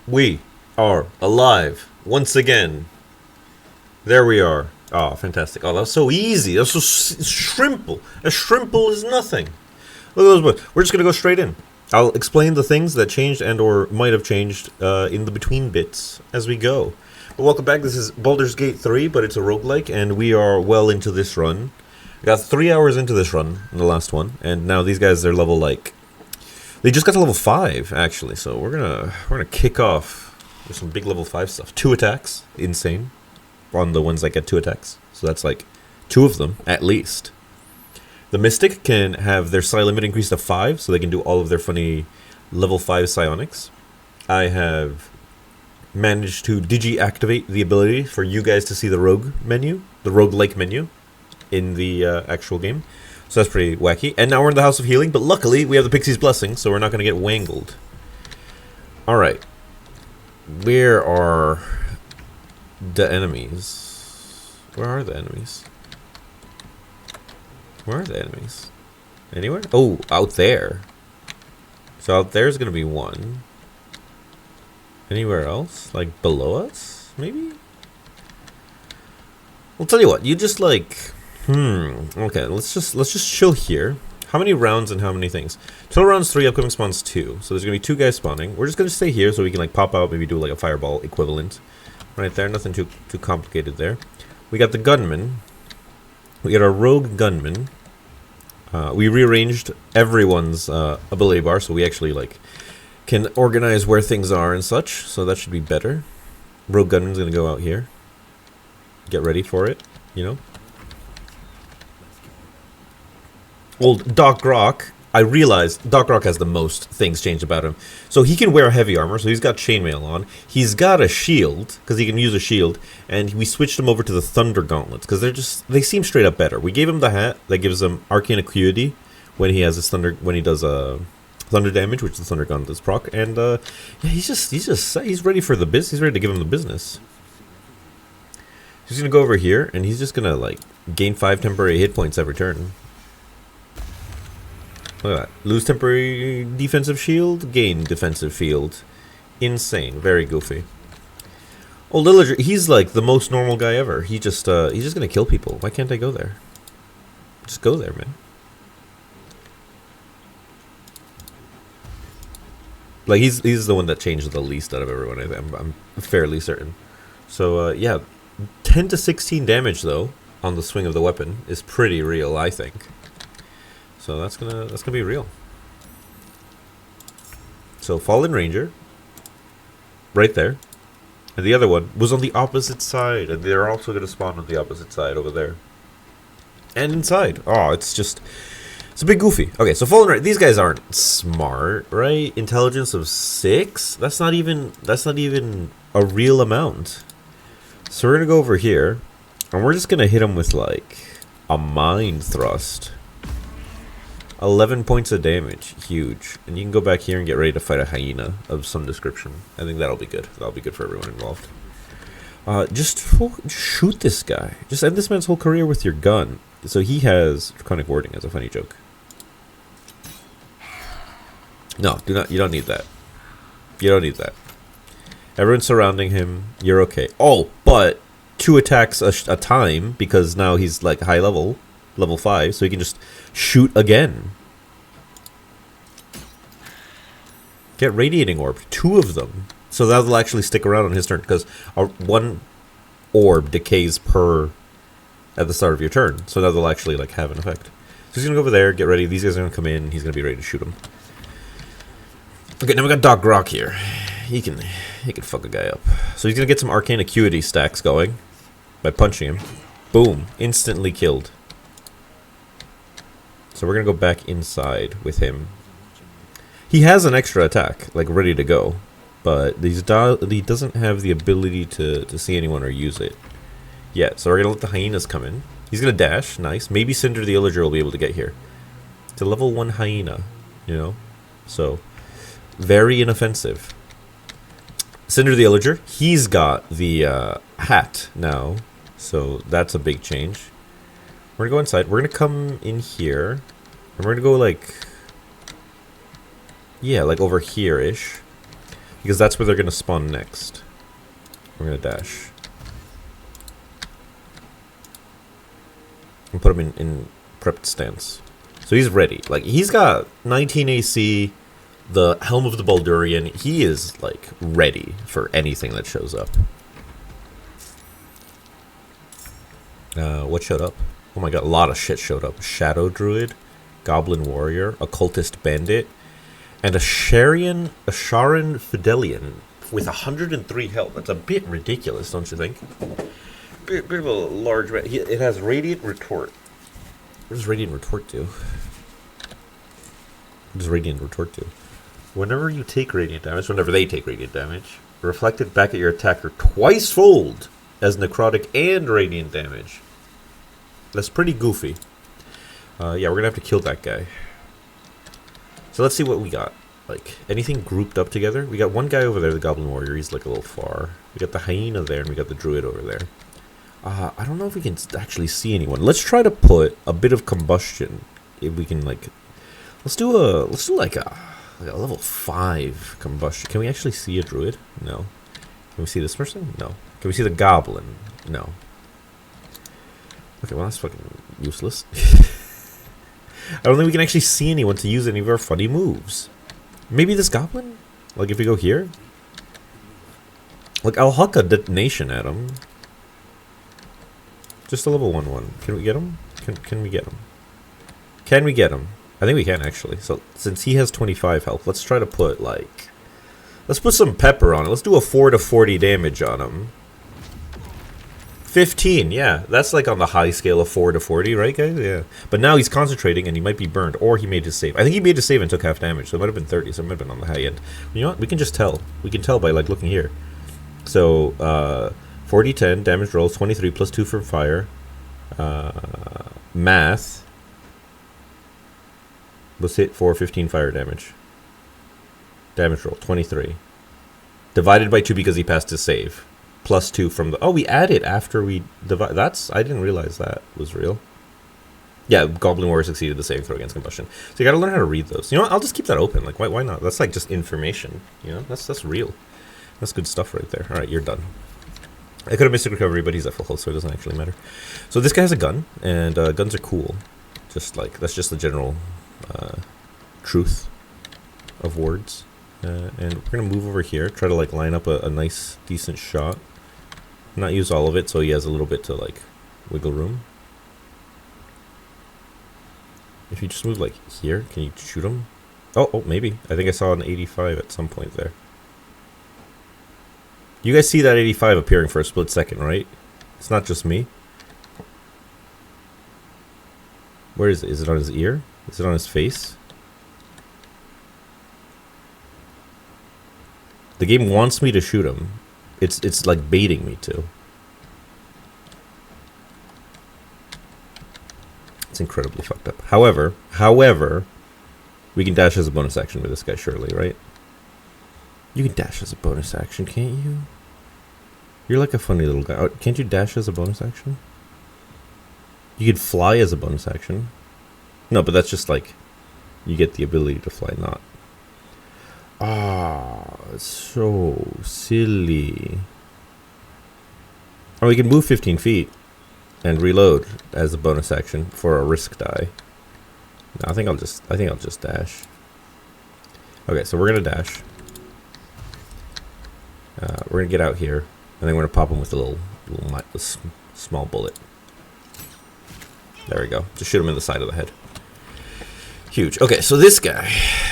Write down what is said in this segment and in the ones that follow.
We are alive once again. There we are. Oh, fantastic. Oh, that was so easy. That was so shrimple. As shrimple as nothing. Look at those boys. We're just going to go straight in. I'll explain the things that changed and or might have changed in the between bits as we go. But welcome back. This is Baldurs Gate 3, but it's a roguelike, and we are well into this run. We got 3 hours into this run in the last one, and now these guys are level, like... They just got to level 5, actually, so we're gonna kick off with some big level 5 stuff. 2 attacks. Insane. On the ones that get 2 attacks. So that's like 2 of them, at least. The Mystic can have their psi limit increased to 5, so they can do all of their funny level 5 psionics. I have managed to digi-activate the ability for you guys to see the rogue menu, the roguelike menu, in the actual game. So that's pretty wacky. And now we're in the House of Healing, but luckily we have the Pixie's Blessing, so we're not going to get wangled. Alright. Where are the enemies? Where are the enemies? Where are the enemies? Anywhere? Oh, out there. So out there's going to be one. Anywhere else? Like below us? Maybe? I'll tell you what, you just like... Okay, let's just chill here. How many rounds and how many things? Total rounds 3, upcoming spawns 2. So there's gonna be 2 guys spawning. We're just gonna stay here so we can like pop out, maybe do like a fireball equivalent. Right there, nothing too complicated there. We got the gunman. We got our rogue gunman. We rearranged everyone's ability bar, so we actually like can organize where things are and such. So that should be better. Rogue gunman's gonna go out here. Get ready for it, you know. Old Doc Rock, I realized Doc Rock has the most things changed about him. So he can wear heavy armor, so he's got chainmail on. He's got a shield, because he can use a shield. And we switched him over to the Thunder Gauntlets, because they seem straight up better. We gave him the hat that gives him Arcane Acuity when he has his when he does thunder damage, which the Thunder Gauntlets proc. And yeah, he's ready for the biz. He's ready to give him the business. He's gonna go over here, and he's just gonna like gain 5 temporary hit points every turn. Look at that. Lose temporary defensive shield, gain defensive field. Insane. Very goofy. Old Illager, he's like the most normal guy ever. He's just gonna kill people. Why can't I go there? Just go there, man. Like he's the one that changed the least out of everyone. I'm fairly certain. So yeah, 10 to 16 damage though on the swing of the weapon is pretty real, I think. So that's gonna be real. So Fallen Ranger, right there, and the other one was on the opposite side, and they're also gonna spawn on the opposite side over there, and inside. Oh, it's a bit goofy. Okay, so Fallen Ranger, these guys aren't smart, right? Intelligence of 6. That's not even a real amount. So we're gonna go over here, and we're just gonna hit them with like a mind thrust. 11 points of damage. Huge. And you can go back here and get ready to fight a hyena of some description. I think that'll be good. That'll be good for everyone involved. Just shoot this guy. Just end this man's whole career with your gun. So he has draconic warding as a funny joke. No, you don't need that. You don't need that. Everyone's surrounding him. You're okay. Oh, but 2 attacks a time because now he's like high level 5, so he can just shoot again. Get Radiating Orb, 2 of them. So that'll actually stick around on his turn, because 1 orb decays at the start of your turn. So that'll actually like have an effect. So he's gonna go over there, get ready. These guys are gonna come in. He's gonna be ready to shoot him. Okay, now we got Doc Rock here. He can fuck a guy up. So he's gonna get some Arcane Acuity stacks going by punching him. Boom, instantly killed. So we're going to go back inside with him. He has an extra attack, like ready to go. But he doesn't have the ability to see anyone or use it yet. So we're going to let the hyenas come in. He's going to dash. Nice. Maybe Cinder the Illager will be able to get here. It's a level 1 hyena, you know. So, very inoffensive. Cinder the Illager, he's got the hat now. So that's a big change. We're gonna go inside. We're gonna come in here, and we're gonna go like, yeah, like over here-ish. because that's where they're going to spawn next. We're going to dash. And put him in prepped stance. So he's ready. Like, he's got 19 AC, the Helm of the Baldurian. He is, like, ready for anything that shows up. What showed up? Oh my god, a lot of shit showed up. Shadow Druid, Goblin Warrior, Occultist Bandit, and a Sharan Fidelian with 103 health. That's a bit ridiculous, don't you think? Bit of a large... It has Radiant Retort. What does Radiant Retort do? What does Radiant Retort do? Whenever you take Radiant damage, whenever they take Radiant damage, reflect it back at your attacker twice-fold as necrotic and radiant damage. That's pretty goofy. Yeah, we're gonna have to kill that guy. So let's see what we got. Like, anything grouped up together? We got one guy over there, the Goblin Warrior. He's like a little far. We got the Hyena there, and we got the Druid over there. I don't know if we can actually see anyone. Let's try to put a bit of combustion. If we can, like... Let's do like a level 5 combustion. Can we actually see a Druid? No. Can we see this person? No. Can we see the Goblin? No. Okay, well, that's fucking useless. I don't think we can actually see anyone to use any of our funny moves. Maybe this Goblin? Like, if we go here? Like, I'll huck a detonation at him. Just a level 1/1. Can we get him? Can we get him? Can we get him? I think we can, actually. So, since he has 25 health, let's try to put, like... Let's put some pepper on it. Let's do a 4 to 40 damage on him. 15, yeah. That's like on the high scale of 4 to 40, right, guys? Yeah. But now he's concentrating and he might be burned, or he made his save. I think he made his save and took half damage, so it might have been 30, so it might have been on the high end. You know what? We can just tell. We can tell by, like, looking here. So, 40-10, damage roll, 23 plus 2 from fire. Math. Let's hit for 15 fire damage. Damage roll, 23. Divided by 2 because he passed his save. Plus 2 from the... Oh, we added after we divide... That's... I didn't realize that was real. Yeah, Goblin Warrior succeeded the saving throw against combustion. So you gotta learn how to read those. You know what? I'll just keep that open. Like, why not? That's like just information. You know? That's real. That's good stuff right there. Alright, you're done. I could have Mystic Recovery, but he's at full health, so it doesn't actually matter. So this guy has a gun, and guns are cool. Just like... That's just the general truth of words. And we're gonna move over here. Try to, like, line up a nice, decent shot. Not use all of it, so he has a little bit to, like, wiggle room. If you just move, like, here, can you shoot him? Oh, maybe. I think I saw an 85 at some point there. You guys see that 85 appearing for a split second, right? It's not just me. Where is it? Is it on his ear? Is it on his face? The game wants me to shoot him. It's like baiting me to. It's incredibly fucked up. However, we can dash as a bonus action with this guy, surely, right? You can dash as a bonus action, can't you? You're like a funny little guy. Oh, can't you dash as a bonus action? You could fly as a bonus action. No, but that's just like you get the ability to fly, not. Ah, so silly. Oh, we can move 15 feet and reload as a bonus action for a risk die. No, I think I'll just dash. Okay, so we're gonna dash. We're gonna get out here, and then we're gonna pop him with a small bullet. There we go. Just shoot him in the side of the head. Huge. Okay, so this guy,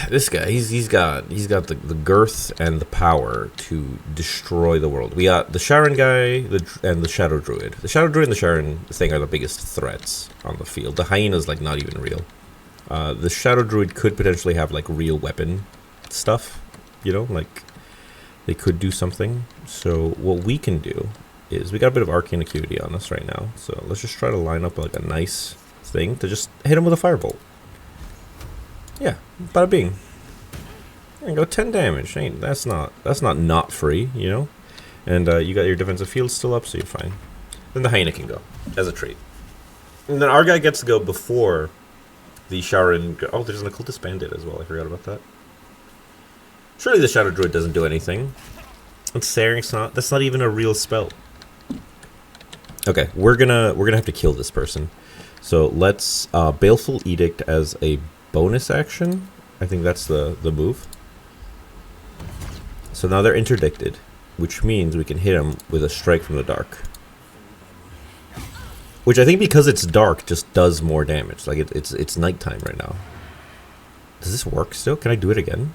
he's got the girth and the power to destroy the world. We got the Sharan guy and the Shadow Druid. The Shadow Druid and the Sharan thing are the biggest threats on the field. The Hyena's like not even real. The Shadow Druid could potentially have like real weapon stuff, you know, like they could do something. So what we can do is we got a bit of arcane acuity on us right now. So let's just try to line up like a nice thing to just hit him with a firebolt. Yeah, bada bing. There you go, 10 damage. That's not free, you know. And you got your defensive field still up, so you're fine. Then the Hyena can go as a trait. And then our guy gets to go before the Sharan. Oh, there's an Occultist Bandit as well. I forgot about that. Surely the Shadow Druid doesn't do anything. That's not even a real spell. Okay, we're gonna have to kill this person. So let's Baleful Edict as a bonus action. I think that's the move. So now they're interdicted, which means we can hit them with a Strike from the Dark. Which I think, because it's dark, just does more damage. Like it's nighttime right now. Does this work still? Can I do it again?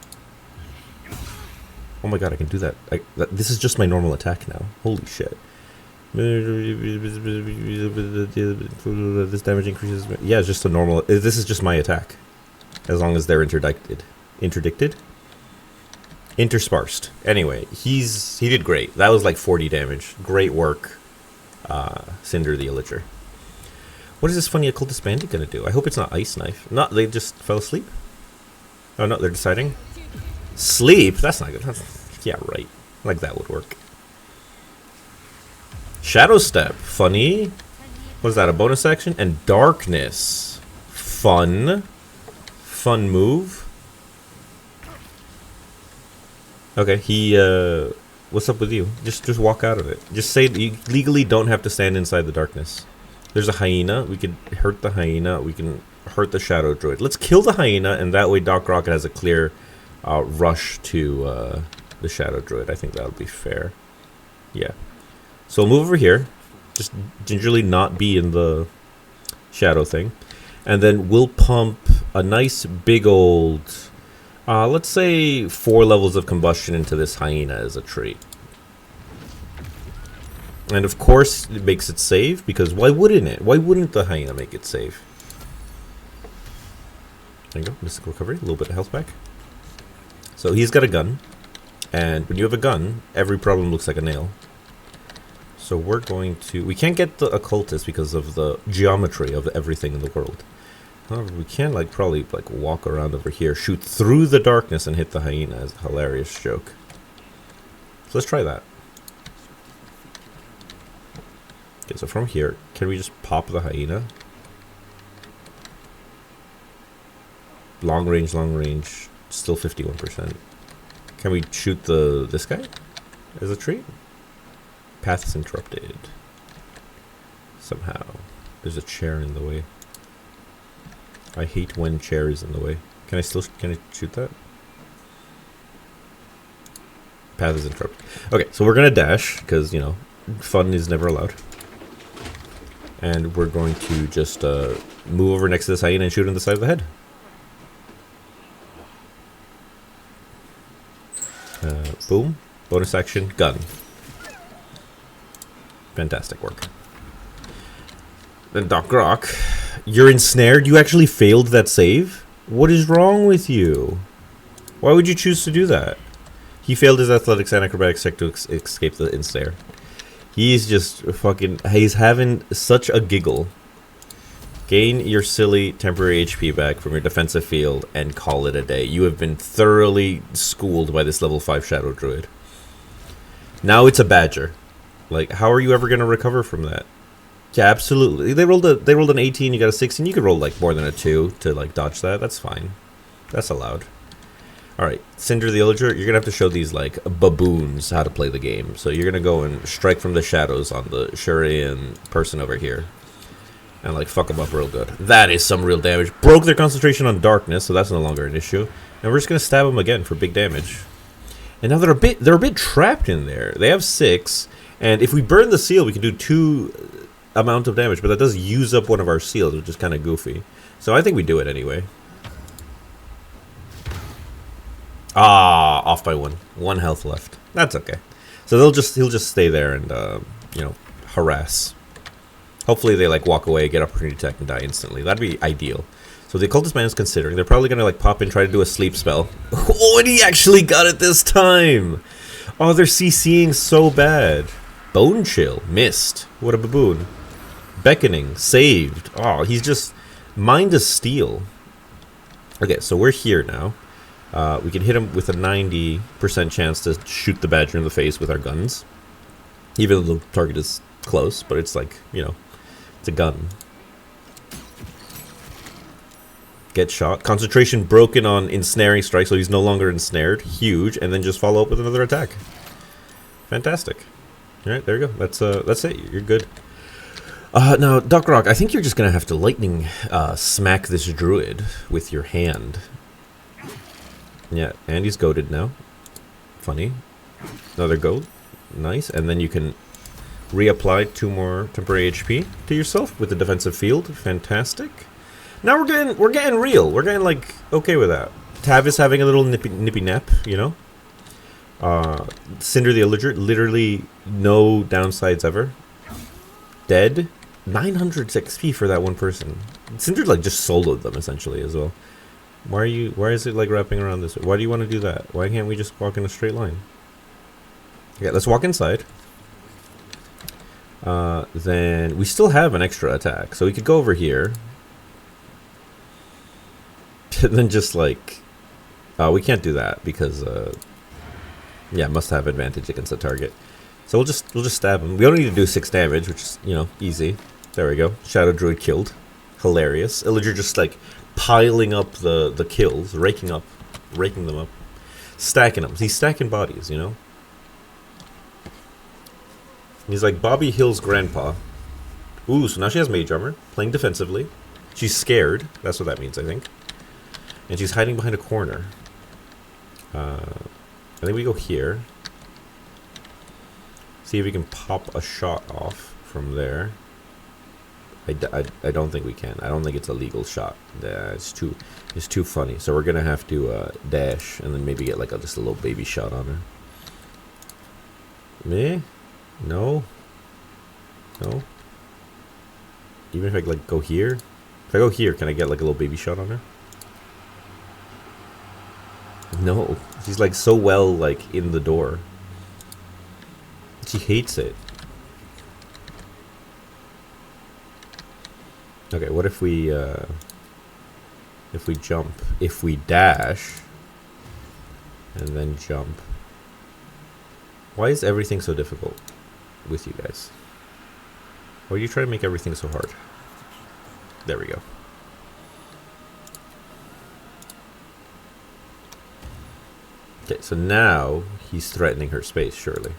Oh my god, I can do that. This is just my normal attack now. Holy shit. This damage increases. Yeah, it's just a normal. This is just my attack, as long as they're interdicted. Intersparsed. Anyway, he did great. That was like 40 damage. Great work, Cinder the Illager. What is this funny occultist bandit gonna do? I hope it's not Ice Knife. Not. They just fell asleep. Oh no, they're deciding. Sleep. That's not good. Yeah, right. Like that would work. Shadow Step, funny. What is that, a bonus action? And Darkness, fun move. Okay, what's up with you? Just walk out of it. Just say that you legally don't have to stand inside the darkness. There's a hyena. We can hurt the hyena. We can hurt the Shadow Druid. Let's kill the hyena, and that way Doc Rocket has a clear rush to the Shadow Druid. I think that would be fair. Yeah. So we'll move over here, just gingerly not be in the shadow thing, and then we'll pump a nice big old, let's say 4 levels of combustion into this hyena as a treat. And of course it makes it save, because why wouldn't it? Why wouldn't the hyena make it save? There you go, mystical recovery, a little bit of health back. So he's got a gun, and when you have a gun, every problem looks like a nail. So we're going to... We can't get the occultist because of the geometry of everything in the world. However, we can probably walk around over here, shoot through the darkness, and hit the hyena as a hilarious joke. So let's try that. Okay, so from here, can we just pop the hyena? Long range, still 51%. Can we shoot this guy as a treat? Path is interrupted. Somehow. There's a chair in the way. I hate when chair is in the way. Can I shoot that? Path is interrupted. Okay, so we're gonna dash, because, you know, fun is never allowed. And we're going to just move over next to this hyena and shoot in the side of the head. Boom. Bonus action, gun. Fantastic work. Then Doc Grok, you're ensnared? You actually failed that save? What is wrong with you? Why would you choose to do that? He failed his athletics and acrobatics check to escape the ensnare. He's just fucking... He's having such a giggle. Gain your silly temporary HP back from your defensive field and call it a day. You have been thoroughly schooled by this level 5 Shadow Druid. Now it's a badger. Like, how are you ever going to recover from that? Yeah, absolutely. They rolled an 18, you got a 16. You could roll more than a 2 to dodge that. That's fine. That's allowed. Alright, Cinder the Illager, you're going to have to show these baboons how to play the game. So you're going to go and strike from the shadows on the Shurian person over here. And fuck them up real good. That is some real damage. Broke their concentration on darkness, so that's no longer an issue. And we're just going to stab them again for big damage. And now they're a bit trapped in there. They have 6. And if we burn the seal, we can do 2 amount of damage, but that does use up one of our seals, which is kind of goofy. So I think we do it anyway. Ah, off by 1. 1 health left. That's okay. So he'll just stay there and you know, harass. Hopefully they walk away, get opportunity attack, and die instantly. That'd be ideal. So the occultist man is considering. They're probably gonna pop in, try to do a sleep spell. Oh, and he actually got it this time. Oh, they're CCing so bad. Bone Chill, missed. What a baboon. Beckoning, saved. Oh, he's just Mind of Steel. Okay, so we're here now. We can hit him with a 90% chance to shoot the badger in the face with our guns. Even though the target is close, but it's you know, it's a gun. Get shot. Concentration broken on ensnaring strike, so he's no longer ensnared. Huge. And then just follow up with another attack. Fantastic. Alright, there you go. That's it. You're good. Now, Doc Rock, I think you're just going to have to lightning smack this druid with your hand. Yeah, and he's goated now. Funny. Another goat. Nice. And then you can reapply 2 more temporary HP to yourself with the defensive field. Fantastic. Now we're getting real. We're getting like okay with that. Tav is having a little nippy nap, you know. Cinder the Illager, literally no downsides ever. Dead. 900 XP for that one person. Cinder like just soloed them essentially as well. Why is it like wrapping around this way? Why do you want to do that? Why can't we just walk in a straight line? Okay, let's walk inside. Then we still have an extra attack, so we could go over here. And then just like, we can't do that because, yeah, must have advantage against the target. So we'll just stab him. We only need to do 6 damage, which is, you know, easy. There we go. Shadow Druid killed. Hilarious. Illager just like piling up the kills, raking them up, stacking them. He's stacking bodies, you know. He's like Bobby Hill's grandpa. Ooh, so now she has mage armor, playing defensively. She's scared. That's what that means, I think. And she's hiding behind a corner. I think we go here. See if we can pop a shot off from there. I don't think we can. I don't think it's a legal shot. It's too funny. So we're gonna have to dash and then maybe get like just a little baby shot on her. Me? No. No. Even if I like go here, if I go here, can I get like a little baby shot on her? No. She's like so well like in the door. She hates it. Okay, what if we jump, if we dash, and then jump? Why is everything so difficult with you guys? Why are you trying to make everything so hard? There we go. Okay, so now he's threatening her space, surely.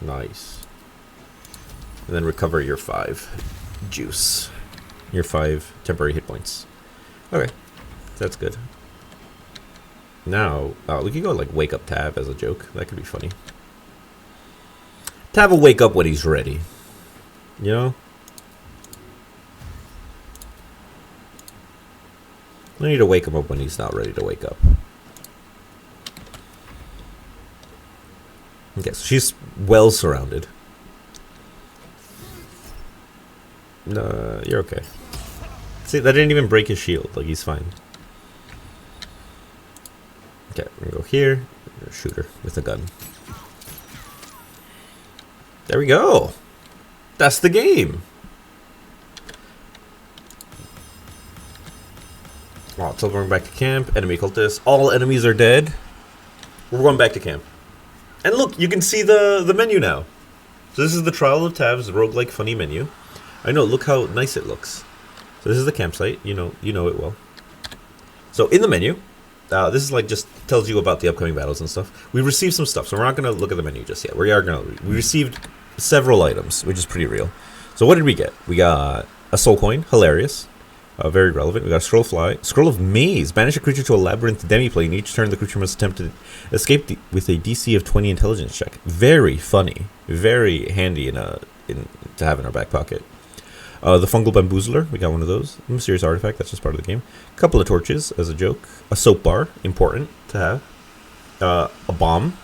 Nice. And then recover your 5 juice. Your 5 temporary hit points. Okay, that's good. Now, we could go like wake up Tav as a joke. That could be funny. Tav will wake up when he's ready. You know? I need to wake him up when he's not ready to wake up. Okay, so she's well surrounded. No, you're okay. See, that didn't even break his shield. Like, he's fine. Okay, we're gonna go here. We're gonna shoot her with a gun. There we go. That's the game. Oh, so we're going back to camp. Enemy cultists. All enemies are dead. We're going back to camp. And look, you can see the menu now. So this is the Trial of Tav's roguelike funny menu. I know, look how nice it looks. So this is the campsite. You know it well. So in the menu, this is like just tells you about the upcoming battles and stuff. We received some stuff, so we're not going to look at the menu just yet. We received several items, which is pretty real. So what did we get? We got a soul coin, hilarious. Very relevant. We got a scroll of maze. Banish a creature to a labyrinth demiplane. Each turn the creature must attempt to escape with a DC of 20 intelligence check. Very funny. Very handy to have in our back pocket. The fungal bamboozler. We got one of those. Mysterious artifact. That's just part of the game. A couple of torches as a joke. A soap bar. Important to have. A bomb.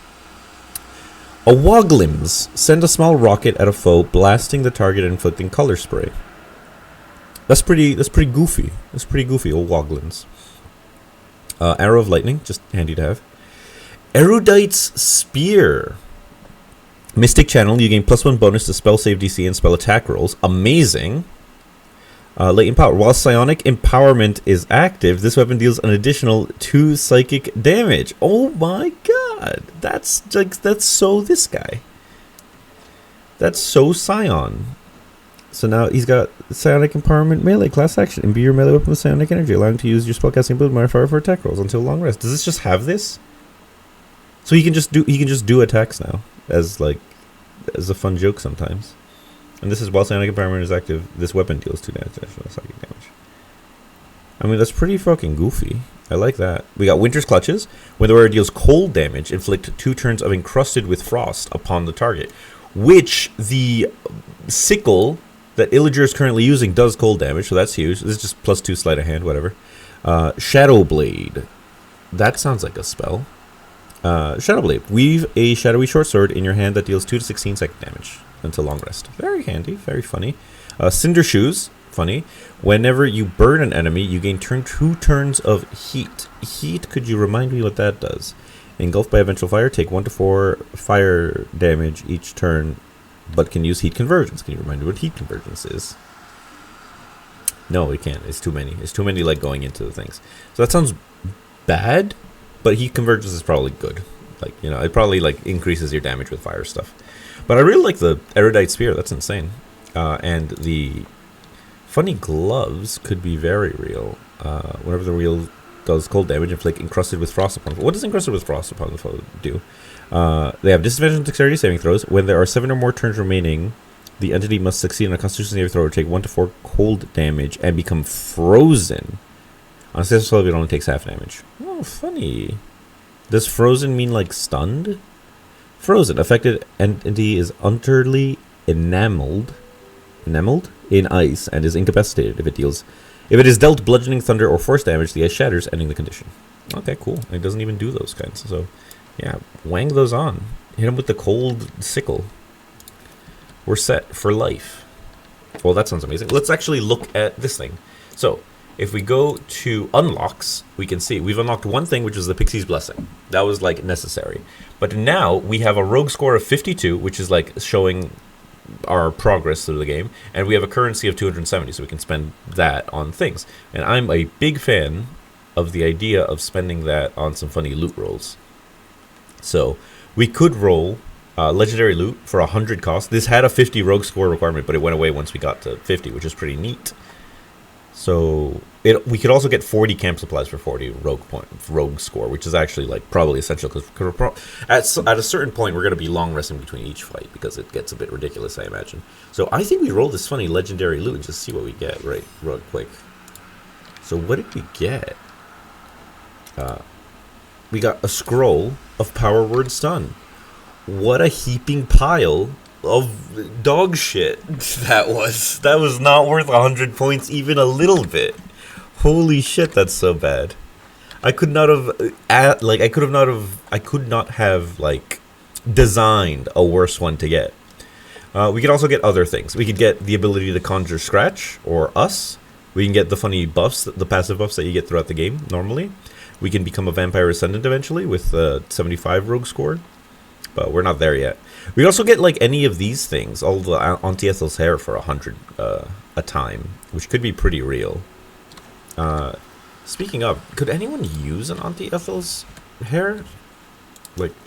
A Woglims. Send a small rocket at a foe, blasting the target and inflicting color spray. That's pretty goofy. That's pretty goofy, old Woglins. Arrow of Lightning, just handy to have. Erudite's Spear. Mystic Channel, you gain +1 bonus to spell save DC and spell attack rolls. Amazing. Latent Power. While Psionic Empowerment is active, this weapon deals an additional 2 psychic damage. Oh my god. That's so this guy. That's so Scion. So now he's got Psionic Empowerment melee class action. Imbue your melee weapon with Psionic energy, allowing to use your spellcasting ability modifier for attack rolls until long rest. Does this just have this? So he can just do attacks now as a fun joke sometimes. And this is while Psionic Empowerment is active, this weapon deals 2 additional psychic damage. I mean, that's pretty fucking goofy. I like that. We got Winter's Clutches. When the wearer deals cold damage, inflict 2 turns of encrusted with frost upon the target. Which the sickle that Illager is currently using does cold damage, so that's huge. This is just +2 sleight of hand, whatever. Shadow Blade. That sounds like a spell. Shadow Blade. Weave a shadowy short sword in your hand that deals 2 to 16 psychic damage until long rest. Very handy, very funny. Cinder Shoes. Funny. Whenever you burn an enemy, you gain 2 turns of heat. Heat, could you remind me what that does? Engulfed by a vengeful fire, take 1 to 4 fire damage each turn, but can use heat convergence. Can you remind me what heat convergence is? No, we can't. It's too many. It's too many going into the things. So that sounds bad, but heat convergence is probably good. It probably increases your damage with fire stuff. But I really like the erudite spear. That's insane. And the funny gloves could be very real. Whenever the wheel does cold damage, inflict encrusted with frost upon the foe. What does encrusted with frost upon the foe do? They have disadvantage on dexterity saving throws. When there are 7 or more turns remaining, the entity must succeed on a constitution saving throw or take 1 to 4 cold damage and become frozen. On a successful save, it only takes half damage. Oh, funny. Does frozen mean stunned? Frozen. Affected entity is utterly enameled in ice and is incapacitated. If it is dealt bludgeoning, thunder, or force damage, the ice shatters, ending the condition. Okay, cool. It doesn't even do those kinds. So, yeah, wang those on. Hit him with the cold sickle. We're set for life. Well, that sounds amazing. Let's actually look at this thing. So, if we go to unlocks, we can see we've unlocked one thing, which is the Pixie's Blessing. That was necessary. But now we have a rogue score of 52, which is showing our progress through the game, and we have a currency of 270, so we can spend that on things. And I'm a big fan of the idea of spending that on some funny loot rolls. So we could roll legendary loot for 100 cost. This had a 50 rogue score requirement, but it went away once we got to 50, which is pretty neat. So we could also get 40 camp supplies for 40 rogue score, which is actually probably essential because at a certain point we're going to be long resting between each fight because it gets a bit ridiculous, I imagine. So I think we roll this funny legendary loot and just see what we get real quick. So what did we get? We got a scroll of power word stun. What a heaping pile of dog shit that was. That was not worth 100 points even a little bit. Holy shit, that's so bad. I could not have designed a worse one to get. We could also get other things. We could get the ability to conjure Scratch or Us. We can get the funny buffs, the passive buffs that you get throughout the game normally. We can become a Vampire Ascendant eventually with 75 rogue score, but we're not there yet. We also get any of these things, all the Auntie Ethel's hair for 100 a time, which could be pretty real. Speaking of, could anyone use an Auntie Ethel's hair?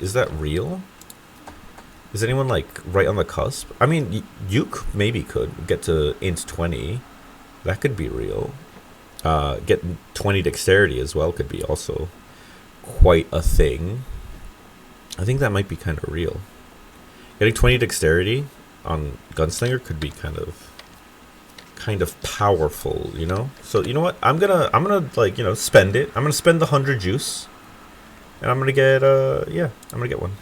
Is that real? Is anyone right on the cusp? I mean, you maybe could get to int 20. That could be real. Get 20 dexterity as well could be also quite a thing. I think that might be kind of real. Getting 20 dexterity on Gunslinger could be kind of powerful, you know? So you know what? I'm gonna spend it. I'm gonna spend the 100 juice. And I'm gonna get I'm gonna get one.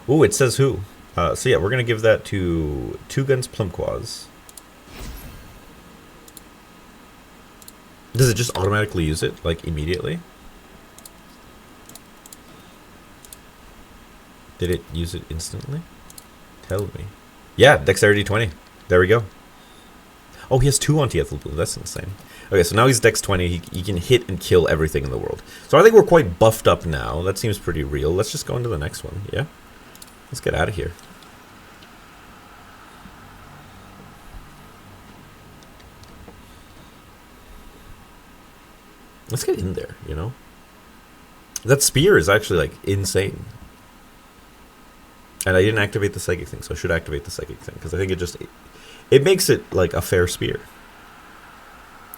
Ooh, it says who. So yeah, we're gonna give that to Two Guns Plumquaz. Does it just automatically use it, immediately? Did it use it instantly? Tell me. Yeah, dexterity 20. There we go. Oh, he has 2 anti-ethel blue. That's insane. Okay, so now he's dex 20. He can hit and kill everything in the world. So I think we're quite buffed up now. That seems pretty real. Let's just go into the next one, yeah? Let's get out of here. Let's get in there, you know? That spear is actually, insane. And I didn't activate the psychic thing, so I should activate the psychic thing, because I think it makes it like a fair spear.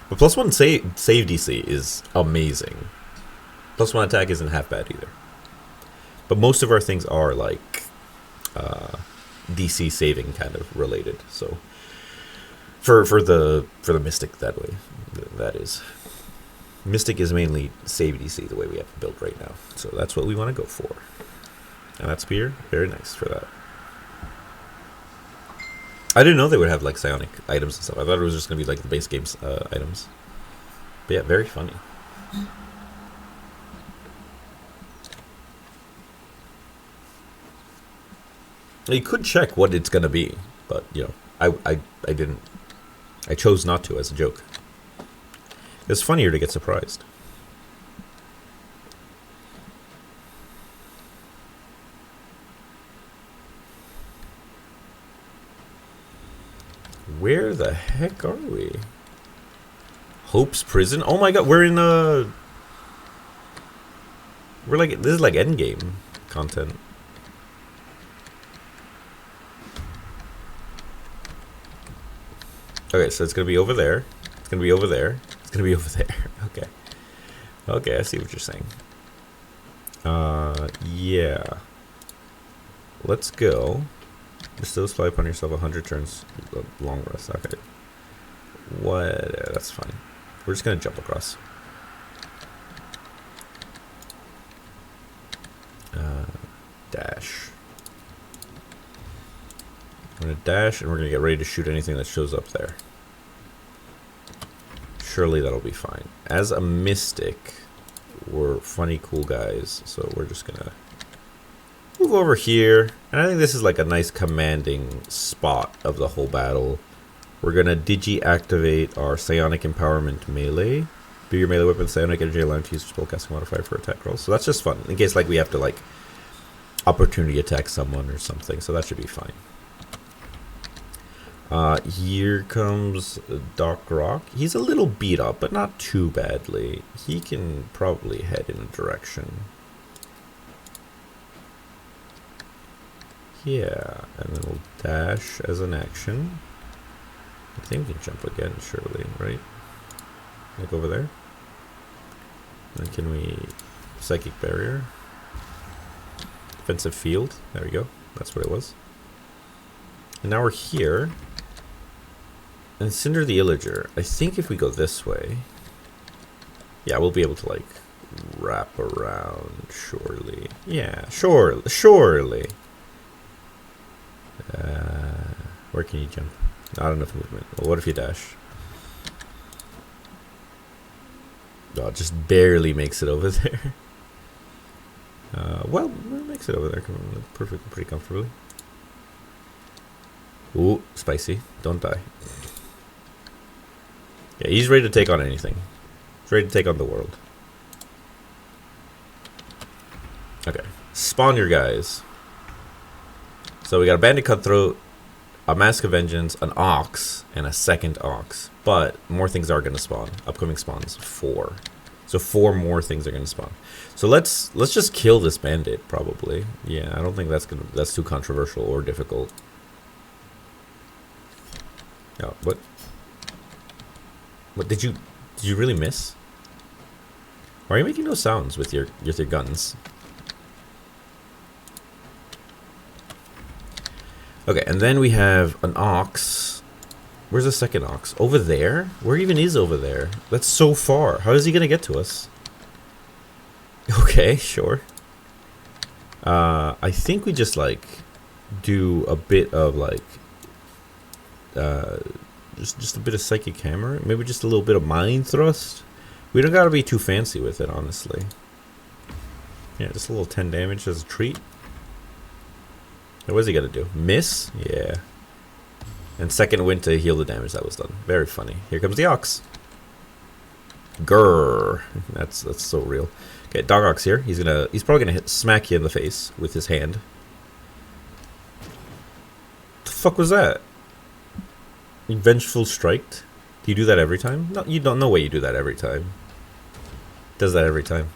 But +1 save DC is amazing. +1 attack isn't half bad either. But most of our things are like DC saving kind of related. So for the Mystic that way, that is. Mystic is mainly save DC the way we have it built right now. So that's what we want to go for. And that spear, very nice for that. I didn't know they would have like psionic items and stuff. I thought it was just going to be like the base game's items. But yeah, very funny. You could check what it's going to be, but you know, I didn't. I chose not to as a joke. It's funnier to get surprised. Where the heck are we? Hope's Prison? Oh my god, we're in we're like, this is like endgame content. Okay, so it's gonna be over there. It's gonna be over there. It's gonna be over there. Okay. Okay, I see what you're saying. Yeah. Let's go. Bestow supply upon yourself 100 turns. Long rest. Okay. What? That's fine. We're just gonna jump across. Dash. I'm gonna dash, and we're gonna get ready to shoot anything that shows up there. Surely that'll be fine. As a mystic, we're funny, cool guys, so we're just gonna move over here. And I think this is like a nice commanding spot of the whole battle. We're gonna digi-activate our psionic empowerment melee. Be your melee weapon, psionic energy, allowing to use your spellcasting modifier for attack rolls. So that's just fun, in case like we have to like opportunity attack someone or something. So that should be fine. Here comes Doc Rock. He's a little beat up, but not too badly. He can probably head in a direction. Yeah, and then we'll dash as an action. I think we can jump again, surely, right? Like over there. Then can we psychic barrier? Defensive field. There we go. That's what it was. And now we're here. And Cinder the Illager. I think if we go this way, yeah, we'll be able to like wrap around. Surely, yeah, surely. Where can you jump? Not enough movement. Well, what if you dash? Oh, it just barely makes it over there. Well, it makes it over there perfectly, pretty comfortably. Ooh, spicy. Don't die. Yeah, he's ready to take on anything. He's ready to take on the world. Okay. Spawn your guys. So we got a Bandit Cutthroat, a Mask of Vengeance, an Ox, and a second Ox. But more things are going to spawn. Upcoming spawns, 4. So 4 more things are going to spawn. So let's just kill this bandit, probably. Yeah, I don't think that's too controversial or difficult. Oh, what? What did you really miss? Why are you making no sounds with your guns? Okay, and then we have an Ox. Where's the second Ox? Over there? Where even is over there? That's so far. How is he gonna get to us? Okay, sure. I think we just like do a bit of like just a bit of psychic hammer, maybe just a little bit of mind thrust. We don't gotta be too fancy with it, honestly. Yeah, just a little 10 damage as a treat. Now, what's he gonna do? Miss? Yeah. And second wind to heal the damage that was done. Very funny. Here comes the Ox. Grrr. That's so real. Okay, Dog Ox here. He's probably gonna smack you in the face with his hand. What the fuck was that? Vengeful Strike. Do you do that every time? No, you don't. No way you do that every time. Does that every time?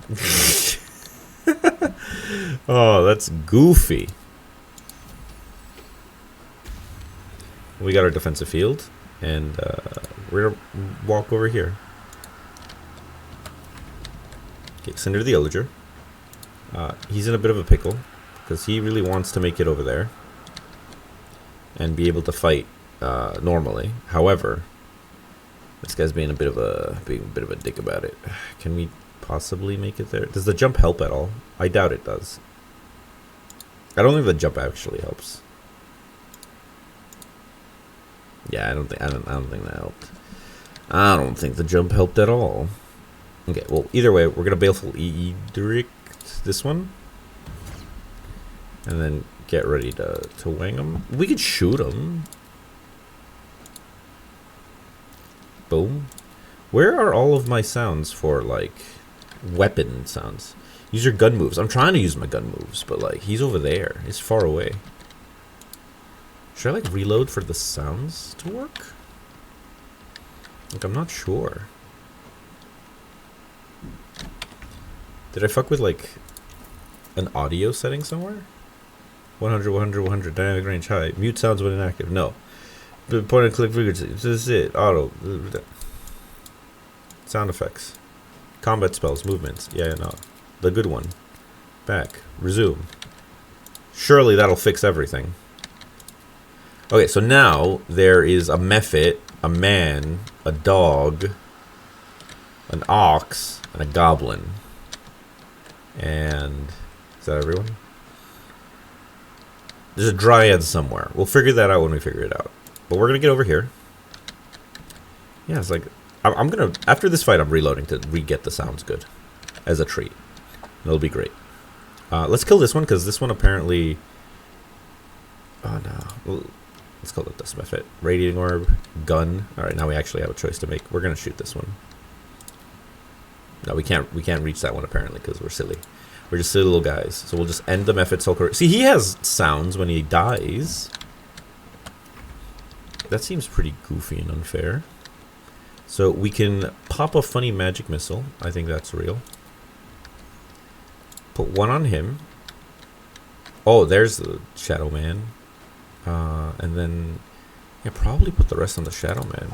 Oh, that's goofy. We got our defensive field, and we're gonna walk over here. Okay, Cinder the Illager. He's in a bit of a pickle because he really wants to make it over there and be able to fight normally. However, this guy's being a bit of a dick about it. Can we possibly make it there? Does the jump help at all? I doubt it does. I don't think the jump actually helps. Yeah, I don't think that helped. I don't think the jump helped at all. Okay, well, either way, we're gonna Baleful Edict this one, and then get ready to wang him. We could shoot him. Boom. Where are all of my sounds for like weapon sounds? Use your gun moves. I'm trying to use my gun moves, but like he's over there. He's far away. Should I like reload for the sounds to work? Like I'm not sure. Did I fuck with like an audio setting somewhere? 100, 100, 100, dynamic range high. Mute sounds when inactive. No. Point and click frequency. This is it. Auto. Sound effects. Combat spells. Movements. Yeah, no. The good one. Back. Resume. Surely that'll fix everything. Okay, so now there is a mephit, a man, a dog, an ox, and a goblin. And is that everyone? There's a dryad somewhere. We'll figure that out when we figure it out. But we're gonna get over here. Yeah, it's like I'm gonna after this fight I'm reloading to re-get the sounds good as a treat. It'll be great. Let's kill this one because this one apparently. Oh no. Let's call it this method. Radiating orb, gun. All right, now we actually have a choice to make. We're gonna shoot this one. No, we can't reach that one apparently because we're silly. We're just silly little guys. So we'll just end the method soul. See, he has sounds when he dies. That seems pretty goofy and unfair. So we can pop a funny magic missile. I think that's real. Put one on him. Oh, there's the Shadow Man. And then, yeah, probably put the rest on the Shadow Man.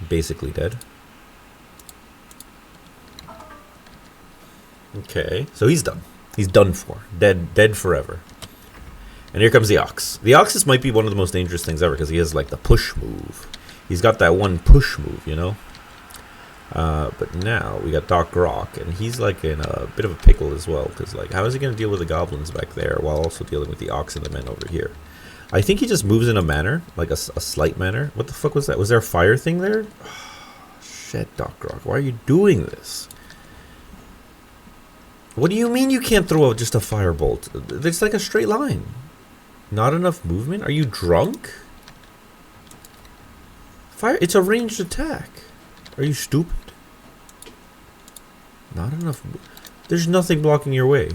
Basically dead. Okay, so he's done. He's done for. Dead forever. And here comes the Ox. The Ox might be one of the most dangerous things ever because he has like the push move. He's got that one push move, you know? But now we got Doc Rock, and he's like in a bit of a pickle as well because like how is he going to deal with the goblins back there while also dealing with the Ox and the men over here? I think he just moves in a manner, like a slight manner. What the fuck was that? Was there a fire thing there? Oh, shit, Doc Rock. Why are you doing this? What do you mean you can't throw out just a firebolt? It's like a straight line. Not enough movement? Are you drunk? Fire. It's a ranged attack. Are you stupid? Not enough. There's nothing blocking your way.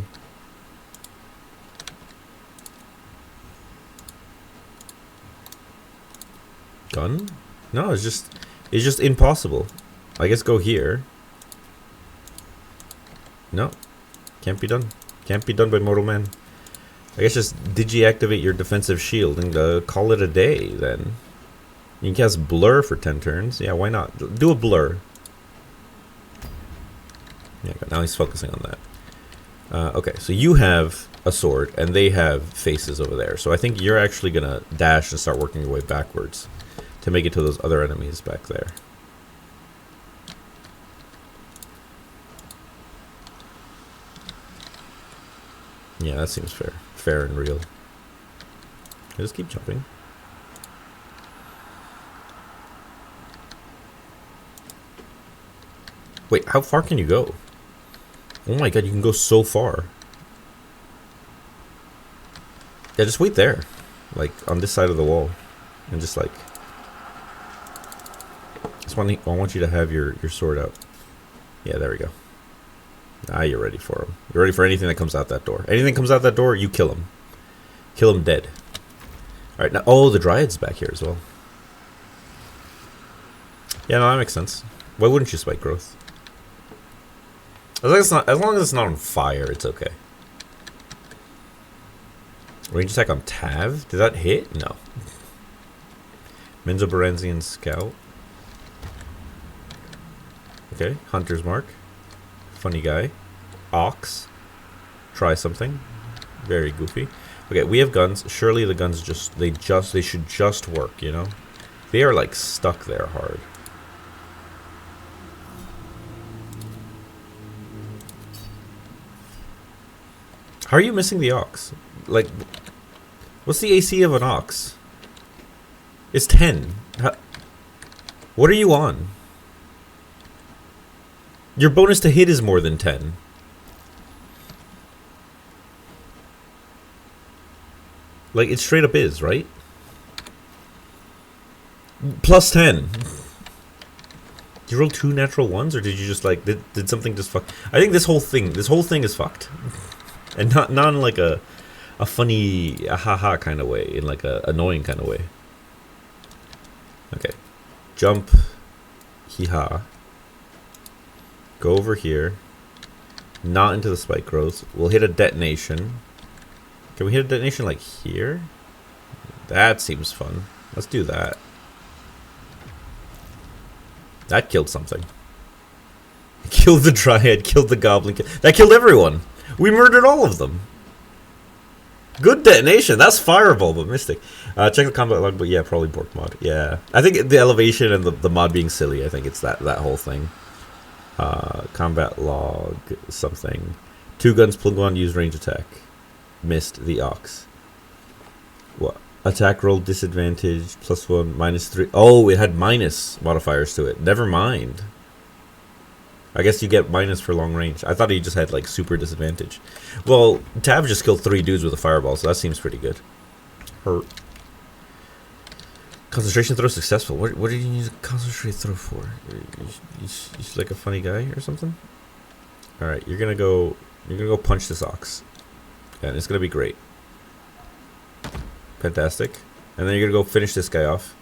Gun? No, it's just impossible. I guess go here. No. Can't be done. Can't be done by mortal man. I guess just digi-activate your defensive shield and call it a day then. You can cast Blur for 10 turns. Yeah, why not? Do a Blur. Yeah, now he's focusing on that. Okay, so you have a sword, and they have faces over there. So I think you're actually going to dash and start working your way backwards to make it to those other enemies back there. Yeah, that seems fair. Fair and real. Just keep jumping. Wait, how far can you go? Oh my god, you can go so far. Yeah, just wait there. Like, on this side of the wall. And just like... I want you to have your sword out. Yeah, there we go. Ah, you're ready for him. You're ready for anything that comes out that door. Anything that comes out that door, you kill him. Kill him dead. Alright, now... Oh, the Dryad's back here as well. Yeah, no, that makes sense. Why wouldn't you spike growth? As long as it's not on fire, it's okay. Range attack on Tav? Did that hit? No. Menzoberranzian Scout. Okay, Hunter's Mark. Funny guy. Ox. Try something. Very goofy. Okay, we have guns. Surely the guns they should just work, you know? They are like stuck there hard. How are you missing the ox? Like, what's the AC of an ox? It's 10. What are you on? Your bonus to hit is more than 10. Like, it straight up is, right? Plus 10. Did you roll 2 natural ones, or did you just, like, did something just fuck? I think this whole thing is fucked. And not in, like, a funny, haha kind of way, in, like, a annoying kind of way. Okay. Jump. Hee-ha. Go over here. Not into the spike growth. We'll hit a detonation. Can we hit a detonation like here? That seems fun. Let's do that. That killed something. Killed the Dryad, killed the Goblin. That killed everyone. We murdered all of them. Good detonation. That's Fireball, but Mystic. Check the combat log, but yeah, probably Bork mod. Yeah. I think the elevation and the mod being silly, I think it's that whole thing. Combat log, something. 2 guns, +1, use range attack. Missed the ox. What? Attack roll disadvantage, +1, -3. Oh, it had minus modifiers to it. Never mind. I guess you get minus for long range. I thought he just had like super disadvantage. Well, Tav just killed 3 dudes with a fireball, so that seems pretty good. Hurt. Concentration throw successful. What did you use a concentrate throw for? You like a funny guy or something? All right, you're gonna go punch this ox, and it's gonna be great. Fantastic. And then you're gonna go finish this guy off,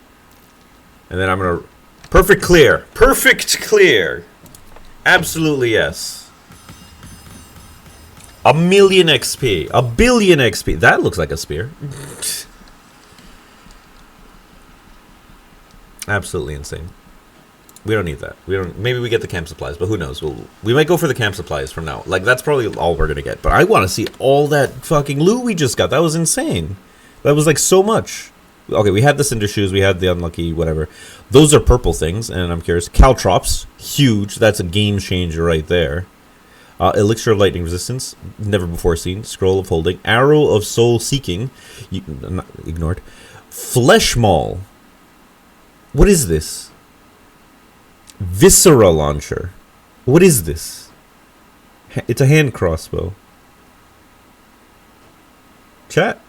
and then I'm gonna perfect clear. Perfect clear. Absolutely yes. 1,000,000 XP. 1,000,000,000 XP. That looks like a spear. Absolutely insane. We don't need that. We don't. Maybe we get the camp supplies, but who knows? We might go for the camp supplies from now. Like, that's probably all we're gonna get. But I want to see all that fucking loot we just got. That was insane. That was like so much. Okay, we had the cinder shoes. We had the unlucky whatever. Those are purple things, and I'm curious. Caltrops, huge. That's a game changer right there. Elixir of lightning resistance, never before seen. Scroll of holding. Arrow of soul seeking, ignored. Flesh maul. What is this? Viscera launcher. What is this? It's a hand crossbow. Chat.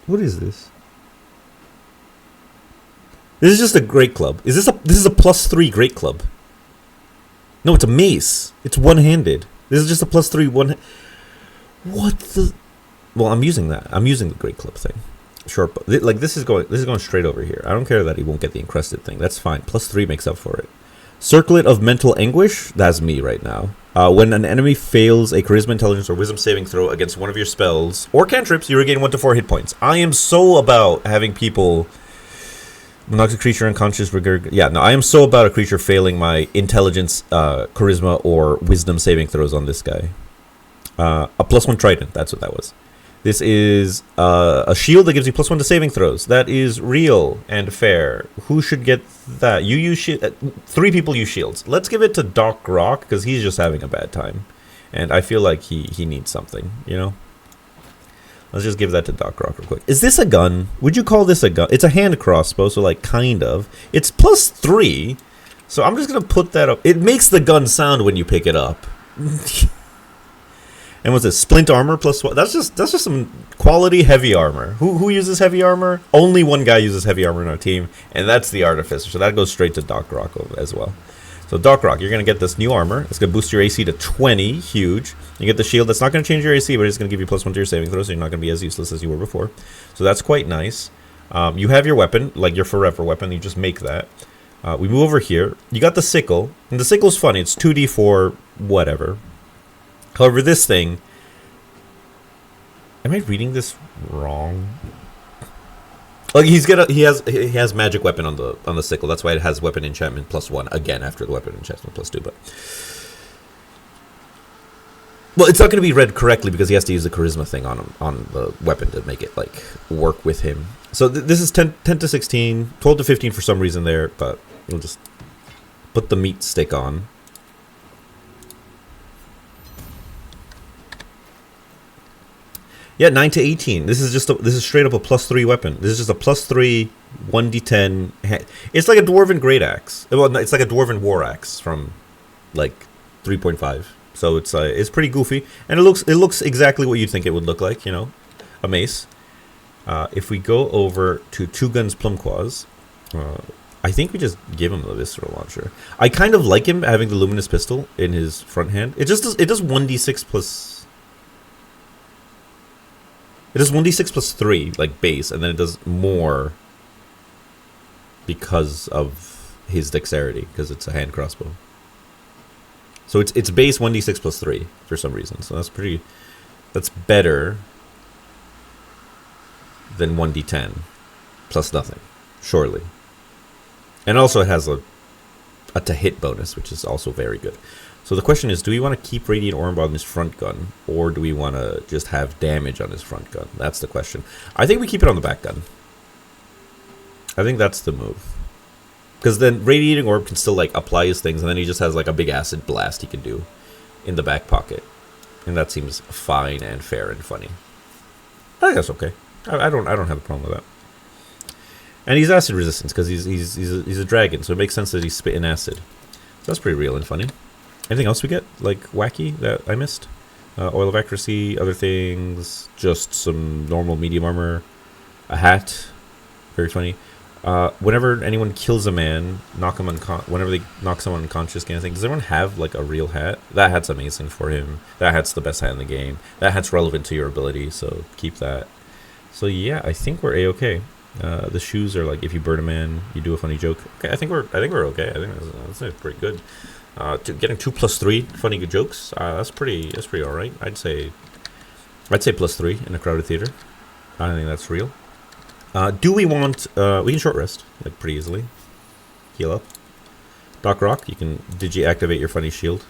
What is this? This is just a great club. This is a +3 great club. No, it's a mace. It's one-handed. This is just a +3 one. What the? Well, I'm using that. I'm using the great club thing. Short, like this is going straight over here. I don't care that he won't get the encrusted thing. That's fine. +3 makes up for it. Circlet of mental anguish. That's me right now. When an enemy fails a charisma, intelligence, or wisdom saving throw against one of your spells or cantrips, you regain 1 to 4 hit points. I am so about having people. Knocks a creature unconscious. I am so about a creature failing my intelligence, charisma, or wisdom saving throws on this guy. A +1 trident. That's what that was. This is a shield that gives you +1 to saving throws. That is real and fair. Who should get that? You use 3 people use shields. Let's give it to Doc Rock because he's just having a bad time, and I feel like he needs something. You know. Let's just give that to Doc Rock real quick. Is this a gun? Would you call this a gun? It's a hand crossbow, so like kind of. It's +3, so I'm just gonna put that up. It makes the gun sound when you pick it up. And what's this? Splint armor +1. That's just some quality heavy armor. Who uses heavy armor? Only one guy uses heavy armor in our team, and that's the Artificer. So that goes straight to Doc Rock as well. So Doc Rock, you're gonna get this new armor. It's gonna boost your AC to 20, huge. You get the shield. That's not gonna change your AC, but it's gonna give you +1 to your saving throws, so you're not gonna be as useless as you were before. So that's quite nice. You have your weapon, like your forever weapon. You just make that. We move over here. You got the sickle, and the sickle's funny. It's 2d4 whatever. However, this thing, Am I reading this wrong? Like he has magic weapon on the sickle. That's why it has weapon enchantment +1 again after the weapon enchantment +2. But well, it's not going to be read correctly because he has to use the charisma thing on him on the weapon to make it like work with him. So this is 10 to 16, 12 to 15 for some reason there, but we'll just put the meat stick on. Yeah, 9 to 18. This is straight up a +3 weapon. This is just a +3 1d10. It's like a dwarven great axe. Well, it's like a dwarven war axe from like 3.5. So it's pretty goofy, and it looks exactly what you'd think it would look like. You know, a mace. If we go over to Two Guns Plumquaws, I think we just give him the visceral launcher. I kind of like him having the luminous pistol in his front hand. It does 1d6 plus. It does 1d6 plus 3, like base, and then it does more because of his dexterity, because it's a hand crossbow. So it's base 1d6 plus 3 for some reason. So that's better than 1d10 plus nothing, surely. And also it has a to hit bonus, which is also very good. So the question is, do we want to keep Radiant Orb on his front gun, or do we want to just have damage on his front gun? That's the question. I think we keep it on the back gun. I think that's the move. Because then Radiating Orb can still like apply his things, and then he just has like a big acid blast he can do in the back pocket. And that seems fine and fair and funny. I think that's okay. I don't have a problem with that. And he's acid resistance because he's a dragon, so it makes sense that he's spitting acid. So that's pretty real and funny. Anything else we get, like, wacky that I missed? Oil of Accuracy, other things, just some normal medium armor, a hat, very funny. Whenever anyone kills a man, whenever they knock someone unconscious kind of thing, does everyone have, like, a real hat? That hat's amazing for him. That hat's the best hat in the game. That hat's relevant to your ability, so keep that. So, yeah, I think we're A-okay. The shoes are, like, if you burn a man, you do a funny joke. Okay, I think we're okay. I think that's pretty good. Getting 2 plus 3 funny good jokes. That's pretty all right. I'd say +3 in a crowded theater. I don't think that's real. Do we want? We can short rest like pretty easily. Heal up. Doc Rock, you can digi-activate your funny shield.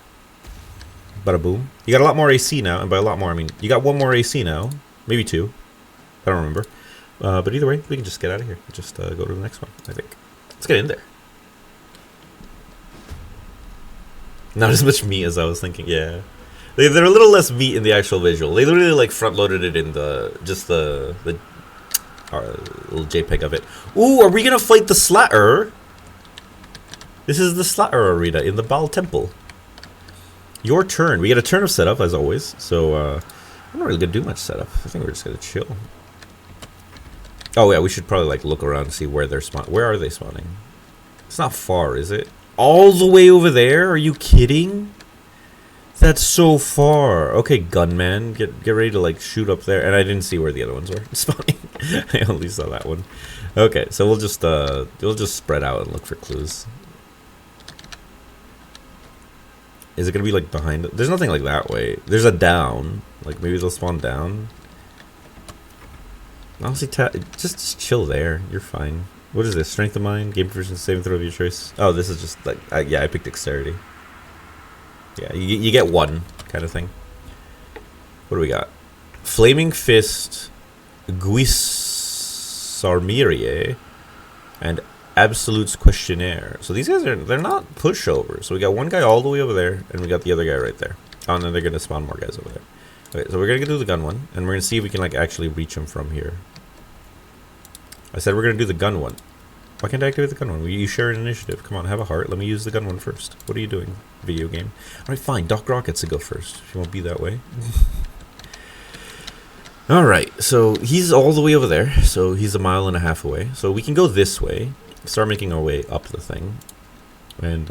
Bada boom. You got a lot more AC now, and by a lot more I mean you got 1 more AC now, maybe 2. I don't remember. But either way, we can just get out of here. Just go to the next one. I think. Let's get in there. Not as much meat as I was thinking. Yeah, they're a little less meat in the actual visual. They literally like front loaded it in the little JPEG of it. Ooh, are we gonna fight the Slatter? This is the Slatter arena in the Baal Temple. Your turn. We get a turn of setup as always. So I'm not really gonna do much setup. I think we're just gonna chill. Oh yeah, we should probably like look around and see where they're spawning. Where are they spawning? It's not far, is it? All the way over there? Are you kidding? That's so far. Okay, gunman, get ready to like shoot up there. And I didn't see where the other ones were spawning. I only saw that one. Okay, so we'll just spread out and look for clues. Is it gonna be like behind it? There's nothing like that way. There's a down. Like maybe they'll spawn down. Honestly, just chill there. You're fine. What is this? Strength of mind, game proficiency, saving throw of your choice. Oh, this is just like yeah, I picked dexterity. Yeah, you get 1 kind of thing. What do we got? Flaming Fist, Guisarmirie, and Absolute's Questionnaire. So these guys they're not pushovers. So we got one guy all the way over there, and we got the other guy right there. Oh, and then they're gonna spawn more guys over there. Okay, so we're gonna do the gun one, and we're gonna see if we can like actually reach them from here. I said we're going to do the gun one. Why can't I activate the gun one? You share an initiative. Come on, have a heart. Let me use the gun one first. What are you doing, video game? Alright, fine. Doc Rock gets to go first. If you won't be that way. Alright, so he's all the way over there. So he's 1.5 miles away. So we can go this way. Start making our way up the thing. And,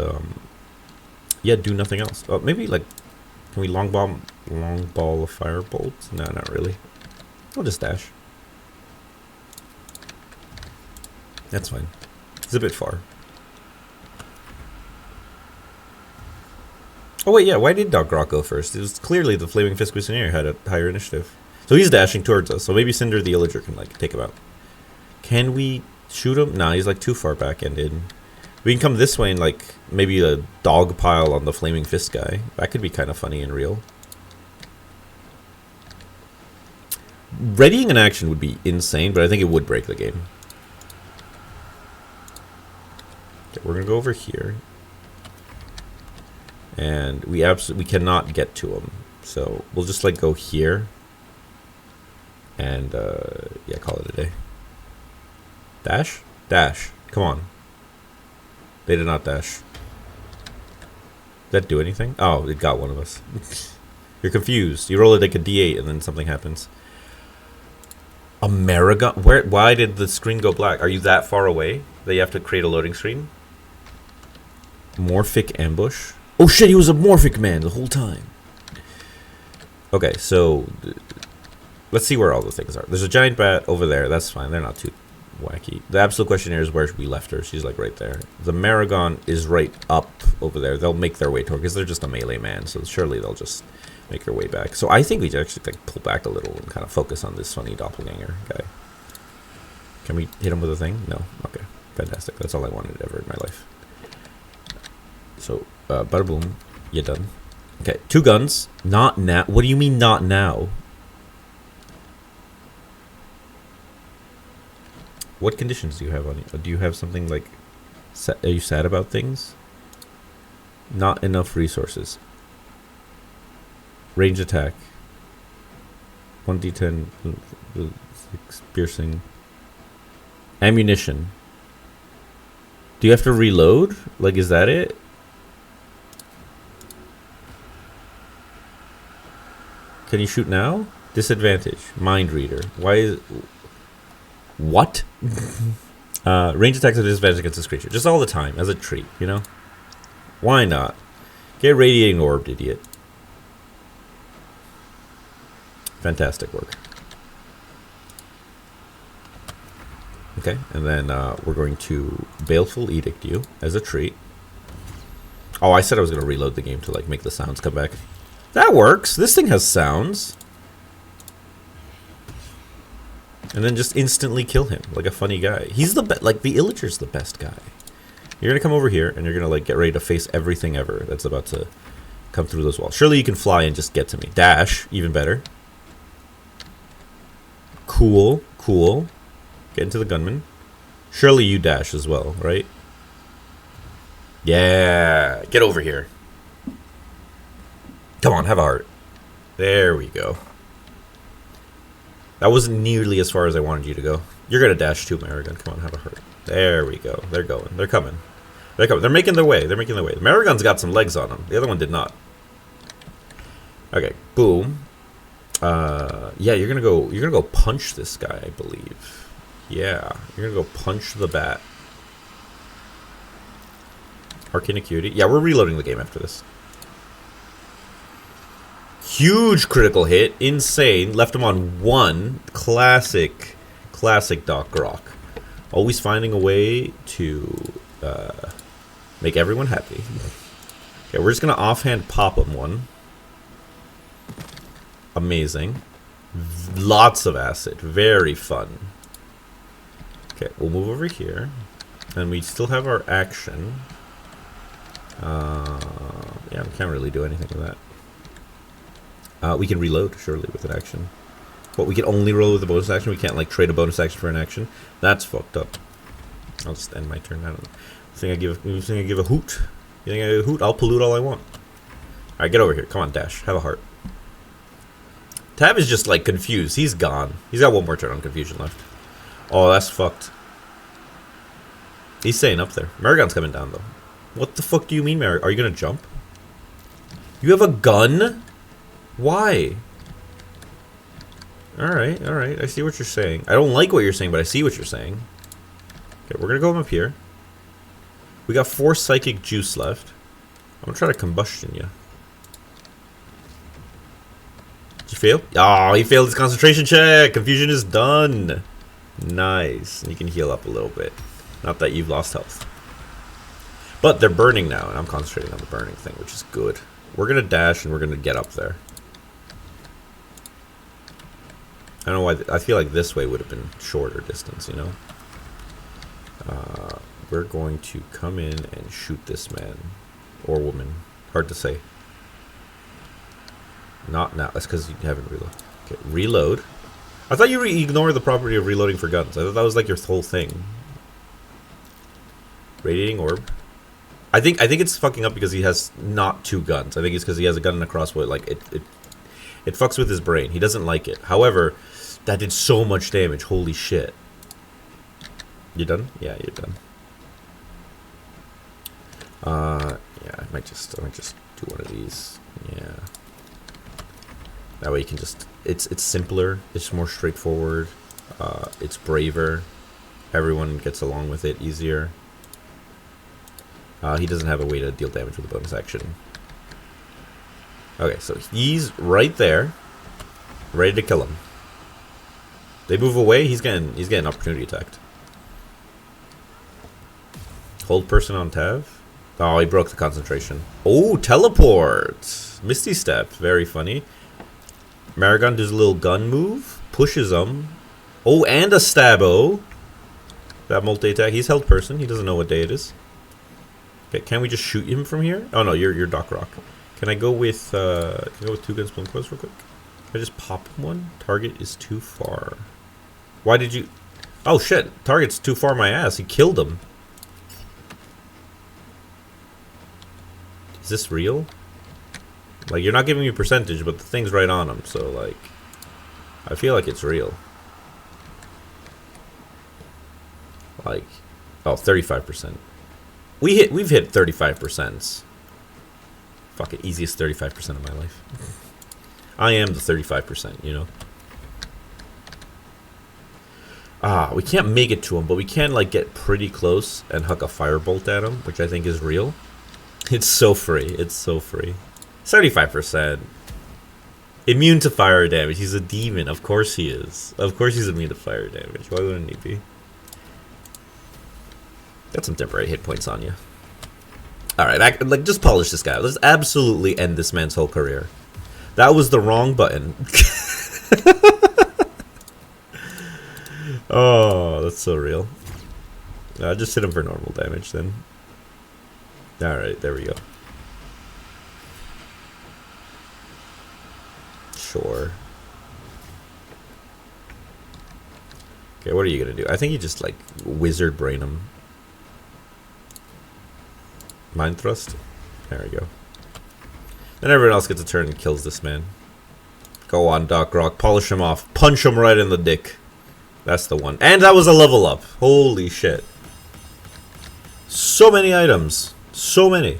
yeah, do nothing else. Oh, maybe, like, can we long ball a firebolt? No, not really. We'll just dash. That's fine. It's a bit far. Oh wait, yeah, why did Doc Rock go first? It was clearly the Flaming Fist Questionnaire had a higher initiative. So he's dashing towards us. So maybe Cinder the Illager can like take him out. Can we shoot him? Nah, he's like too far back ended. We can come this way and like maybe a dog pile on the flaming fist guy. That could be kind of funny and real. Readying an action would be insane, but I think it would break the game. Okay, we're gonna go over here, and we cannot get to him. So we'll just like go here, and yeah, call it a day. Dash, dash, come on. They did not dash. Did that do anything? Oh, it got one of us. You're confused. You roll it like a D8, and then something happens. Amerigon? Where? Why did the screen go black? Are you that far away that you have to create a loading screen? Morphic ambush? Oh shit, he was a Morphic man the whole time. Okay, so let's see where all the things are. There's a giant bat over there. That's fine. They're not too wacky. The absolute question here is where we left her. She's like right there. The Maragon is right up over there. They'll make their way toward, because they're just a melee man, so surely they'll just make their way back. So I think we should actually like pull back a little and kind of focus on this funny doppelganger guy. Can we hit him with a thing? No. Okay. Fantastic. That's all I wanted ever in my life. So, bada boom. You're done. Okay. 2 guns. Not now. What do you mean not now? What conditions do you have on you? Do you have something like... Are you sad about things? Not enough resources. Range attack. 1d10. 6 piercing. Ammunition. Do you have to reload? Like, is that it? Can you shoot now? Disadvantage. Mind reader. Why is... What? Range attacks at disadvantage against this creature. Just all the time, as a treat, you know? Why not? Get radiating orbed, idiot. Fantastic work. Okay, and then we're going to Baleful Edict you as a treat. Oh, I said I was going to reload the game to like make the sounds come back. That works. This thing has sounds. And then just instantly kill him like a funny guy. He's the best. Like the Illager's the best guy. You're gonna come over here and you're gonna like get ready to face everything ever that's about to come through those walls. Surely you can fly and just get to me. Dash, even better. Cool, cool. Get into the gunman. Surely you dash as well, right? Yeah, get over here. Come on, have a heart. There we go. That wasn't nearly as far as I wanted you to go. You're gonna dash too, Maragon. Come on, have a heart. There we go. They're going. They're coming. They're coming. They're making their way. They're making their way. The Maragon's got some legs on him. The other one did not. Okay, boom. Yeah, you're gonna go punch this guy, I believe. Yeah, you're gonna go punch the bat. Arcane Acuity. Yeah, we're reloading the game after this. Huge critical hit. Insane. Left him on 1. Classic Doc Grok. Always finding a way to make everyone happy. Okay, we're just going to offhand pop him 1. Amazing. Lots of acid. Very fun. Okay, we'll move over here. And we still have our action. Yeah, we can't really do anything with that. We can reload, surely, with an action. But we can only roll with a bonus action. We can't, like, trade a bonus action for an action. That's fucked up. I'll just end my turn. I don't know. You think I give a hoot? You think I give a hoot? I'll pollute all I want. Alright, get over here. Come on, Dash. Have a heart. Tav is just, like, confused. He's gone. He's got 1 more turn on confusion left. Oh, that's fucked. He's staying up there. Maragon's coming down, though. What the fuck do you mean, Maragon? Are you gonna jump? You have a gun? Why? Alright, alright. I see what you're saying. I don't like what you're saying, but I see what you're saying. Okay, we're gonna go up here. We got 4 psychic juice left. I'm gonna try to combustion you. Did you fail? Oh, he failed his concentration check! Confusion is done! Nice. You can heal up a little bit. Not that you've lost health. But they're burning now, and I'm concentrating on the burning thing, which is good. We're gonna dash, and we're gonna get up there. I don't know why. I feel like this way would have been shorter distance, you know? We're going to come in and shoot this man. Or woman. Hard to say. Not now. That's because you haven't reloaded. Okay, reload. I thought you ignore the property of reloading for guns. I thought that was like your whole thing. Radiating orb. I think it's fucking up because he has not 2 guns. I think it's because he has a gun and a crossbow. Like it fucks with his brain. He doesn't like it. However, that did so much damage. Holy shit. You done? Yeah, you're done. Yeah, I might just do one of these. Yeah. That way you can just it's simpler, it's more straightforward, it's braver. Everyone gets along with it easier. He doesn't have a way to deal damage with a bonus action. Okay, so he's right there, ready to kill him. They move away, he's getting opportunity attacked. Hold person on Tav. Oh, he broke the concentration. Oh, teleport! Misty Step, very funny. Maragon does a little gun move, pushes him. Oh, and a stabbo. That multi-attack. He's held person. He doesn't know what day it is. Okay, can we just shoot him from here? Oh no, you're Doc Rock. Can I go with 2 guns pulling close real quick? Can I just pop one? Target is too far. Why did you? Oh shit! Target's too far. My ass. He killed him. Is this real? Like, you're not giving me percentage, but the thing's right on him, so, like, I feel like it's real. Like, oh, 35%. We've hit 35%. Fuck it, easiest 35% of my life. I am the 35%, you know? We can't make it to him, but we can, like, get pretty close and huck a firebolt at him, which I think is real. It's so free. It's so free. 75%. Immune to fire damage. He's a demon. Of course he is. Of course he's immune to fire damage. Why wouldn't he be? Got some temporary hit points on you. Alright, like, just polish this guy. Let's absolutely end this man's whole career. That was the wrong button. Oh, that's so real. Just hit him for normal damage then. Alright, there we go. Sure. Okay, what are you gonna do? I think you just, like, wizard brain him. Mind thrust? There we go. Then everyone else gets a turn and kills this man. Go on, Doc Rock. Polish him off. Punch him right in the dick. That's the one. And that was a level up. Holy shit. So many items. So many.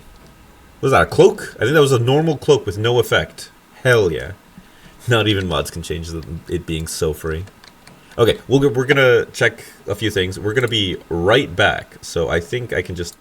Was that a cloak? I think that was a normal cloak with no effect. Hell yeah. Not even mods can change it being so free. Okay, we're gonna check a few things. We're gonna be right back. So I think I can just...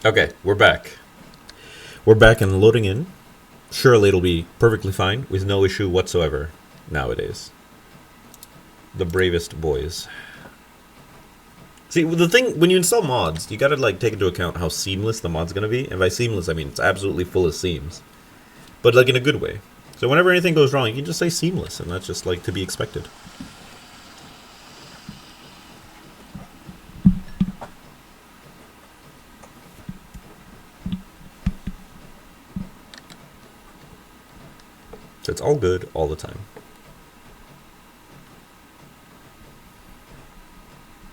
Okay, we're back. We're back and loading in. surely it'll be perfectly fine with no issue whatsoever nowadays. The bravest boys. See, the thing, when you install mods, you gotta like take into account how seamless the mod's gonna be. And by seamless, I mean it's absolutely full of seams. But like in a good way. So whenever anything goes wrong, you can just say seamless, and that's just like to be expected. So it's all good all the time.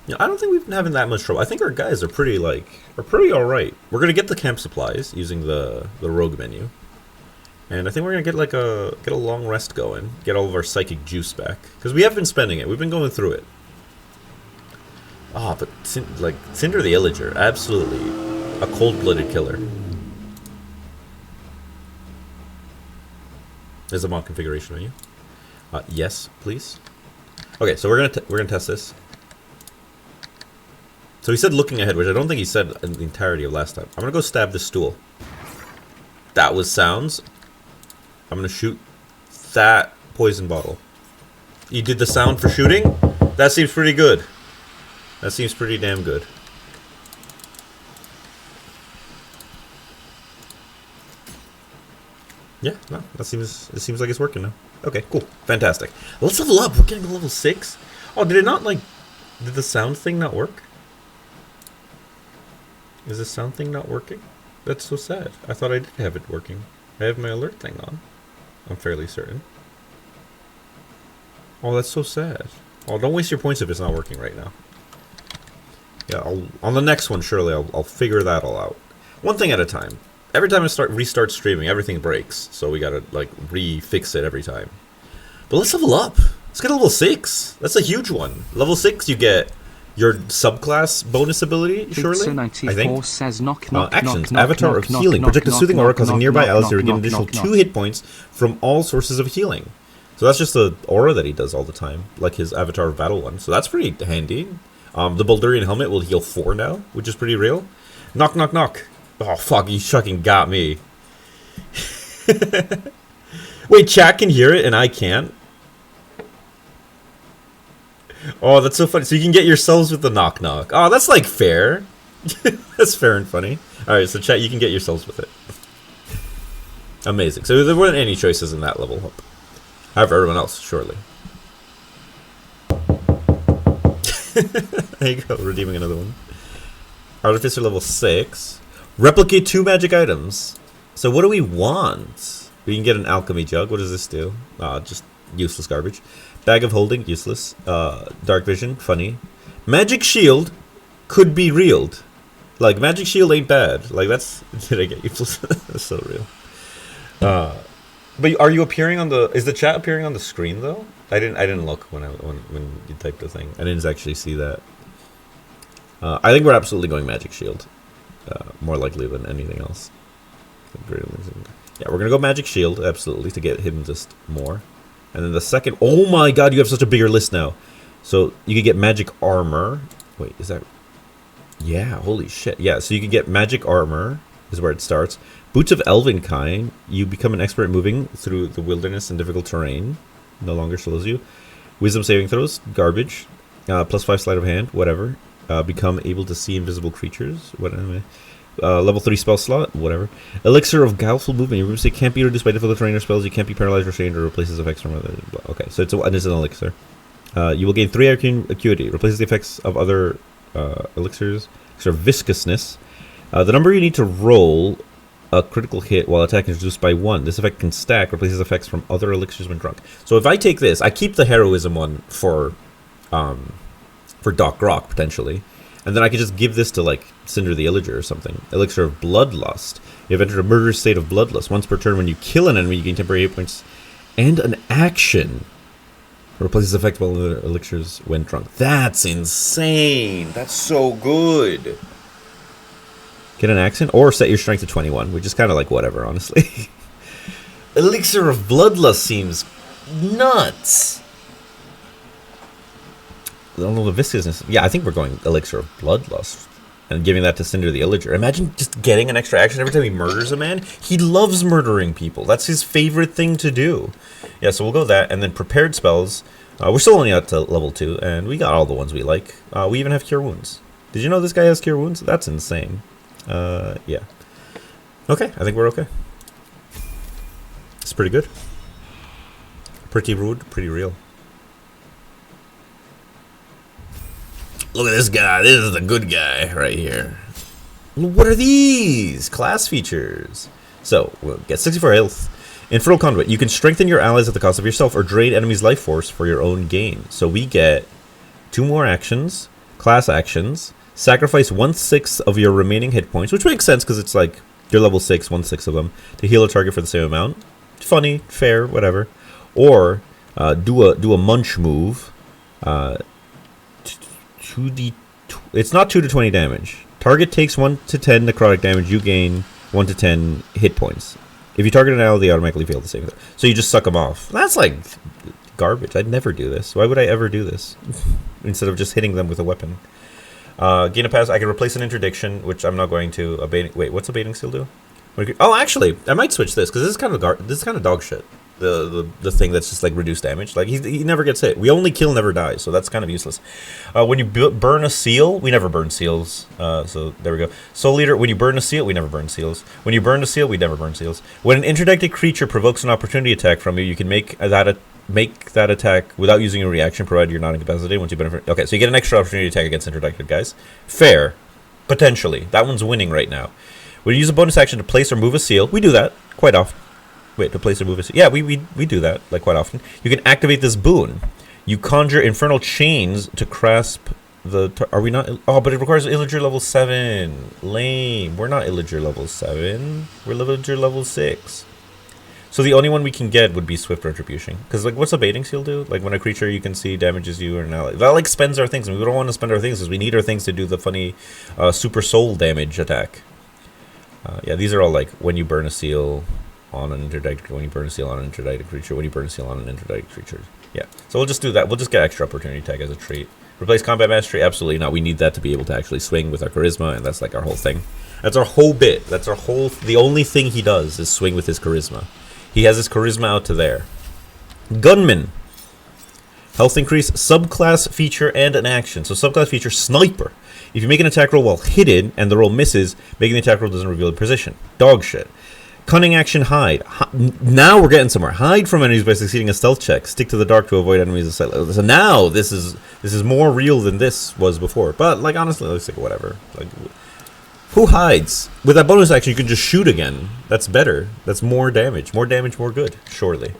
Yeah, I don't think we've been having that much trouble. I think our guys are pretty alright. We're gonna get the camp supplies using the rogue menu. And I think we're gonna get get a long rest going, get all of our psychic juice back. Because we have been spending it, we've been going through it. Ah, but Cinder the Illager, absolutely a cold-blooded killer. There's a mod configuration menu. Yes, please. Okay, so we're gonna test this. So he said looking ahead, which I don't think he said in the entirety of last time. I'm gonna go stab this stool. That was sounds. I'm gonna shoot that poison bottle. You did the sound for shooting? That seems pretty good. That seems pretty damn good. Yeah, no, it seems like it's working now. Okay, cool. Fantastic. Let's level up. We're getting to level 6. Oh, did the sound thing not work? Is the sound thing not working? That's so sad. I thought I did have it working. I have my alert thing on. I'm fairly certain. Oh, that's so sad. Oh, don't waste your points if it's not working right now. Yeah, on the next one, surely I'll figure that all out. One thing at a time. Every time I restart streaming, everything breaks. So we gotta, like, re-fix it every time. But let's level up. Let's get to level 6. That's a huge one. Level 6, you get your subclass bonus ability, surely? I think. Says knock, knock, actions. knock, Avatar knock, of knock, Healing. knock, Project a knock, soothing knock, aura causing knock, nearby knock, allies to knock, regain an knock, additional knock, 2 hit points from all sources of healing. So that's just the aura that he does all the time, like his Avatar of Battle one. So that's pretty handy. The Baldurian helmet will heal 4 now, which is pretty real. Knock, knock, knock. Oh, fuck, you fucking got me. Wait, chat can hear it and I can't? Oh, that's so funny. So you can get yourselves with the knock, knock. Oh, that's, like, fair. That's fair and funny. Alright, so chat, you can get yourselves with it. Amazing. So there weren't any choices in that level up. However, everyone else, surely. There you go, redeeming another one. Artificer level 6. Replicate 2 magic items. So what do we want? We can get an alchemy jug. What does this do? Just useless garbage. Bag of holding, useless. Dark vision, funny. Magic shield could be reeled. Like, magic shield ain't bad. Like, that's... Did I get useless? That's so real. But are you appearing on the... Is the chat appearing on the screen, though? I didn't look when you typed the thing. I didn't actually see that. I think we're absolutely going magic shield. More likely than anything else. Yeah, we're gonna go magic shield, absolutely, to get him just more. And then the second... Oh my god, you have such a bigger list now. So, you could get magic armor. Wait, is that... Yeah, holy shit. Yeah, so you can get magic armor, is where it starts. Boots of Elven kind. You become an expert at moving through the wilderness and difficult terrain. No longer slows you. Wisdom saving throws, garbage. +5 sleight of hand, whatever. Become able to see invisible creatures, whatever. Level 3 spell slot, whatever. Elixir of guileful movement. Your movement can't be reduced by difficult terrain or spells. You can't be paralyzed, restrained, or replaces effects from other. Okay, so it's an elixir. You will gain 3 acuity. Replaces the effects of other elixirs. Elixir of viscousness. The number you need to roll a critical hit while attacking is reduced by 1. This effect can stack. Replaces effects from other elixirs when drunk. So if I take this, I keep the heroism one for Doc Rock potentially. And then I could just give this to, like, Cinder the Illager or something. Elixir of Bloodlust. You have entered a murderous state of bloodlust. Once per turn, when you kill an enemy, you gain temporary hit points. And an action. Replaces effect while other elixirs when drunk. That's insane. That's so good. Get an accent or set your strength to 21, which is kind of like whatever, honestly. Elixir of Bloodlust seems nuts. I don't know the viscousness. Yeah, I think we're going Elixir of Bloodlust. and giving that to Cinder the Illager. Imagine just getting an extra action every time he murders a man. He loves murdering people. That's his favorite thing to do. Yeah, so we'll go that, and then prepared spells. We're still only up to level 2, and we got all the ones we like. We even have Cure Wounds. Did you know this guy has Cure Wounds? That's insane. Yeah. Okay, I think we're okay. It's pretty good. Pretty rude, pretty real. Look at this guy. This is the good guy right here. What are these? Class features. So, we'll get 64 health. Infernal Conduit. You can strengthen your allies at the cost of yourself or drain enemies' life force for your own gain. So we get 2 more actions, class actions, sacrifice 1/6 of your remaining hit points, which makes sense because it's like you're level 6, 1/6 of them, to heal a target for the same amount. Funny, fair, whatever. Or do a munch move. 2d. It's not 2 to 20 damage. Target takes 1 to 10 necrotic damage. You gain 1 to 10 hit points. If you target an ally, they automatically fail the same. So you just suck them off. That's like garbage. I'd never do this. Why would I ever do this? Instead of just hitting them with a weapon. Gain a pass. I can replace an interdiction, which I'm not going to. Wait, what's a baiting seal do? Oh, actually, I might switch this because this is kind of dog shit. The thing that's just like reduced damage. Like he never gets hit. We only kill, never die. So that's kind of useless. When you burn a seal, we never burn seals. So there we go. Soul Eater. When you burn a seal, we never burn seals. When you burn a seal, we never burn seals. When an interdicted creature provokes an opportunity attack from you, you can make that attack without using a reaction, provided you're not incapacitated. Once you benefit. Okay, so you get an extra opportunity attack against interdicted guys. Fair, potentially. That one's winning right now. When you use a bonus action to place or move a seal, we do that quite often. Wait, to place or move a seal. Yeah, we do that like quite often. You can activate this boon. You conjure infernal chains to grasp the. Are we not? Oh, but it requires Illager level 7. Lame. We're not Illager level 7. We're Illager level 6. So the only one we can get would be Swift Retribution. Because like, what's a baiting seal do? Like when a creature you can see damages you or an ally. That like spends our things, and we don't want to spend our things because we need our things to do the funny super soul damage attack. Yeah, these are all like when you burn a seal on an interdicted, when you burn a seal on an interdicted creature, when you burn a seal on an interdicted creature. Yeah, so we'll just do that. We'll just get extra opportunity tag as a trait. Replace combat mastery? Absolutely not. We need that to be able to actually swing with our charisma, and that's like our whole thing. That's our whole bit. That's our whole. The only thing he does is swing with his charisma. He has his charisma out to there. Gunman. Health increase, subclass feature, and an action. So subclass feature, Sniper. If you make an attack roll while hidden and the roll misses, making the attack roll doesn't reveal the position. Dog shit. Cunning action, hide. Now we're getting somewhere. Hide from enemies by succeeding a stealth check. Stick to the dark to avoid enemies of sight. So now this is more real than this was before. But like honestly, let's like whatever. Like who hides? With that bonus action, you can just shoot again. That's better. That's more damage. More damage, more good. Surely.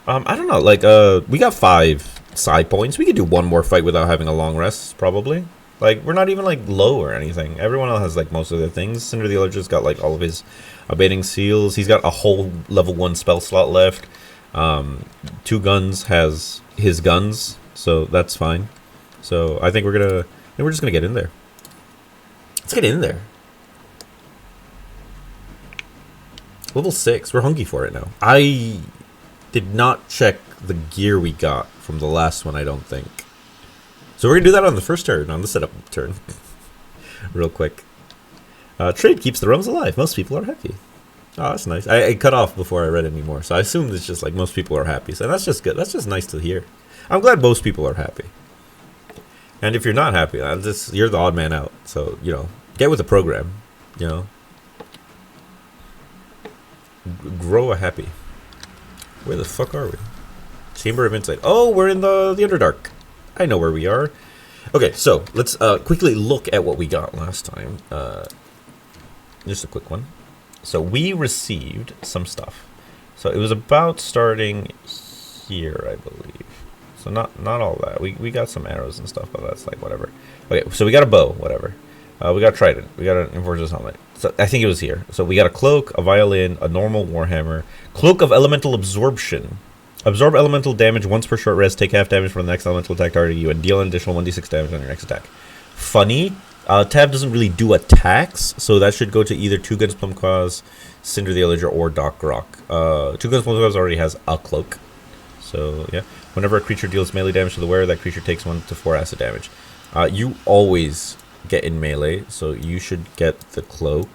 I don't know. Like we got 5 side points. We could do one more fight without having a long rest, probably. Like, we're not even, like, low or anything. Everyone else has, like, most of their things. Cinder the Illager's got, like, all of his abating seals. He's got a whole level 1 spell slot left. 2 Guns has his guns, so that's fine. So, I think we're just gonna get in there. Let's get in there. Level 6. We're hungry for it now. I did not check the gear we got from the last one, I don't think. So we're going to do that on the first turn, on the setup turn. Real quick. Trade keeps the realms alive. Most people are happy. Oh, that's nice. I cut off before I read any more, so I assumed it's just like most people are happy. So that's just good. That's just nice to hear. I'm glad most people are happy. And if you're not happy, you're the odd man out. So, you know, get with the program. You know. Grow a happy. Where the fuck are we? Chamber of Insight. Oh, we're in the Underdark. I know where we are. Okay, so let's quickly look at what we got last time. Just a quick one. So we received some stuff. So it was about starting here, I believe. So not all that. We got some arrows and stuff, but that's like whatever. Okay, so we got a bow, whatever. We got a trident. We got an Enforcer's helmet. So I think it was here. So we got a cloak, a violin, a normal warhammer, cloak of elemental absorption. Absorb elemental damage once per short rest. Take half damage from the next elemental attack targeting you, and deal an additional 1d6 damage on your next attack. Funny. Tav doesn't really do attacks, so that should go to either 2 Guns Plumclaws, Cinder the Illager, or Doc Rock. 2 Guns Plumclaws already has a cloak. So, yeah. Whenever a creature deals melee damage to the wearer, that creature takes 1 to 4 acid damage. You always get in melee, so you should get the cloak.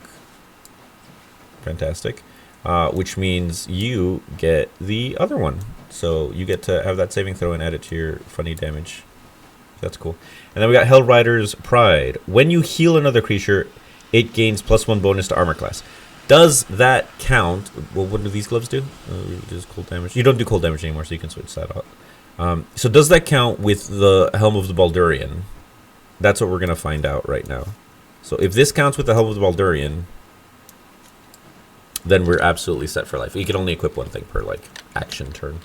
Fantastic. Which means you get the other one. So you get to have that saving throw and add it to your funny damage. That's cool. And then we got Hellrider's Pride. When you heal another creature, it gains +1 bonus to armor class. Does that count? Well, what do these gloves do? Just cold damage. You don't do cold damage anymore, so you can switch that out. So does that count with the Helm of the Baldurian? That's what we're going to find out right now. So if this counts with the Helm of the Baldurian, then we're absolutely set for life. You can only equip one thing per, like, action turn.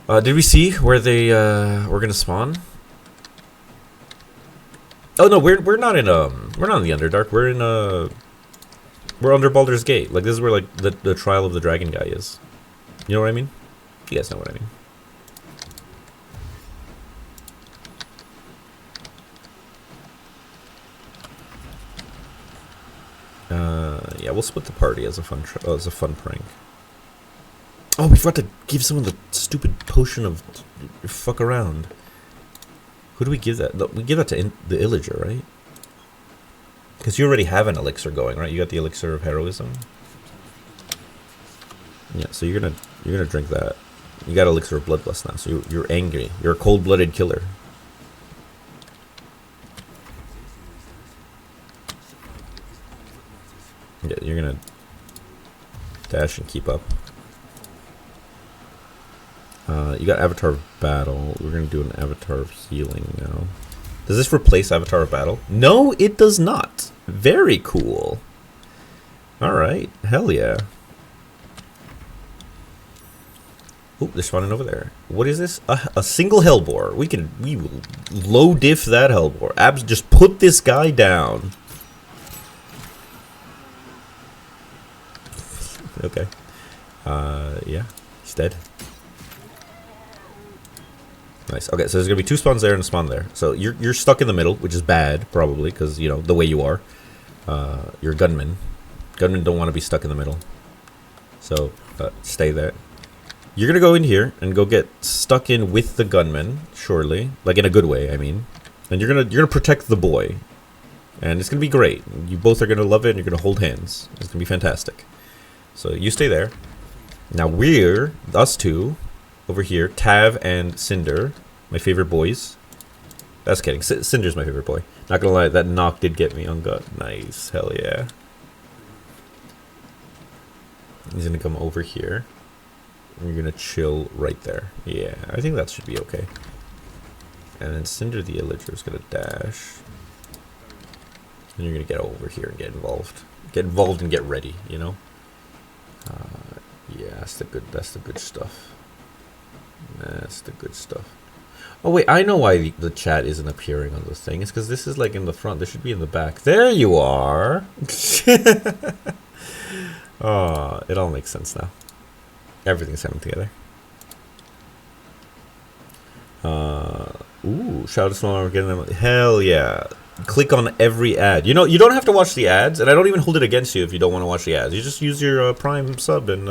Did we see where they were going to spawn? Oh no, we're not in we're not in the Underdark. We're in we're under Baldur's Gate. Like, this is where, like, the Trial of the Dragon guy is. You know what I mean? You guys know what I mean. Yeah, we'll split the party as a fun prank. Oh, we forgot to give someone the stupid potion of fuck around. Who do we give that? We give that to the Illager, right? Because you already have an elixir going, right? You got the elixir of heroism. Yeah, so you're gonna drink that. You got elixir of bloodlust now, so you're angry. You're a cold-blooded killer. Yeah, you're gonna dash and keep up. You got Avatar of Battle. We're gonna do an Avatar of Healing now. Does this replace Avatar of Battle? No, it does not. Very cool. Alright, hell yeah. Oop, they're spawning over there. What is this? A single Hellbore. We will low diff that Hellbore. Just put this guy down. Okay. Yeah, he's dead. Nice. Okay, so there's gonna be 2 spawns there and a spawn there. So you're stuck in the middle, which is bad, probably, because, you know, the way you are. You're a gunman. Gunmen don't want to be stuck in the middle. So, stay there. You're gonna go in here and go get stuck in with the gunman, surely. Like, in a good way, I mean. And you're gonna protect the boy. And it's gonna be great. You both are gonna love it and you're gonna hold hands. It's gonna be fantastic. So you stay there. Now we're, us two, over here, Tav and Cinder, my favorite boys. That's kidding. Cinder's my favorite boy. Not gonna lie, that knock did get me on gut. Nice, hell yeah. He's gonna come over here. And you're gonna chill right there. Yeah, I think that should be okay. And then Cinder the Illager is gonna dash. And you're gonna get over here and get involved. Get involved and get ready, you know? Yeah, that's the good stuff. That's the good stuff. Oh wait, I know why the chat isn't appearing on the thing. It's because this is like in the front. This should be in the back. There you are. Oh, it all makes sense now. Everything's coming together. Ooh, shout out to Small, getting them. Hell yeah. Click on every ad. You know, you don't have to watch the ads, and I don't even hold it against you if you don't want to watch the ads. You just use your Prime sub and,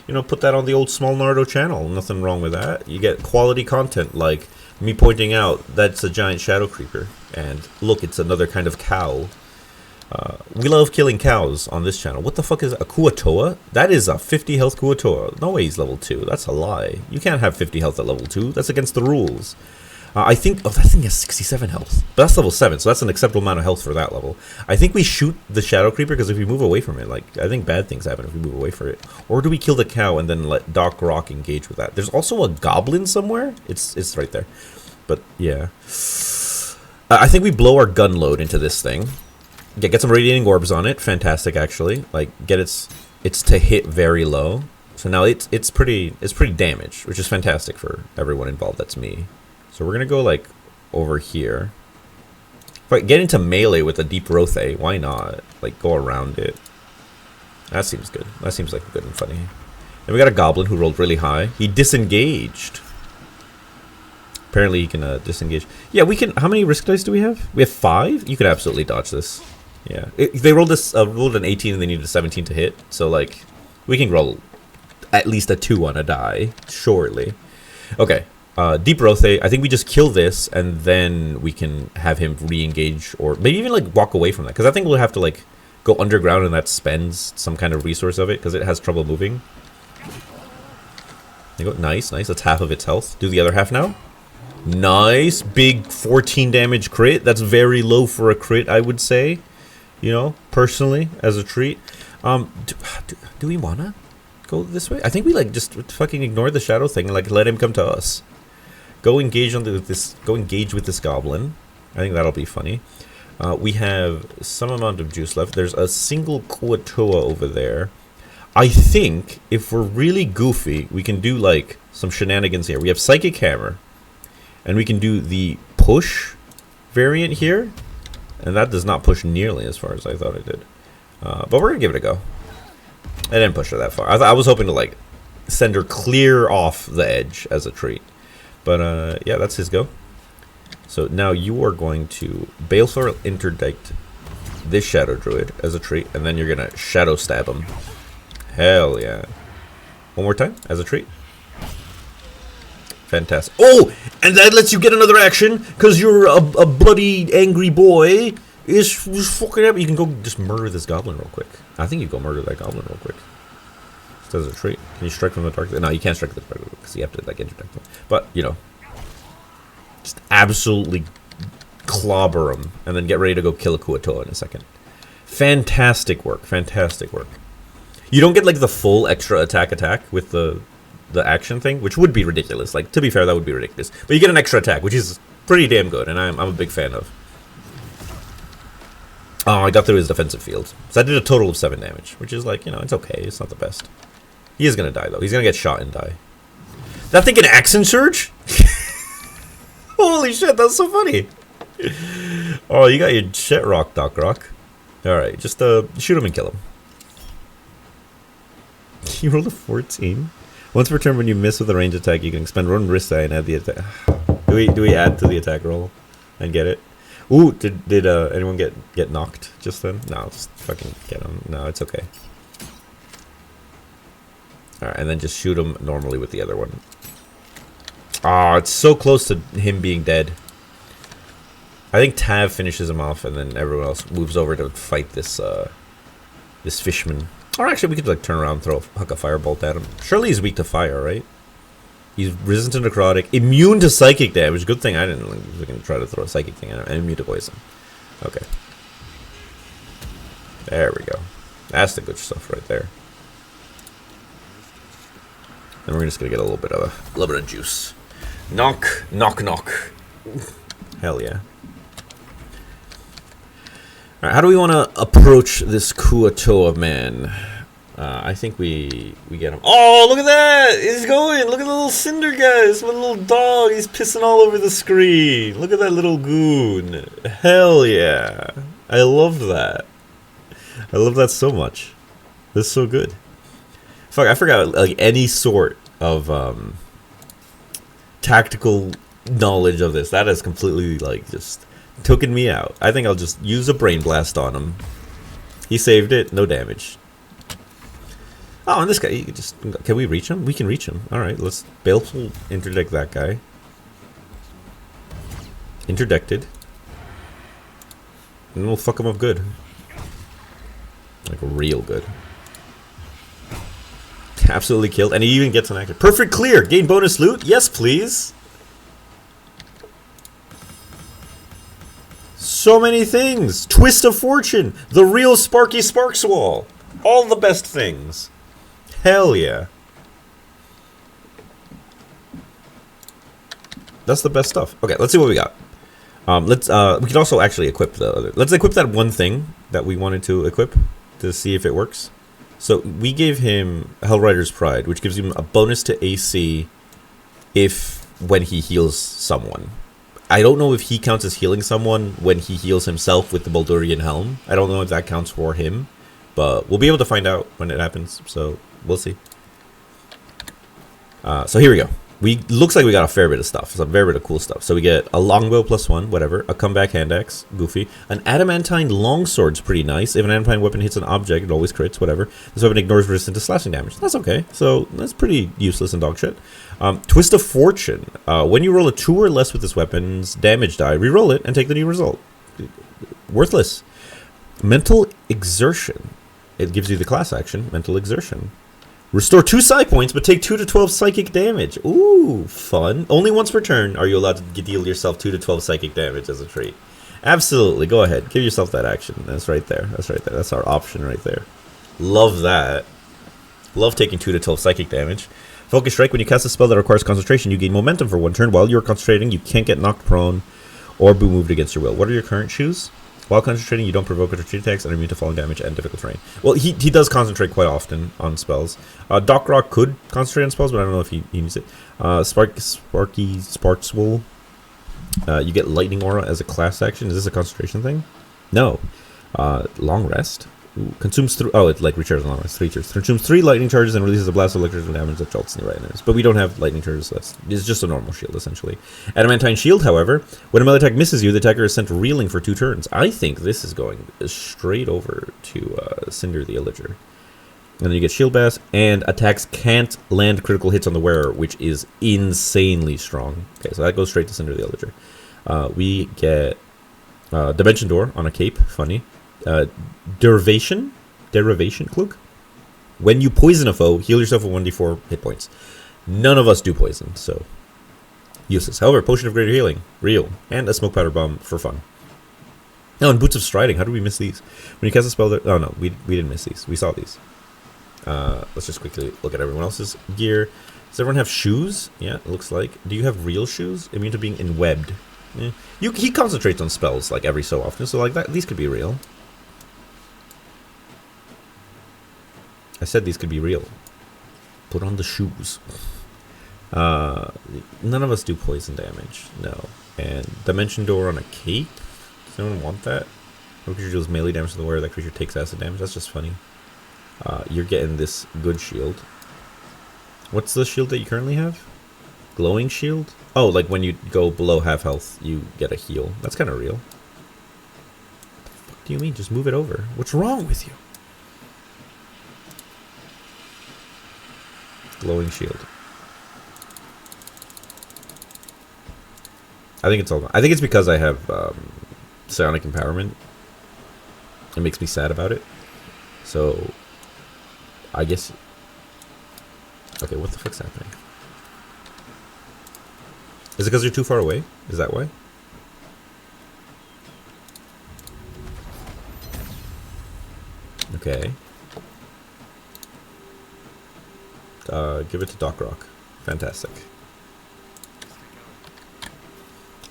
you know, put that on the old Small Nardo channel. Nothing wrong with that. You get quality content like me pointing out that's a giant shadow creeper. And look, it's another kind of cow. We love killing cows on this channel. What the fuck is a Kuatoa? That is a 50 health Kuatoa. No way he's level 2. That's a lie. You can't have 50 health at level 2. That's against the rules. I think, oh, that thing has 67 health. But that's level 7, so that's an acceptable amount of health for that level. I think we shoot the Shadow Creeper, because if we move away from it, like, I think bad things happen if we move away from it. Or do we kill the cow and then let Doc Rock engage with that? There's also a goblin somewhere. It's right there. But, yeah. I think we blow our gun load into this thing. Get some radiating orbs on it. Fantastic, actually. Like, get it's to hit very low. So now it's pretty damaged, which is fantastic for everyone involved. That's me. So we're gonna go like over here. If I get into melee with a deep Rothe, why not? Like go around it. That seems good. That seems like good and funny. Then we got a goblin who rolled really high. He disengaged. Apparently he can disengage. Yeah, we can. How many risk dice do we have? We have 5. You could absolutely dodge this. Yeah, they rolled this. Rolled an 18 and they needed a 17 to hit. So like, we can roll at least a 2 on a die, surely. Okay. Deep Rothe, I think we just kill this, and then we can have him re-engage, or maybe even like walk away from that. Because I think we'll have to like go underground, and that spends some kind of resource of it, because it has trouble moving. There you go. Nice. That's half of its health. Do the other half now. Nice. Big 14 damage crit. That's very low for a crit, I would say. You know, personally, as a treat. Do we wanna go this way? I think we like just fucking ignore the shadow thing and like let him come to us. Go engage with this goblin. I think that'll be funny. We have some amount of juice left. There's a single Kuatoa over there. I think if we're really goofy, we can do like some shenanigans here. We have Psychic Hammer, and we can do the push variant here, and that does not push nearly as far as I thought it did. But we're gonna give it a go. I didn't push her that far. I was hoping to like send her clear off the edge as a treat. But yeah, that's his go. So now you are going to Baleful Interdict this Shadow Druid as a treat, and then you're gonna Shadow Stab him. Hell yeah. One more time as a treat. Fantastic. Oh! And that lets you get another action, because you're a bloody angry boy. Is fucking up. You can go just murder this goblin real quick. I think you go murder that goblin real quick. Just as a treat. Can you strike from the dark? No, you can't strike from the dark because you have to like interdict them. But, you know. Just absolutely clobber him, and then get ready to go kill a Kuatoa in a second. Fantastic work. Fantastic work. You don't get like the full extra attack with the action thing, which would be ridiculous. Like, to be fair, that would be ridiculous. But you get an extra attack, which is pretty damn good, and I'm a big fan of. Oh, I got through his defensive field. So I did a total of 7 damage, which is like, you know, it's okay. It's not the best. He is going to die, though. He's going to get shot and die. That thing can Accent Surge? Holy shit, that's so funny. Oh, you got your shit rock, Doc Rock. Alright, just shoot him and kill him. You rolled a 14? Once per turn, when you miss with a range attack, you can expend one wrist die and add the attack. Do we add to the attack roll and get it? Ooh, did anyone get knocked just then? No, just fucking get him. No, it's okay. Alright, and then just shoot him normally with the other one. Ah, it's so close to him being dead. I think Tav finishes him off, and then everyone else moves over to fight this this fishman. Or actually, we could like turn around and huck a firebolt at him. Surely he's weak to fire, right? He's resistant to necrotic, immune to psychic damage. Good thing I didn't like, try to throw a psychic thing at him. And immune to poison. Okay. There we go. That's the good stuff right there. And we're just gonna get a little bit of juice. Knock, knock, knock. Hell yeah. Alright, how do we want to approach this Kuatoa man? I think we get him. Oh, look at that! He's going! Look at the little cinder guys! What a little dog! He's pissing all over the screen! Look at that little goon! Hell yeah! I love that. I love that so much. This is so good. Fuck, I forgot like any sort of tactical knowledge of this. That has completely like just taken me out. I think I'll just use a brain blast on him. He saved it, no damage. Oh, and this guy, you can we reach him? We can reach him. Alright, let's Baleful interdict that guy. Interdicted. And we'll fuck him up good. Like real good. Absolutely killed, and he even gets an action. Perfect clear! Gain bonus loot? Yes, please! So many things! Twist of Fortune! The real Sparky Sparkswall! All the best things! Hell yeah! That's the best stuff. Okay, let's see what we got. We can also actually equip the other. Let's equip that one thing that we wanted to equip to see if it works. So we gave him Hellrider's Pride, which gives him a bonus to AC when he heals someone. I don't know if he counts as healing someone when he heals himself with the Baldurian Helm. I don't know if that counts for him, but we'll be able to find out when it happens, so we'll see. So here we go. looks like we got a fair bit of stuff. Some very bit of cool stuff. So we get a longbow +1, whatever. A comeback hand axe, goofy. An adamantine longsword's pretty nice. If an adamantine weapon hits an object, it always crits, whatever. This weapon ignores resistance to slashing damage. That's okay. So that's pretty useless and dog shit. Twist of Fortune. When you roll a 2 or less with this weapon's damage die, reroll it and take the new result. Worthless. Mental Exertion. It gives you the class action, Mental Exertion. Restore 2 psi points, but take 2 to 12 psychic damage. Ooh, fun. Only once per turn are you allowed to deal yourself 2 to 12 psychic damage as a trait. Absolutely, go ahead. Give yourself that action. That's right there. That's right there. That's our option right there. Love that. Love taking 2 to 12 psychic damage. Focus Strike. When you cast a spell that requires concentration, you gain momentum for 1 turn. While you're concentrating, you can't get knocked prone or be moved against your will. What are your current shoes? While concentrating, you don't provoke or retreat attacks and are immune to falling damage and difficult terrain. Well, he does concentrate quite often on spells. Doc Rock could concentrate on spells, but I don't know if he needs it. Sparky Sparkswool. You get Lightning Aura as a class action. Is this a concentration thing? No. Long Rest. Ooh, consumes 3. Oh, it like recharges long rest. 3 turns. Consumes 3 lightning charges and releases a blast of electrical damage that jolts nearby enemies. But we don't have lightning charges, so it's just a normal shield essentially. Adamantine Shield, however, when a melee attack misses you, the attacker is sent reeling for 2 turns. I think this is going straight over to Cinder the Illager. And then you get Shield Bass, and attacks can't land critical hits on the wearer, which is insanely strong. Okay, so that goes straight to Cinder the Illager. We get Dimension Door on a cape, funny. Derivation Cloak. When you poison a foe, heal yourself with 1d4 hit points. None of us do poison, so useless. However, Potion of Greater Healing, real, and a Smoke Powder Bomb for fun. Oh, and Boots of Striding. How did we miss these? When you cast a spell that... Oh, no, we didn't miss these. We saw these. Let's just quickly look at everyone else's gear. Does everyone have shoes? Yeah, it looks like. Do you have real shoes? Immune to being enwebbed. Yeah. He concentrates on spells like every so often, so like that these could be real. I said these could be real. Put on the shoes. None of us do poison damage. No. And Dimension Door on a cape? Does anyone want that? No creature deals melee damage to the wearer. That creature takes acid damage. That's just funny. You're getting this good shield. What's the shield that you currently have? Glowing shield? Oh, like when you go below half health, you get a heal. That's kind of real. What the fuck do you mean? Just move it over. What's wrong with you? Glowing shield. I think it's all. I think it's because I have psionic empowerment. It makes me sad about it. So, I guess. Okay, what the fuck's happening? Is it because you're too far away? Is that why? Okay. Give it to Doc Rock. Fantastic.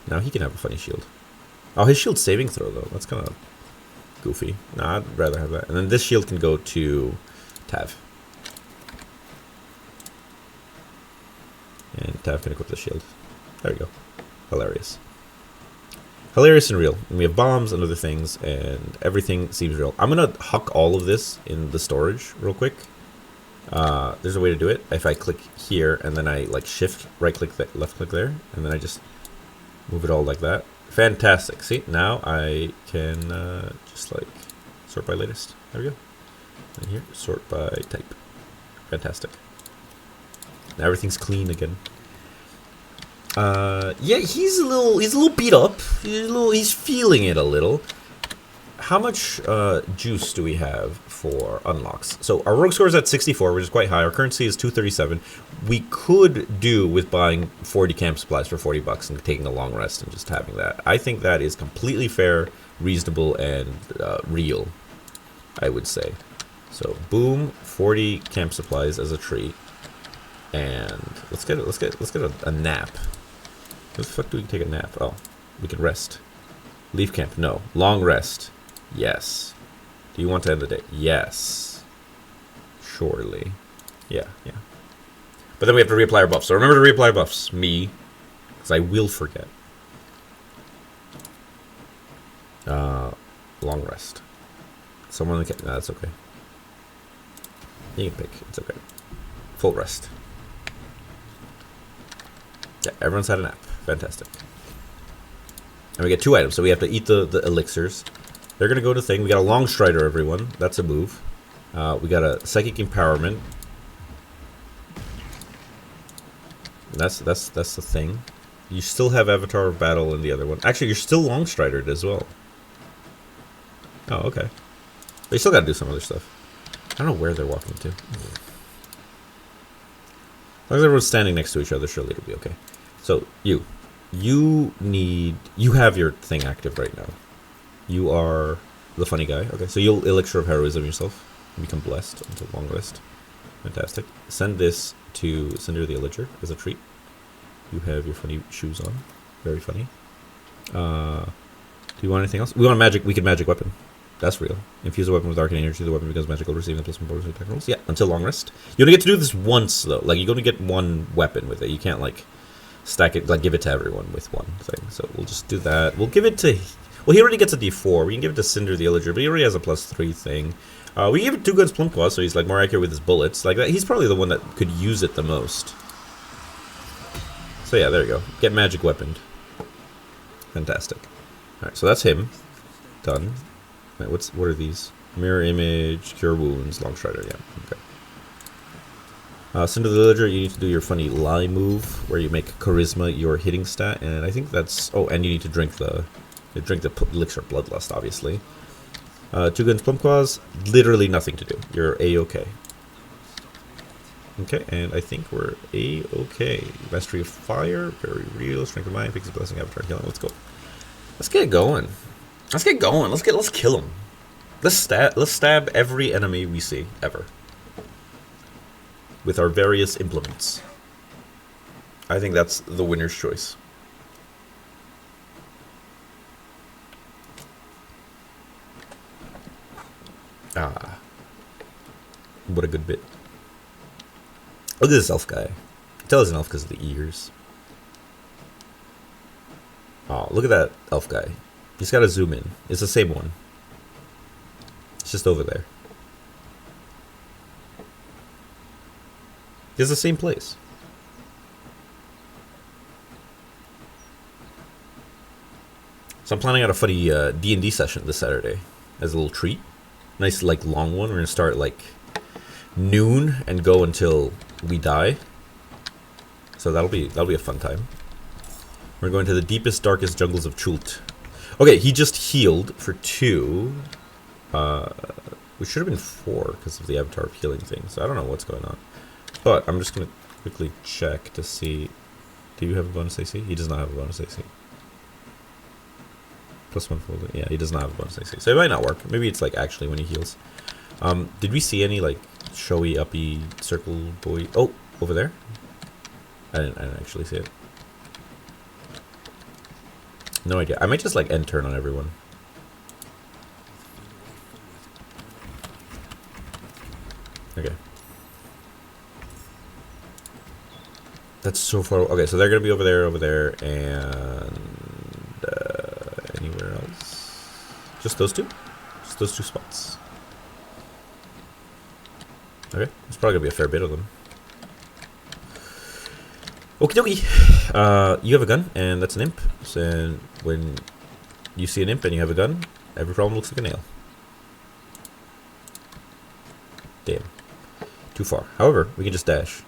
Now he can have a funny shield. Oh, his shield's saving throw, though. That's kind of goofy. Nah, I'd rather have that. And then this shield can go to Tav. And Tav can equip the shield. There we go. Hilarious. Hilarious and real. And we have bombs and other things, and everything seems real. I'm going to huck all of this in the storage real quick. There's a way to do it. If I click here, and then I like shift, right click, left click there, and then I just move it all like that. Fantastic. See, now I can just like sort by latest. There we go. And here, sort by type. Fantastic. Now everything's clean again. Yeah, he's a little beat up. He's feeling it a little. How much juice do we have for unlocks? So our rogue score is at 64, which is quite high. Our currency is 237. We could do with buying 40 camp supplies for 40 bucks and taking a long rest and just having that. I think that is completely fair, reasonable, and real, I would say. So boom, 40 camp supplies as a treat, and let's get a nap. Where the fuck do we take a nap? Oh, we can rest. Leave camp. No. Long rest. Yes. Do you want to end the day? Yes. Surely. Yeah. But then we have to reapply our buffs. So remember to reapply buffs. Me. Because I will forget. Long rest. Someone in the camp. No, that's okay. You can pick. It's okay. Full rest. Yeah, everyone's had a nap. Fantastic. And we get 2 items, so we have to eat the elixirs. They're going to go to thing. We got a long strider, everyone. That's a move. We got a psychic empowerment. That's the thing. You still have Avatar of Battle in the other one. Actually, you're still long stridered as well. Oh, okay. But you still got to do some other stuff. I don't know where they're walking to. As long as everyone's standing next to each other, surely it'll be okay. So, you have your thing active right now. You are the funny guy. Okay, so you'll Elixir of Heroism yourself. And become blessed until long rest. Fantastic. Send this to Cinder the Illager as a treat. You have your funny shoes on. Very funny. Do you want anything else? We want a magic. We can magic weapon. That's real. Infuse a weapon with arcane energy. The weapon becomes magical, receiving the plus 1 bonus attack rolls. Yeah, until long rest. You only get to do this once though. Like you're going to get 1 weapon with it. You can't like stack it, like give it to everyone with 1 thing. So we'll just do that. We'll give it to. Well, he already gets a D4. We can give it to Cinder the Illager, but he already has a +3 thing. We give it 2 guns Plumquaw, so he's like more accurate with his bullets. Like that, he's probably the one that could use it the most. So yeah, there you go. Get magic weaponed. Fantastic. All right, so that's him. Done. Wait, what are these? Mirror image, cure wounds, long strider. Yeah. Okay. Cinder the Illager, you need to do your funny lie move where you make charisma your hitting stat, and I think that's. Oh, and you need to drink the elixir bloodlust, obviously. 2 guns Plumquaws, literally nothing to do. You're A-okay. Okay, and I think we're A-okay. Mastery of Fire, very real. Strength of Mind, Pixie Blessing, Avatar Killing. Let's go. Let's get going. Let's get going. Let's kill him. Let's stab every enemy we see ever with our various implements. I think that's the winner's choice. Ah, what a good bit. Look at this elf guy. I tell he's an elf because of the ears. Oh, look at that elf guy. He's got to zoom in. It's the same one. It's just over there. It's the same place. So I'm planning out a funny D&D session this Saturday as a little treat. Nice, like, long one. We're gonna start like noon and go until we die. So that'll be a fun time. We're going to the deepest, darkest jungles of Chult. Okay, he just healed for 2. We should have been 4 because of the Avatar of Healing thing. So I don't know what's going on. But I'm just gonna quickly check to see. Do you have a bonus AC? He does not have a bonus AC. +1 folder. Yeah, he does not have a bonus AC. So it might not work. Maybe it's like actually when he heals. Did we see any like showy uppy circle boy? Oh, over there. I didn't actually see it. No idea. I might just like end turn on everyone. Okay. That's so far. Okay, so they're gonna be over there, and anywhere else? Just those 2? Just those 2 spots. Okay, there's probably gonna be a fair bit of them. Okie dokie. You have a gun, and that's an imp. So when you see an imp and you have a gun, every problem looks like a nail. Damn. Too far. However, we can just dash.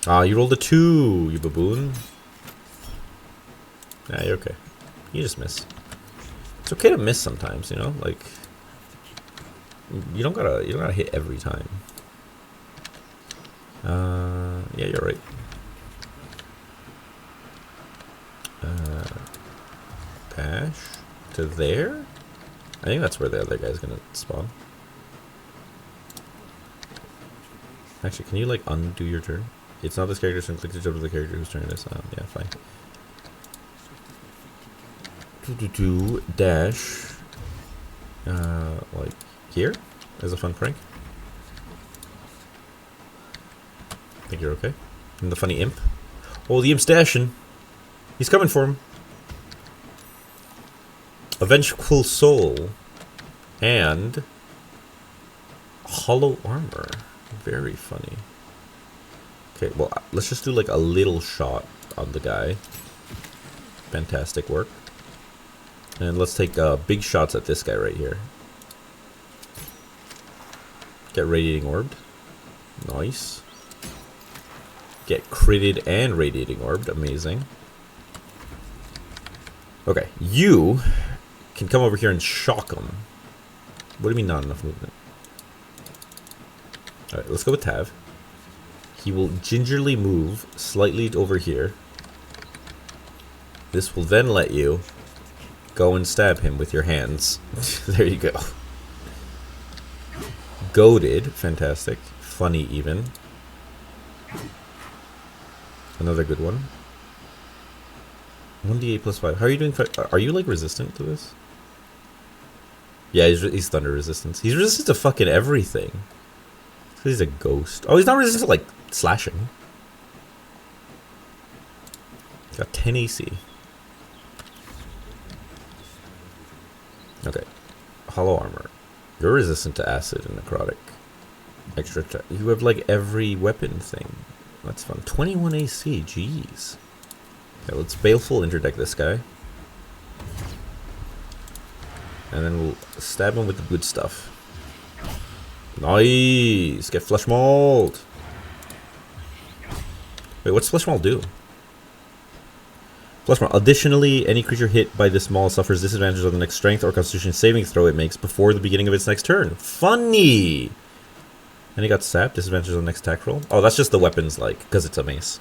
Ah, you rolled a 2, you baboon. Nah, you're okay. You just miss. It's okay to miss sometimes, you know? Like you don't gotta hit every time. Yeah, you're right. Dash to there? I think that's where the other guy's gonna spawn. Actually, can you like undo your turn? It's not this character, so click to jump to the character whose turn it is. Yeah, fine. Dash. Like here? As a fun prank. I think you're okay. And the funny imp. Oh, the imp's dashing. He's coming for him. A vengeful soul. And hollow armor. Very funny. Okay, well, let's just do like a little shot on the guy. Fantastic work. And let's take big shots at this guy right here. Get radiating orbed. Nice. Get critted and radiating orbed. Amazing. Okay, you can come over here and shock him. What do you mean not enough movement? Alright, let's go with Tav. He will gingerly move slightly over here. This will then let you go and stab him with your hands. There you go. Goaded. Fantastic. Funny even. Another good one. 1d8 plus 5. How are you doing? Are you like resistant to this? Yeah, he's thunder resistance. He's resistant to fucking everything. He's a ghost. Oh, he's not resistant to like slashing. Got 10 AC. Okay. Hollow armor. You're resistant to acid and necrotic. Extra attack. You have like every weapon thing. That's fun. 21 AC. Jeez. Okay, let's baleful interdeck this guy. And then we'll stab him with the good stuff. Nice! Get flesh mauled! Wait, what's flesh maul do? Flesh maul. Additionally, any creature hit by this maul suffers disadvantage on the next strength or constitution saving throw it makes before the beginning of its next turn. Funny! And he got sapped. Disadvantage on the next attack roll. Oh, that's just the weapons, like, because it's a mace.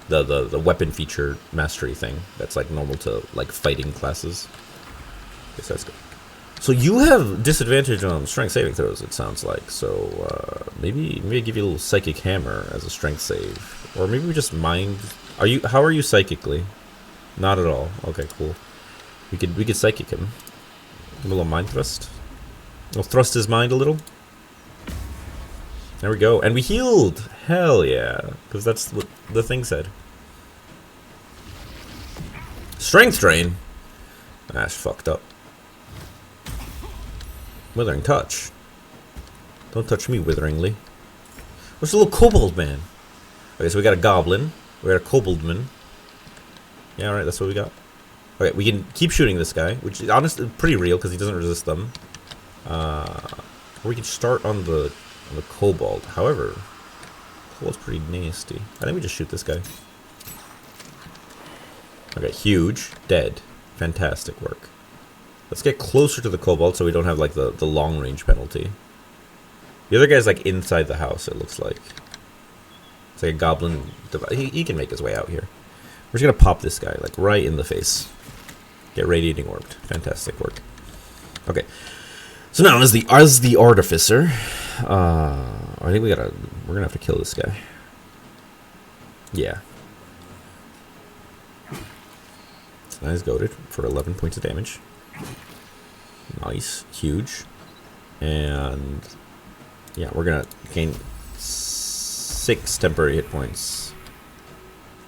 The weapon feature mastery thing. That's, like, normal to, like, fighting classes. Yes, that's good. So you have disadvantage on strength saving throws, it sounds like. So maybe I give you a little psychic hammer as a strength save, or maybe we just mind. How are you psychically? Not at all. Okay, cool. We could psychic him. Give him a little mind thrust. We'll thrust his mind a little. There we go, and we healed. Hell yeah, because that's what the thing said. Strength drain. That's fucked up. Withering touch. Don't touch me witheringly. What's a little kobold man? Okay, so we got a goblin. We got a koboldman. Yeah, alright, that's what we got. Okay, we can keep shooting this guy, which is honestly pretty real because he doesn't resist them. Or we can start on the kobold. However, kobold's pretty nasty. I think we just shoot this guy. Okay, huge. Dead. Fantastic work. Let's get closer to the kobold so we don't have like the long range penalty. The other guy's like inside the house, it looks like. It's like a goblin. He can make his way out here. We're just gonna pop this guy like right in the face. Get radiating orbed. Fantastic work. Okay. So now as the artificer, I think we're gonna have to kill this guy. Yeah. So now he's goaded for 11 points of damage. Nice, huge, and yeah, we're gonna gain 6 temporary hit points.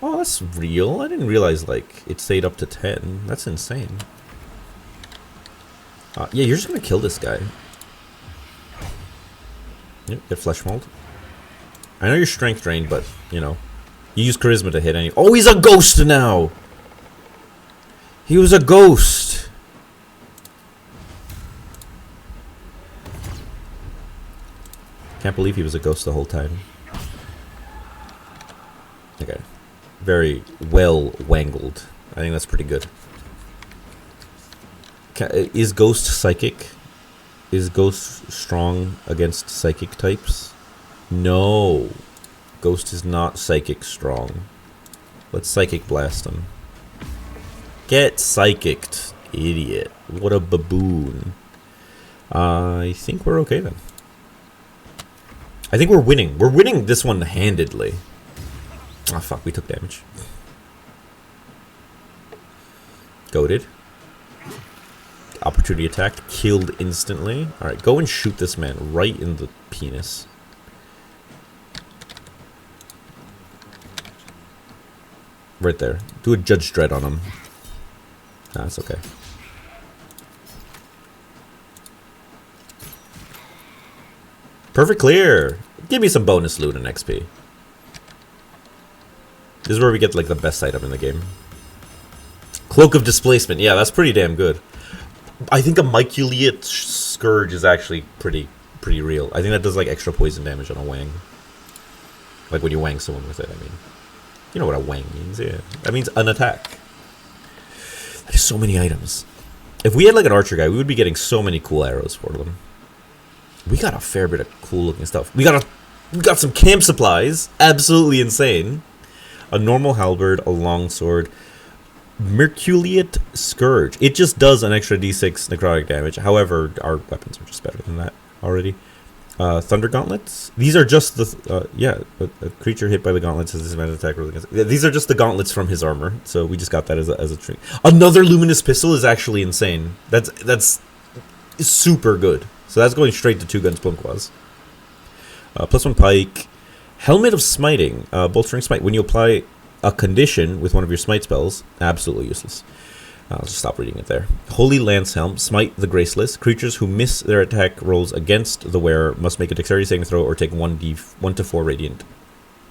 Oh, that's real. I didn't realize like it stayed up to 10. That's insane. Yeah, you're just gonna kill this guy. Yep, get flesh mauled. I know you're strength drained, but you know, you use charisma to hit any. Oh, he's a ghost now. He was a ghost. Can't believe he was a ghost the whole time. Okay. Very well wangled. I think that's pretty good. Is Ghost psychic? Is Ghost strong against psychic types? No. Ghost is not psychic strong. Let's psychic blast him. Get psychicked, idiot. What a baboon. I think we're okay then. I think we're winning. We're winning this one handedly. Ah, fuck, we took damage. Goaded. Opportunity attack. Killed instantly. Alright, go and shoot this man right in the penis. Right there. Do a Judge Dredd on him. Nah, that's okay. Perfect clear. Give me some bonus loot and XP. This is where we get like the best item in the game. Cloak of Displacement. Yeah, that's pretty damn good. I think a Myculate Scourge is actually pretty real. I think that does like extra poison damage on a wang. Like when you wang someone with it, I mean. You know what a wang means, yeah. That means an attack. There's so many items. If we had like an archer guy, we would be getting so many cool arrows for them. We got a fair bit of cool looking stuff. We got some camp supplies. Absolutely insane. A normal halberd, a longsword, Merculeate Scourge. It just does an extra d6 necrotic damage. However, our weapons are just better than that already. Thunder gauntlets. These are just the a creature hit by the gauntlets has disadvantage attack roll against. These are just the gauntlets from his armor. So we just got that as a treat. Another luminous pistol is actually insane. That's super good. So that's going straight to 2 guns Plumquas. +1 pike. Helmet of Smiting. Bolstering Smite. When you apply a condition with one of your smite spells, absolutely useless. I'll just stop reading it there. Holy Lance Helm. Smite the Graceless. Creatures who miss their attack rolls against the wearer must make a dexterity saving throw or take 1 to 4 radiant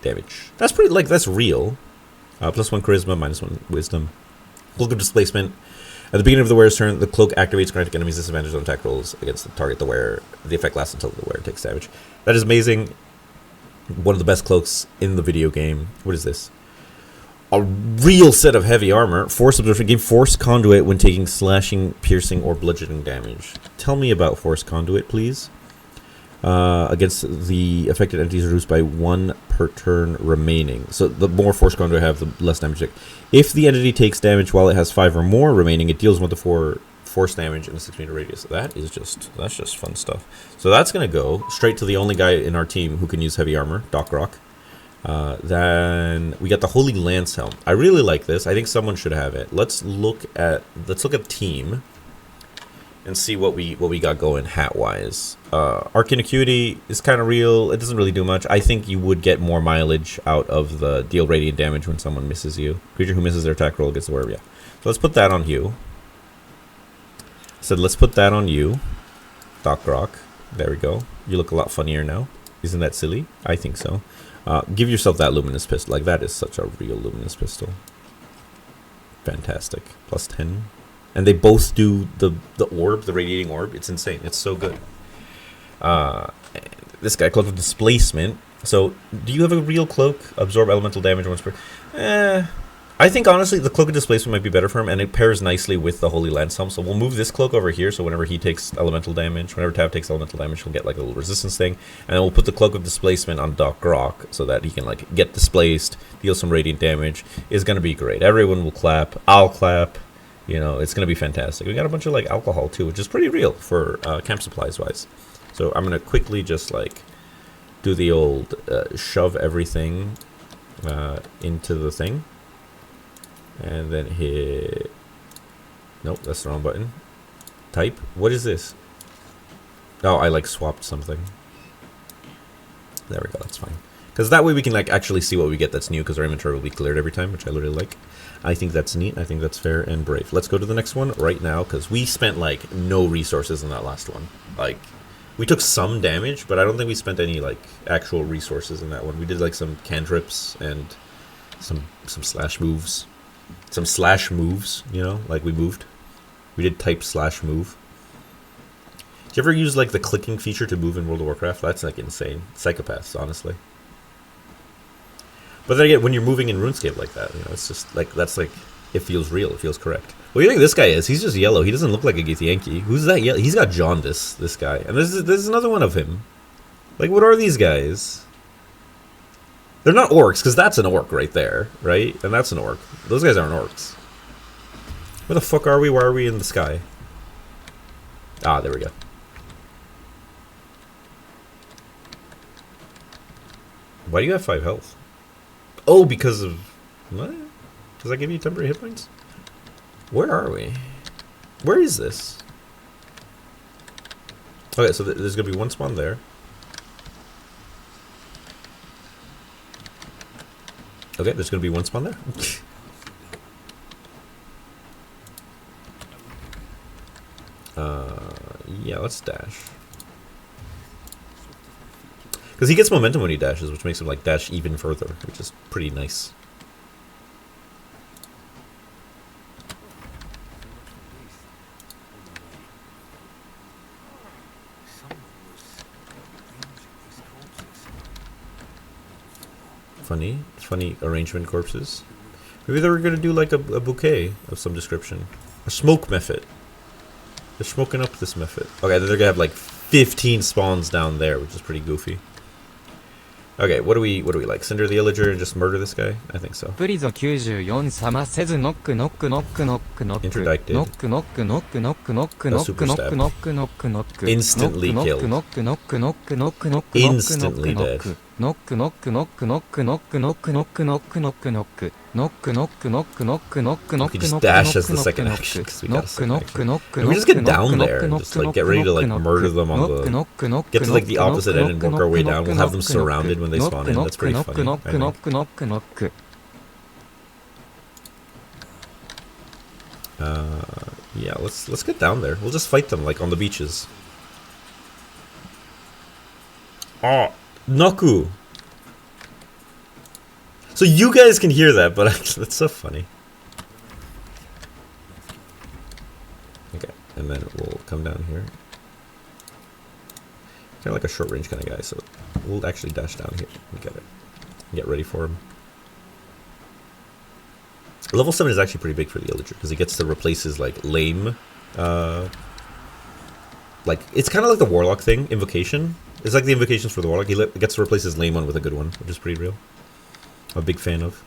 damage. That's pretty, like, that's real. +1 Charisma, -1 Wisdom. Cloak of Displacement. At the beginning of the wearer's turn, the cloak activates, granting enemies disadvantage on attack rolls against the target the wearer. The effect lasts until the wearer takes damage. That is amazing. One of the best cloaks in the video game. What is this? A real set of heavy armor. Force absorption. Gain Force Conduit when taking slashing, piercing, or bludgeoning damage. Tell me about Force Conduit, please. Against the affected entities reduced by 1 per turn remaining. So the more Force Conduit I have, the less damage. If the entity takes damage while it has 5 or more remaining, it deals 1 to 4 force damage in a 6 meter radius. That's just fun stuff. So that's gonna go straight to the only guy in our team who can use heavy armor, Doc Rock. Then we got the Holy Lance Helm. I really like this. I think someone should have it. Let's look at team and see what we got going hat wise. Arcane Acuity is kind of real. It doesn't really do much. I think you would get more mileage out of the deal radiant damage when someone misses you. Creature who misses their attack roll gets the wearer. Yeah. So let's put that on you. Let's put that on you, Doc Rock. There we go. You look a lot funnier now. Isn't that silly? I think so. Give yourself that luminous pistol. Like, that is such a real luminous pistol. Fantastic. +10. And they both do the orb, the radiating orb. It's insane. It's so good. This guy, Cloak of Displacement. So, do you have a real cloak? Absorb elemental damage once per... I think, honestly, the Cloak of Displacement might be better for him, and it pairs nicely with the Holy Lance Helm. So we'll move this cloak over here, so whenever he takes elemental damage, whenever Tav takes elemental damage, he'll get, like, a little resistance thing. And then we'll put the Cloak of Displacement on Doc Rock, so that he can, like, get displaced, deal some radiant damage. It's gonna be great. Everyone will clap. I'll clap. You know, it's gonna be fantastic. We got a bunch of, like, alcohol, too, which is pretty real for camp supplies-wise. So I'm gonna quickly just, like, do the old shove everything into the thing. And then hit... Nope, that's the wrong button. Type. What is this? Oh, I like swapped something. There we go, that's fine. Because that way we can like actually see what we get that's new, because our inventory will be cleared every time, which I really like. I think that's neat. I think that's fair and brave. Let's go to the next one right now, because we spent like no resources in that last one. Like, we took some damage, but I don't think we spent any like actual resources in that one. We did like some cantrips and some slash moves. Some slash moves, you know, like we moved. We did type slash move. Do you ever use like the clicking feature to move in World of Warcraft? That's like insane. Psychopaths, honestly. But then again, when you're moving in RuneScape like that, you know, it's just like, that's like, it feels real. It feels correct. What do you think this guy is? He's just yellow. He doesn't look like a Githyanki. Who's that yellow? He's got jaundice, this guy. And there's another one of him. Like, what are these guys? They're not orcs, because that's an orc right there, right? And that's an orc. Those guys aren't orcs. Where the fuck are we? Why are we in the sky? Ah, there we go. Why do you have 5 health? Oh, because of... What? Does that give you temporary hit points? Where are we? Where is this? Okay, so there's going to be one spawn there. Okay, there's going to be one spawn there. Yeah, let's dash. Because he gets momentum when he dashes, which makes him like dash even further, which is pretty nice. Funny arrangement corpses. Maybe they were gonna do like a bouquet of some description. A smoke method. They're smoking up this method. Okay, they're gonna have like 15 spawns down there, which is pretty goofy. Okay, what do we like? Cinder the Illager and just murder this guy? I think so. Interdicted. Super stab. Instantly killed. Instantly dead. We just dash as the second action because we got a second action. And we just get down there and just like get ready to like murder them on the... Get to like the opposite end and work our way down. We'll have them surrounded when they spawn in. That's pretty funny, I think. Yeah, let's get down there. We'll just fight them like on the beaches. Oh, Naku! So you guys can hear that, but that's so funny. Okay, and then we'll come down here. Kind of like a short range kind of guy, so we'll actually dash down here and get it. Get ready for him. Level 7 is actually pretty big for the Illager because he gets to replace his like lame, like it's kind of like the Warlock thing, invocation. It's like the invocations for the Warlock. He gets to replace his lame one with a good one, which is pretty real. I'm a big fan of.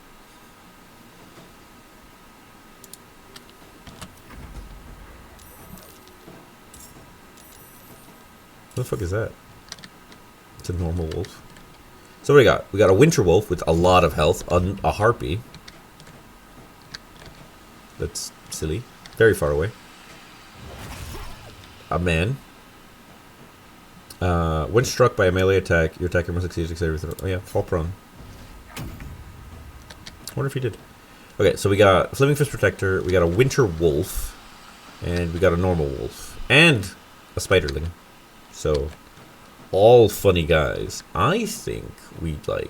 What the fuck is that? It's a normal wolf. So what do we got? We got a winter wolf with a lot of health, a harpy. That's silly. Very far away. A man. When struck by a melee attack, your attacker must succeed to everything. Oh yeah, fall prone. I wonder if he did. Okay, so we got a Flaming Fist Protector, we got a Winter Wolf, and we got a normal wolf. And a Spiderling. So, all funny guys. I think we'd like...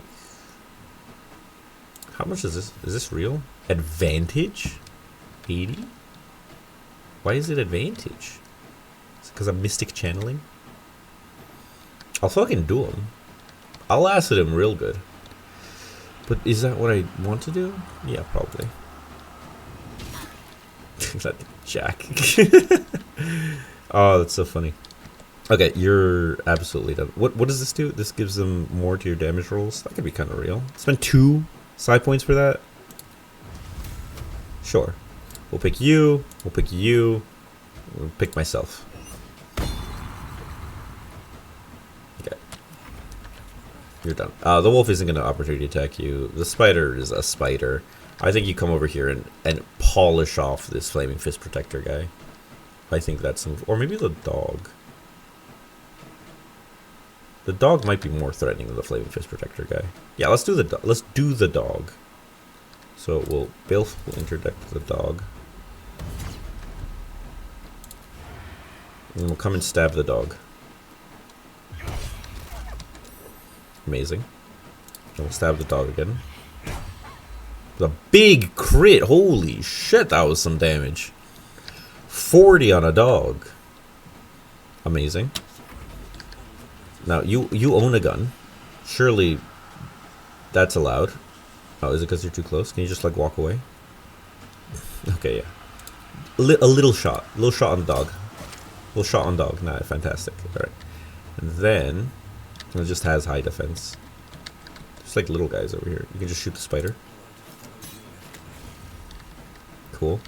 How much is this? Is this real? Advantage? 80? Why is it advantage? Is it because I'm Mystic Channeling? I'll fucking do him. I'll acid him real good. But is that what I want to do? Yeah, probably. That Jack. Oh, that's so funny. Okay, you're absolutely done. What does this do? This gives them more to your damage rolls. That could be kind of real. Spend 2 side points for that. Sure. We'll pick you. We'll pick you. We'll pick myself. Okay. You're done. The wolf isn't going to opportunity attack you. The spider is a spider. I think you come over here and polish off this Flaming Fist Protector guy. I think that's some... Or maybe the dog. The dog might be more threatening than the Flaming Fist Protector guy. Yeah, let's do the dog. So we'll interdict the dog. And we'll come and stab the dog. Amazing. And we'll stab the dog again. The big crit! Holy shit, that was some damage. 40 on a dog. Amazing. Now, you own a gun. Surely that's allowed. Oh, is it because you're too close? Can you just, like, walk away? Okay, yeah. A little shot. A little shot on dog. A little shot on dog. Nah, fantastic. Alright. And then... it just has high defense. Just like little guys over here. You can just shoot the spider. Cool.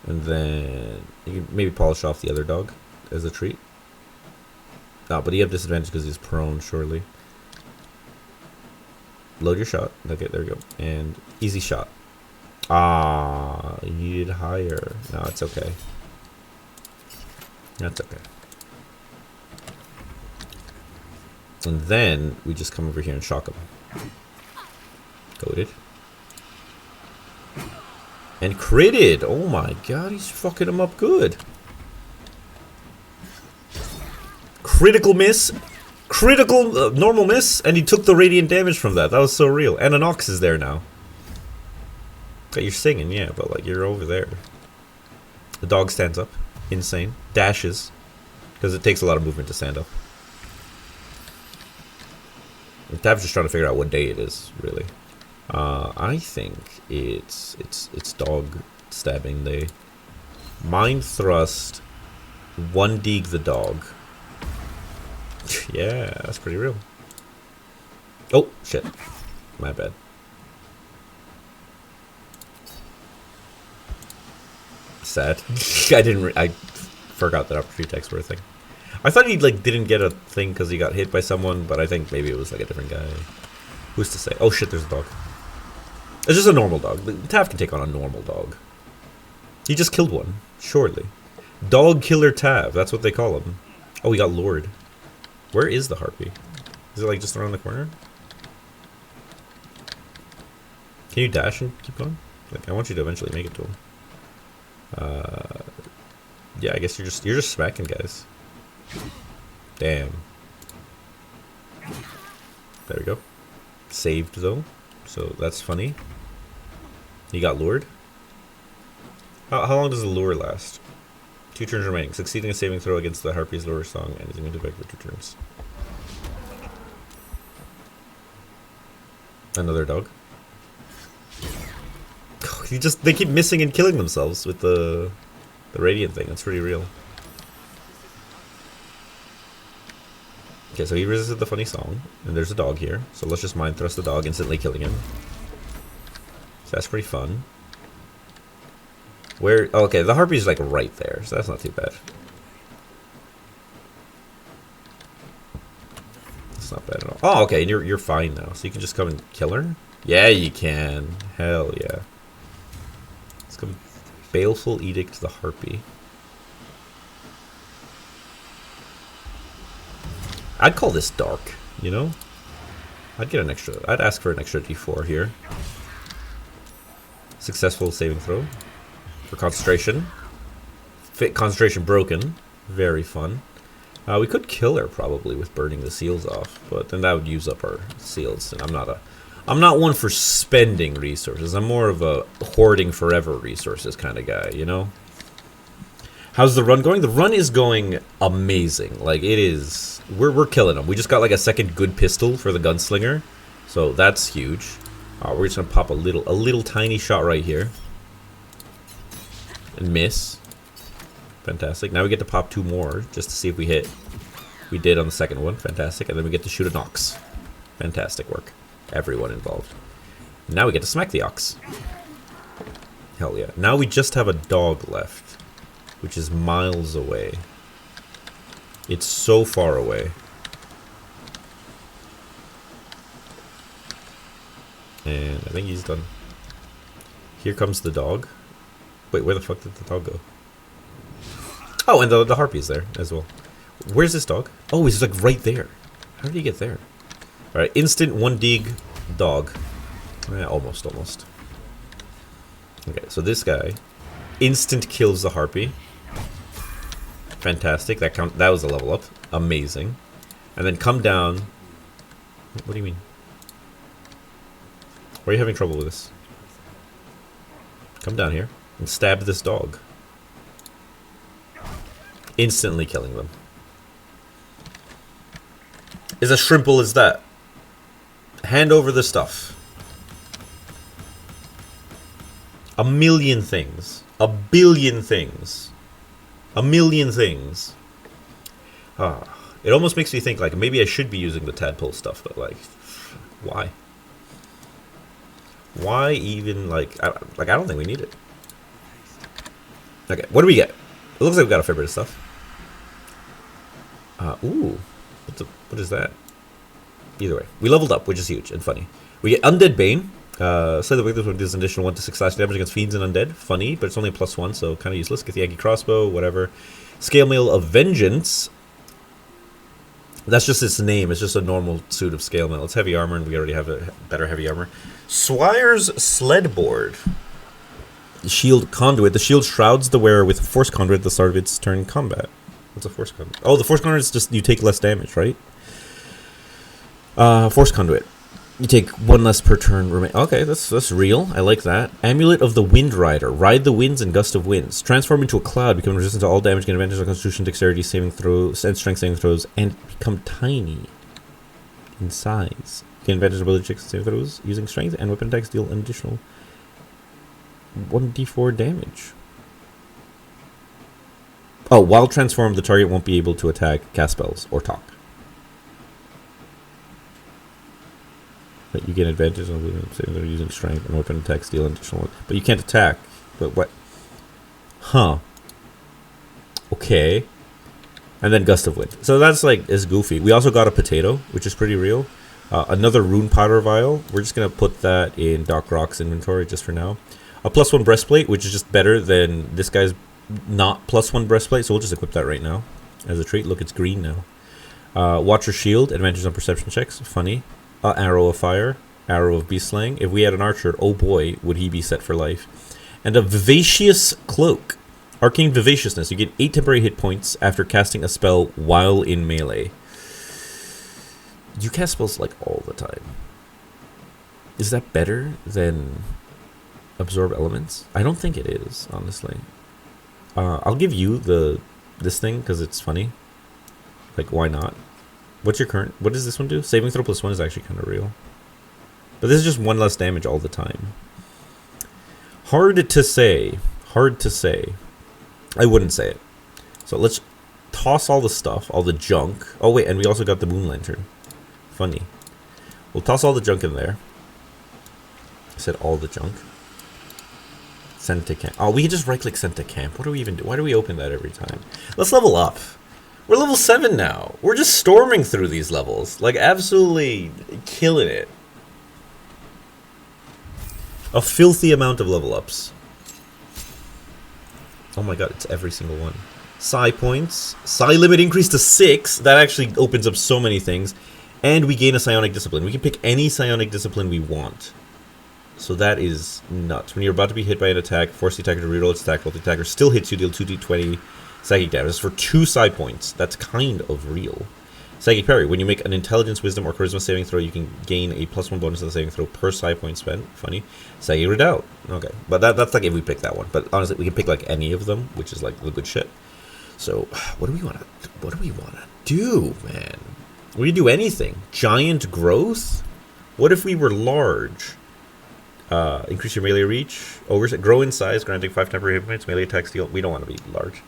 And then... you can maybe polish off the other dog as a treat. No, but you have disadvantage because he's prone, surely. Load your shot. Okay, there we go. And easy shot. Ah, you needed higher. No, it's okay. That's okay. And then we just come over here and shock him. Goated. And critted! Oh my god, he's fucking him up good. Critical miss. Critical normal miss, and he took the radiant damage from that. That was so real. And an ox is there now. Okay, you're singing, yeah, but like you're over there. The dog stands up. Insane. Dashes. Because it takes a lot of movement to stand up. And Tav's just trying to figure out what day it is, really. I think it's dog stabbing day. Mind thrust. One dig the dog. Yeah, that's pretty real. Oh, shit. My bad. Sad. I forgot that opportunity attacks were a thing. I thought he like didn't get a thing because he got hit by someone, but I think maybe it was like a different guy. Who's to say? Oh shit, there's a dog. It's just a normal dog. Tav can take on a normal dog. He just killed one, surely. Dog killer Tav, that's what they call him. Oh, he got lured. Where is the harpy? Is it like just around the corner? Can you dash and keep going? Like, I want you to eventually make it to him. Yeah, I guess you're just smacking guys. Damn. There we go. Saved though, so that's funny. He got lured. How long does the lure last? 2 turns remaining. Succeeding a saving throw against the harpy's lure song and is immune to effect for 2 turns. Another dog. They keep missing and killing themselves with the radiant thing. That's pretty real. Okay, so he resisted the funny song, and there's a dog here. So let's just mind thrust the dog, instantly killing him. So that's pretty fun. Where? Oh, okay, the harpy's like right there, so that's not too bad. It's not bad at all. Oh, okay, and you're fine now, so you can just come and kill her. Yeah, you can. Hell yeah. Let's come. Baleful Edict the Harpy. I'd call this dark, you know? I'd ask for an extra d4 here. Successful saving throw. For concentration. Concentration broken. Very fun. We could kill her probably with burning the seals off, but then that would use up our seals, and I'm not one for spending resources. I'm more of a hoarding forever resources kind of guy, you know? How's the run going? The run is going amazing. Like, it is... We're killing them. We just got, like, a second good pistol for the gunslinger. So, that's huge. We're just going to pop a little tiny shot right here. And miss. Fantastic. Now we get to pop 2 more just to see if we hit. We did on the second one. Fantastic. And then we get to shoot an ox. Fantastic work. Everyone involved. Now we get to smack the ox. Hell yeah. Now we just have a dog left, which is miles away. It's so far away. And I think he's done. Here comes the dog. Wait, where the fuck did the dog go? Oh, and the harpy is there as well. Where's this dog? Oh, he's like right there. How did he get there? Alright, instant 1 dig dog. Almost. Okay, so this guy instant kills the harpy. Fantastic. That was a level up. Amazing. And then come down. What do you mean? Why are you having trouble with this? Come down here and stab this dog. Instantly killing them. Is as simple as that. Hand over the stuff. A million things. A billion things. A million things. It almost makes me think like maybe I should be using the tadpole stuff, but like, why? Why even like I don't think we need it. Okay, what do we get? It looks like we got a fair bit of stuff. Ooh, what is that? Either way, we leveled up, which is huge and funny. We get Undead Bane. Slay the victims with this additional 1 to 6 slash damage against fiends and undead. Funny, but it's only a +1, so kind of useless. Get the Yankee crossbow, whatever. Scale Mail of Vengeance. That's just its name. It's just a normal suit of Scale Mail. It's heavy armor, and we already have a better heavy armor. Swire's Sledboard. Shield Conduit. The shield shrouds the wearer with Force Conduit at the start of its turn combat. What's a Force Conduit? Oh, the Force Conduit is just you take less damage, right? Force Conduit. You take one less per turn. Okay, that's real. I like that. Amulet of the Wind Rider. Ride the winds and gust of winds. Transform into a cloud. Become resistant to all damage. Gain advantage on Constitution, Dexterity saving throws, and Strength saving throws, and become tiny in size. Gain advantage on ability checks and saving throws using Strength, and weapon attacks deal an additional 1d4 damage. Oh, while transformed, the target won't be able to attack, cast spells, or talk. But you get advantage on they're using strength and weapon attacks deal an additional 1. But you can't attack. But what? Huh. Okay. And then Gust of Wind. So that's like is goofy. We also got a potato, which is pretty real. Another rune powder vial. We're just gonna put that in Doc Rock's inventory just for now. A +1 breastplate, which is just better than this guy's not +1 breastplate. So we'll just equip that right now as a trait. Look, it's green now. Watcher shield, advantage on perception checks. Funny. Arrow of fire, arrow of beast slaying. If we had an archer, oh boy, would he be set for life. And a vivacious cloak. Arcane vivaciousness. You get 8 temporary hit points after casting a spell while in melee. You cast spells like all the time. Is that better than absorb elements? I don't think it is, honestly. I'll give you this thing because it's funny. Like, why not? What's your current... What does this one do? Saving throw +1 is actually kind of real. But this is just 1 less damage all the time. Hard to say. Hard to say. I wouldn't say it. So let's toss all the stuff, all the junk. Oh, wait, and we also got the Moon Lantern. Funny. We'll toss all the junk in there. I said all the junk. Send to camp. Oh, we can just right-click send to camp. What do we even do? Why do we open that every time? Let's level up. We're level 7 now. We're just storming through these levels. Like, absolutely killing it. A filthy amount of level ups. Oh my god, it's every single one. Psi points. Psi limit increase to 6. That actually opens up so many things. And we gain a psionic discipline. We can pick any psionic discipline we want. So that is nuts. When you're about to be hit by an attack, force the attacker to reroll its attack. Roll the attacker still hits you, deal 2d20 psychic damage. For 2 psi points. That's kind of real. Psychic parry. When you make an intelligence, wisdom, or charisma saving throw, you can gain a +1 bonus to the saving throw per psi point spent. Funny. Psychic redoubt. Okay. But that's like if we pick that one. But honestly, we can pick like any of them, which is like the good shit. So, what do we want to do, man? We can do anything. Giant growth? What if we were large? Increase your melee reach. Grow in size, granting 5 temporary hit points. Melee attack steal. We don't want to be large.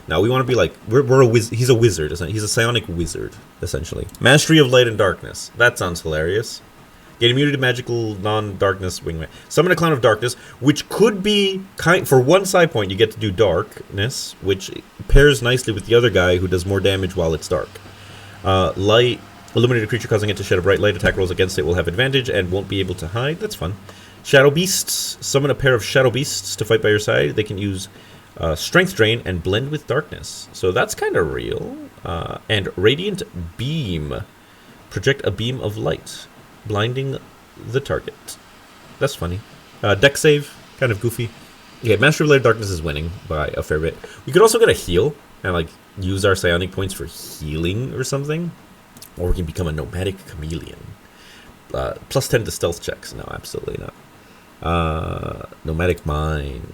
No, we want to be like he's a wizard. He's a psionic wizard, essentially. Mastery of light and darkness. That sounds hilarious. Get immunity to magical non-darkness wingman. Summon a clown of darkness, which could be for 1 psi point. You get to do darkness, which pairs nicely with the other guy who does more damage while it's dark. Light. Illuminate a creature causing it to shed a bright light. Attack rolls against it will have advantage and won't be able to hide. That's fun. Shadow beasts. Summon a pair of shadow beasts to fight by your side. They can use strength drain and blend with darkness. So that's kind of real. And radiant beam. Project a beam of light, blinding the target. That's funny. Deck save. Kind of goofy. Okay, Master of Light and Darkness is winning by a fair bit. We could also get a heal and like use our psionic points for healing or something. Or we can become a nomadic chameleon. +10 to stealth checks. No, absolutely not. Nomadic mind.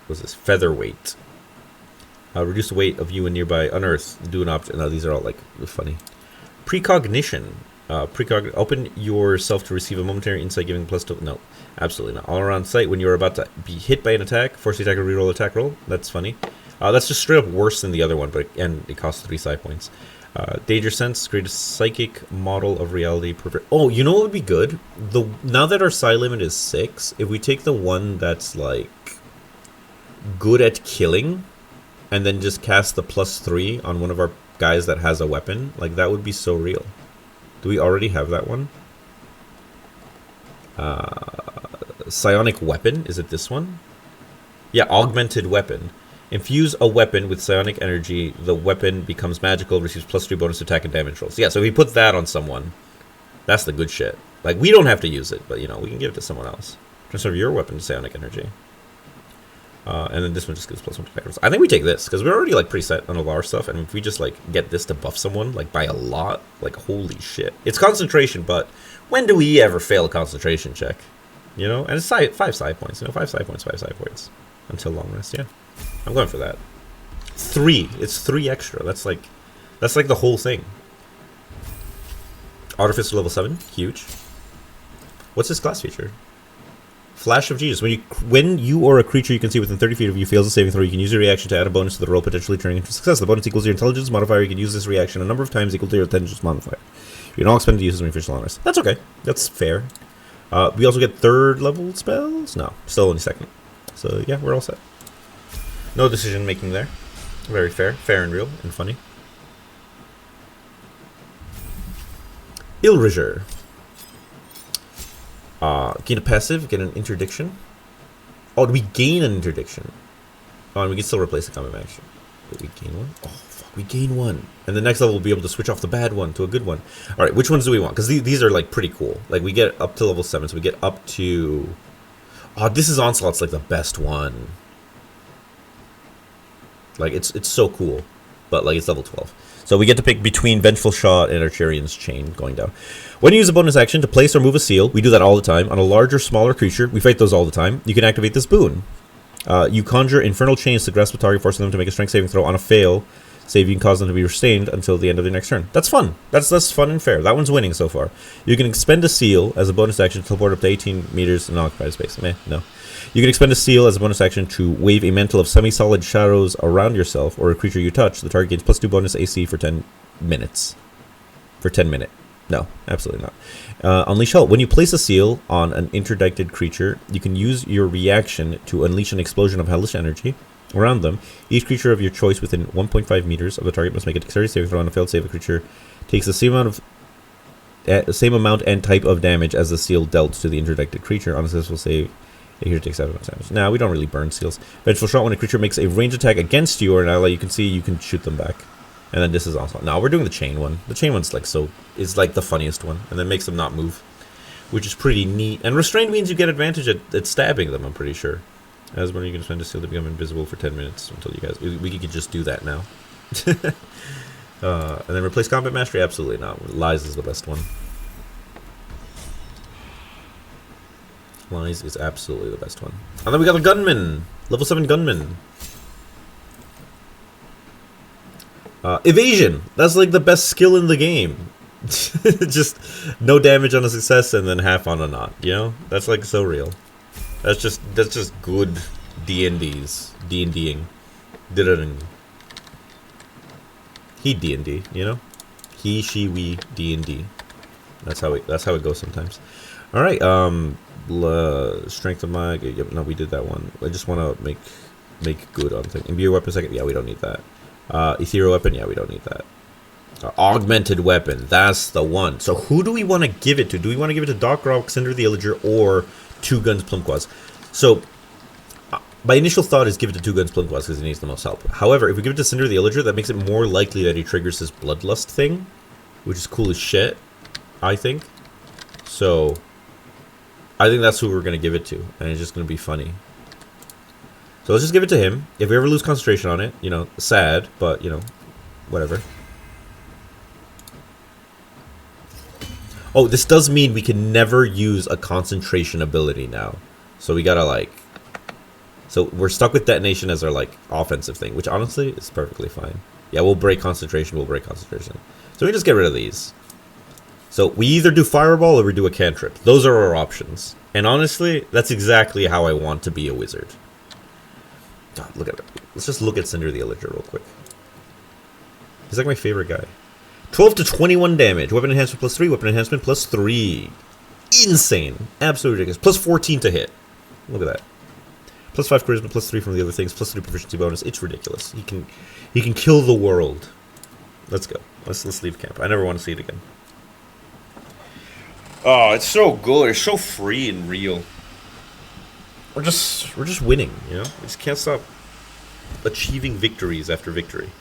What's this? Featherweight. Reduce the weight of you and nearby. Unearth. Do an object. No, these are all like funny. Precognition. Open yourself to receive a momentary insight giving +2. No, absolutely not. All around sight when you're about to be hit by an attack. Force the attacker to reroll attack roll. That's funny. That's just straight up worse than the other one, and it costs 3 psi points. Danger sense, create a psychic model of reality. Oh, you know what would be good? Now that our psi limit is 6, if we take the one that's like good at killing, and then just cast the +3 on one of our guys that has a weapon, like that would be so real. Do we already have that one? Psionic weapon, is it this one? Yeah, augmented weapon. Infuse a weapon with psionic energy. The weapon becomes magical, receives +3 bonus attack and damage rolls. Yeah, so if we put that on someone, that's the good shit. Like, we don't have to use it, but, you know, we can give it to someone else. Transfer your weapon to psionic energy. And then this one just gives +1 to attack. I think we take this because we're already like pretty set on all our stuff, and if we just like get this to buff someone like by a lot, like holy shit, it's concentration. But when do we ever fail a concentration check? You know, and it's 5 side points. You know, 5 side points until long rest. Yeah, I'm going for that. 3. It's 3 extra. That's like the whole thing. Artificer level 7, huge. What's this class feature? Flash of Genius. When you or a creature you can see within 30 feet of you fails a saving throw, you can use your reaction to add a bonus to the roll, potentially turning into success. The bonus equals your intelligence modifier. You can use this reaction a number of times equal to your intelligence modifier. You can all expend to use this when you finish the long rest. That's okay. That's fair. We also get 3rd level spells? No, still only 2nd. So yeah, we're all set. No decision making there. Very fair. Fair and real and funny. Ilriger. Gain a passive, get an interdiction. Oh, do we gain an interdiction? Oh, and we can still replace the combat action. Wait, we gain one? Oh, fuck, we gain one. And the next level we'll be able to switch off the bad one to a good one. Alright, which ones do we want? Because these are, like, pretty cool. Like, we get up to level 7, so we get up to... Oh, this is Onslaught's, like, the best one. Like, it's so cool. But, like, it's level 12. So we get to pick between Vengeful Shot and Archerian's Chain going down. When you use a bonus action to place or move a seal, we do that all the time, on a larger, smaller creature, we fight those all the time, you can activate this boon. You conjure Infernal Chains to grasp a target, forcing them to make a strength saving throw. On a fail save, you can cause them to be restrained until the end of their next turn. That's fun. That's fun and fair. That one's winning so far. You can expend a seal as a bonus action to teleport up to 18 meters in non-occupied space. No. You can expend a seal as a bonus action to wave a mantle of semi-solid shadows around yourself or a creature you touch. The target gains +2 bonus AC for 10 minutes. For 10 minutes. No, absolutely not. Unleash Halt. When you place a seal on an interdicted creature, you can use your reaction to unleash an explosion of hellish energy around them. Each creature of your choice within 1.5 meters of the target must make a dexterity saving throw. On a failed save, a creature takes the same amount and type of damage as the seal dealt to the interdicted creature. On a successful save, a creature takes 7 damage. Now, we don't really burn seals. Vengeful Shot. When a creature makes a ranged attack against you or an ally, you can shoot them back. And then this is also... No, we're doing the chain one. The chain one's is like the funniest one. And then makes them not move. Which is pretty neat. And restrained means you get advantage at stabbing them, I'm pretty sure. As when you can spend a seal to become invisible for 10 minutes until you guys... We could just do that now. And then replace Combat Mastery? Absolutely not. Lies is the best one. Lies is absolutely the best one. And then we got the Gunman! Level 7 Gunman. Evasion! That's like the best skill in the game. Just no damage on a success and then half on a not, you know? That's like so real. That's just good D&Ds. D&Ding. He D&D, you know? He, she, we, D&D. That's how it goes sometimes. Alright, Strength of Mag. Yep, no, we did that one. I just want to make good on things. Imbue Weapon second. Yeah, we don't need that. Ethereal Weapon. Yeah, we don't need that. Augmented Weapon. That's the one. So who do we want to give it to? Do we want to give it to Doc Rock, Cinder the Illager, or Two Guns Plumquaz? So my initial thought is give it to Two Guns Plumquaz because he needs the most help. However, if we give it to Cinder the Illager, that makes it more likely that he triggers his Bloodlust thing, which is cool as shit, I think. So I think that's who we're going to give it to, and it's just going to be funny. So let's just give it to him. If we ever lose concentration on it, you know, sad, but, you know, whatever. Oh, this does mean we can never use a concentration ability now. So we gotta, like... So we're stuck with detonation as our, like, offensive thing, which honestly is perfectly fine. Yeah, we'll break concentration, So we just get rid of these. So we either do Fireball or we do a cantrip. Those are our options. And honestly, that's exactly how I want to be a wizard. God, look at it. Let's just look at Cinder the Illager real quick. He's like my favorite guy. 12 to 21 damage. Weapon enhancement +3. Weapon enhancement +3. Insane. Absolutely ridiculous. +14 to hit. Look at that. +5 charisma, +3 from the other things, +3 proficiency bonus. It's ridiculous. He can kill the world. Let's go. Let's leave camp. I never want to see it again. Oh, it's so good. It's so free and real. We're just winning, you know? We just can't stop achieving victories after victory.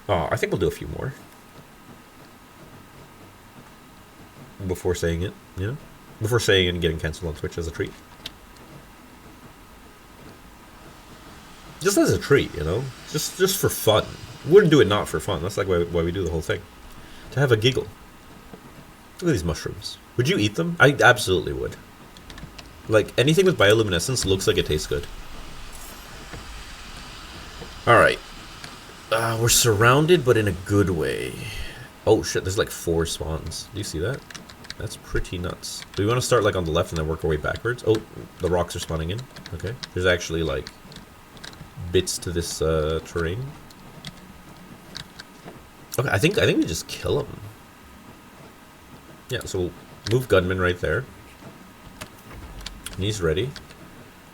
Oh, I think we'll do a few more. before saying it, you know? Before saying it and getting cancelled on Twitch as a treat. Just as a treat, you know? Just for fun. Wouldn't do it not for fun. That's like why we do the whole thing. To have a giggle. Look at these mushrooms. Would you eat them? I absolutely would. Like, anything with bioluminescence looks like it tastes good. Alright. We're surrounded, but in a good way. Oh shit, there's like 4 spawns. Do you see that? That's pretty nuts. Do we want to start like on the left and then work our way backwards? Oh, the rocks are spawning in. Okay. There's actually like bits to this terrain. Okay, I think we just kill them. Yeah, so we'll move gunman right there. And he's ready.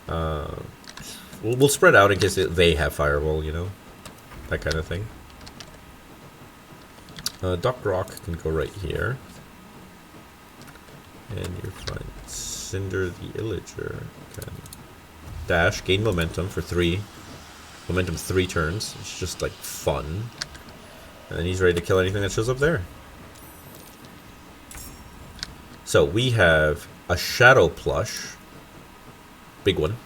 We'll spread out in case they have fireball, you know, that kind of thing. Doc Rock can go right here. And you're fine. Cinder the Illager can dash, gain momentum for 3. Momentum 3 turns. It's just like fun. And then he's ready to kill anything that shows up there. So we have a Shadow Plush. Big one.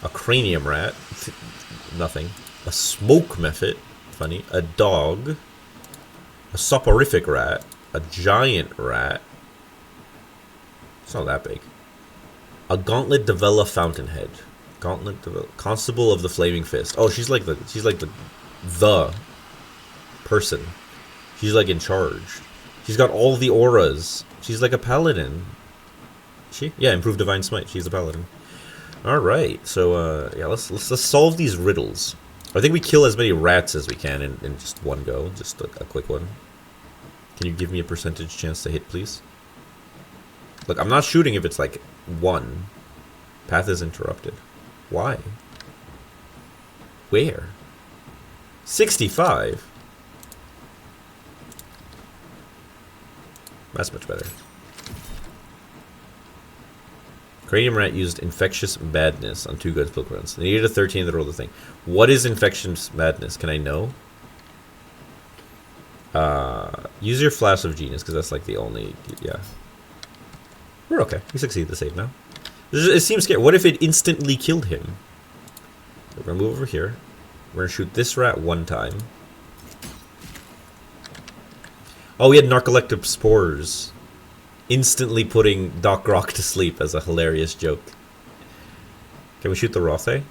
A Cranium Rat. Nothing. A Smoke Mephit. Funny. A Dog. A Soporific Rat. A Giant Rat. It's not that big. A Gauntlet Devella Fountainhead. Gauntlet Devella. Constable of the Flaming Fist. Oh, she's like the person. She's like in charge. She's got all the auras. She's like a paladin. She? Yeah, improved divine smite. She's a paladin. All right. So yeah, let's solve these riddles. I think we kill as many rats as we can in just one go. Just a quick one. Can you give me a percentage chance to hit, please? Look, I'm not shooting if it's like 1. Path is interrupted. Why? Where? 65. That's much better. Cranium Rat used Infectious Madness on 2 good spell runs. They needed a 13 to roll the thing. What is Infectious Madness? Can I know? Use your Flash of Genius, because that's like the only... Yeah. We're okay. We succeed the save now. It seems scary. What if it instantly killed him? We're going to move over here. We're going to shoot this rat 1 time. Oh, we had Narcoleptic Spores. Instantly putting Doc Rock to sleep as a hilarious joke. Can we shoot the Rothe?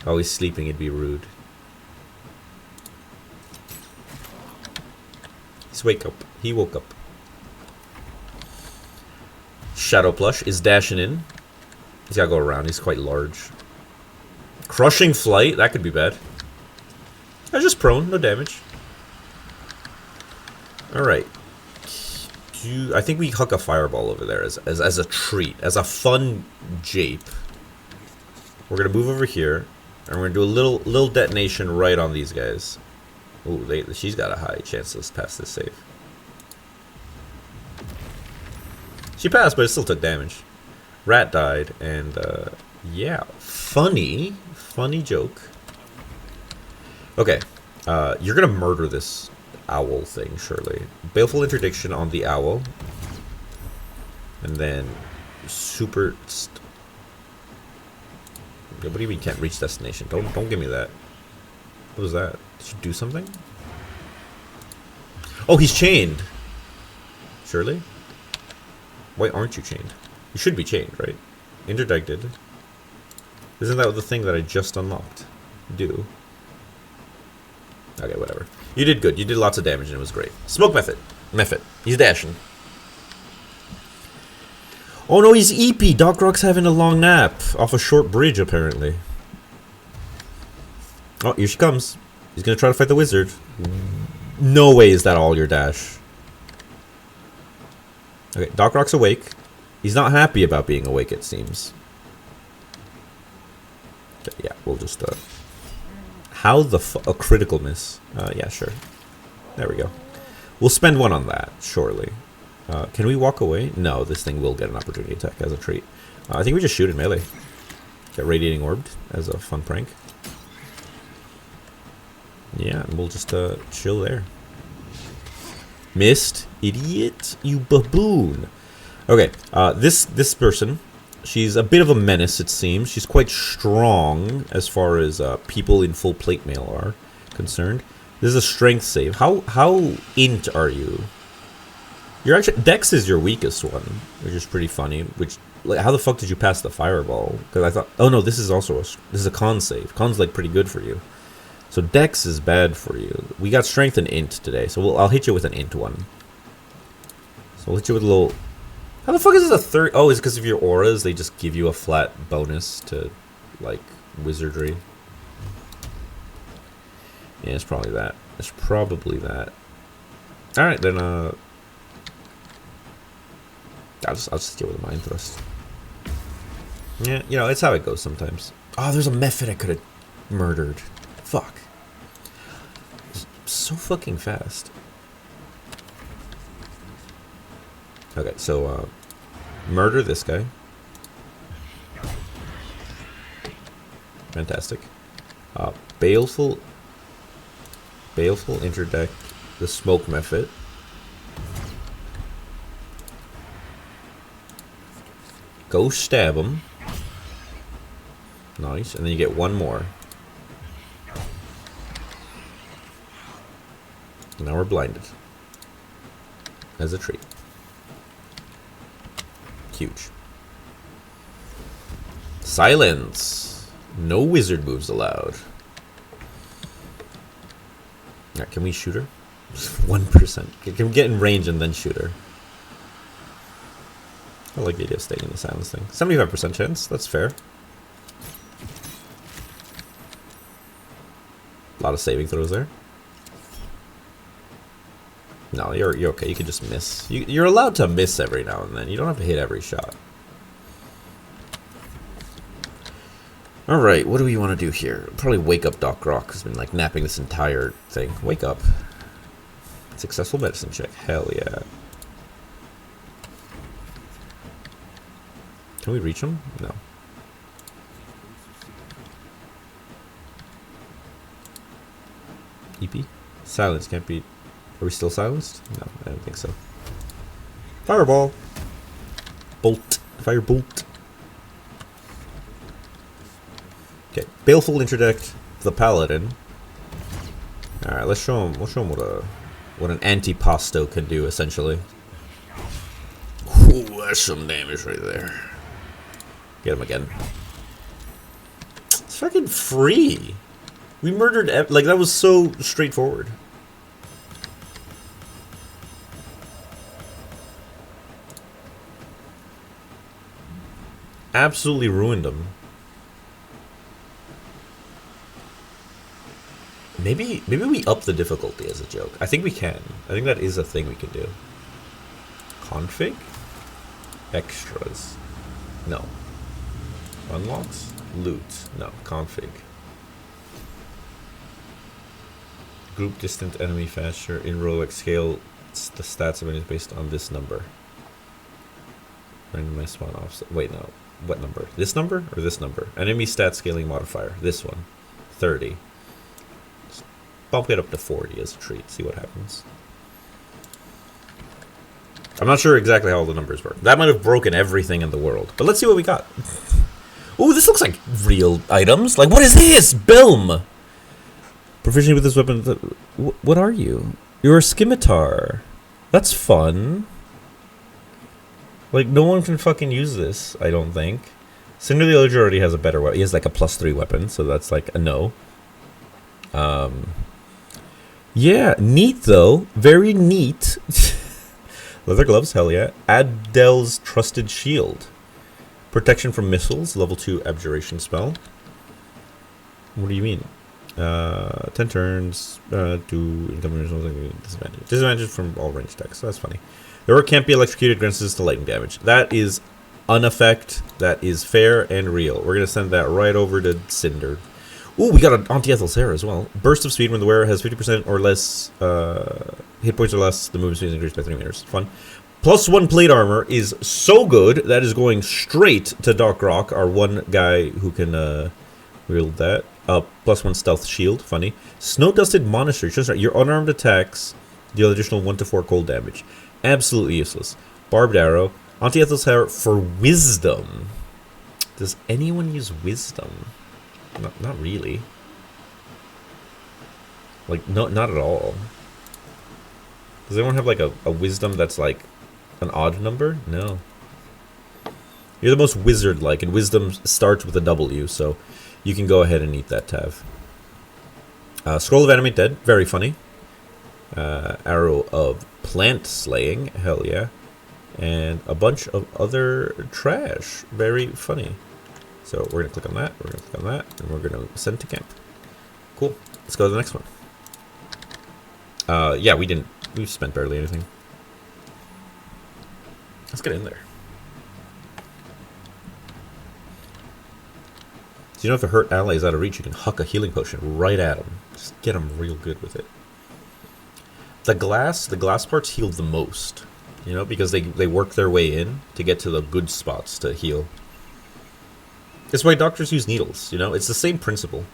Oh, he's sleeping. It'd be rude. He's wake up. He woke up. Shadow Plush is dashing in. He's gotta go around. He's quite large. Crushing Flight. That could be bad. I'm just prone. No damage. Alright. I think we huck a fireball over there as a treat. As a fun jape. We're gonna move over here. And we're gonna do a little detonation right on these guys. Ooh, she's got a high chance to pass this save. She passed, but it still took damage. Rat died, and yeah, funny joke. Okay, you're gonna murder this owl thing, surely. Baleful Interdiction on the owl, and then super. What do you mean can't reach destination? Don't give me that. What was that? Did you do something? Oh, he's chained. Surely. Why aren't you chained? You should be chained, right? Interdicted. Isn't that the thing that I just unlocked? Do. Okay, whatever. You did good. You did lots of damage and it was great. Smoke Mephit. He's dashing. Oh no, he's EP. Doc Rock's having a long nap off a short bridge, apparently. Oh, here she comes. He's gonna try to fight the wizard. No way is that all your dash. Okay, Doc Rock's awake. He's not happy about being awake, it seems. Okay, yeah, we'll just, How the a critical miss? Yeah, sure. There we go. We'll spend 1 on that, surely. Can we walk away? No, this thing will get an opportunity attack as a treat. I think we just shoot in melee. Get Radiating Orbed as a fun prank. Yeah, and we'll just, chill there. Missed. Idiot. You baboon. Okay, this person, she's a bit of a menace, it seems. She's quite strong as far as people in full plate mail are concerned. This is a strength save. How int are you? You're actually Dex is your weakest one, which is pretty funny. Which, like, how the fuck did you pass the fireball? Because I thought, oh no, this is also this is a con save. Con's like pretty good for you. So Dex is bad for you. We got strength and int today, so I'll hit you with an int one. So we'll hit you with a little. How the fuck is this a third? Oh, it's because of your auras. They just give you a flat bonus to, like, wizardry. Yeah, it's probably that. It's probably that. All right, then. I'll just deal with a mind thrust. Yeah, you know, it's how it goes sometimes. Oh, there's a method I could have murdered. Fuck. So fucking fast. Okay, so murder this guy. Fantastic. Baleful interdict the smoke method. Go stab him. Nice, and then you get one more. Now we're blinded. As a treat. Huge. Silence. No wizard moves allowed. Alright, can we shoot her? 1%. Can we get in range and then shoot her? I like the idea of staying in the silence thing. 75% chance. That's fair. A lot of saving throws there. No, you're okay. You can just miss. You're allowed to miss every now and then. You don't have to hit every shot. Alright, what do we want to do here? Probably wake up Doc Rock, who's been like napping this entire thing. Wake up. Successful medicine check. Hell yeah. Can we reach him? No. EP? Silence can't be... Are we still silenced? No, I don't think so. Fireball. Bolt. Fire bolt. Okay. Baleful interdict the paladin. All right, let's show him. We'll show him what an antipasto can do, essentially. Ooh, that's some damage right there. Get him again. It's fucking free. We murdered. Like, that was so straightforward. Absolutely ruined him. Maybe we up the difficulty as a joke. I think we can. I think that is a thing we can do. Config? Extras. No. Unlocks? Loot. No. Config. Group distant enemy faster. In Rolex scale, the stats of enemies based on this number. Randomize spawn offset. Wait, no. What number? This number or this number? Enemy stat scaling modifier. This one. 30. Just bump it up to 40 as a treat. See what happens. I'm not sure exactly how all the numbers work. That might have broken everything in the world. But let's see what we got. Ooh, this looks like real items. Like, what is this? Bilm! Proficiency with this weapon. What are you? You're a scimitar. That's fun. Like, no one can fucking use this, I don't think. Cinder the Illager already has a better weapon. He has like a +3 weapon, so that's like a no. Yeah, neat though. Very neat. Leather gloves, hell yeah. Addel's Trusted Shield. Protection from missiles, level 2 abjuration spell. What do you mean? 10 turns, 2 incoming disadvantage. Disadvantage from all ranged attacks, so that's funny. The orc can't be electrocuted, grants resistance to lightning damage. That is an effect that is fair and real. We're going to send that right over to Cinder. Ooh, we got an anti-ethel Sarah as well. Burst of speed when the wearer has 50% or less hit points or less. The movement speed is increased by 3 meters. Fun. +1 plate armor is so good. That is going straight to Doc Rock, our one guy who can wield that. +1 stealth shield. Funny. Snow-dusted monastery. Your unarmed attacks Deal additional 1 to 4 cold damage. Absolutely useless. Barbed arrow. Anti-Ethel's Tower for wisdom. Does anyone use wisdom? Not really. Like, no, not at all. Does anyone have like a wisdom that's like an odd number? No. You're the most wizard-like, and wisdom starts with a W, so you can go ahead and eat that, Tav. Scroll of Animate Dead, very funny. Arrow of Plant Slaying, hell yeah. And a bunch of other trash, very funny. So we're going to click on that, we're going to click on that, and we're going to send to camp. Cool. Let's go to the next one. Yeah, we spent barely anything. Let's get in there. So you know if a hurt ally is out of reach, you can huck a healing potion right at him. Just get him real good with it. The glass parts heal the most. You know, because they work their way in to get to the good spots to heal. That's why doctors use needles, you know? It's the same principle.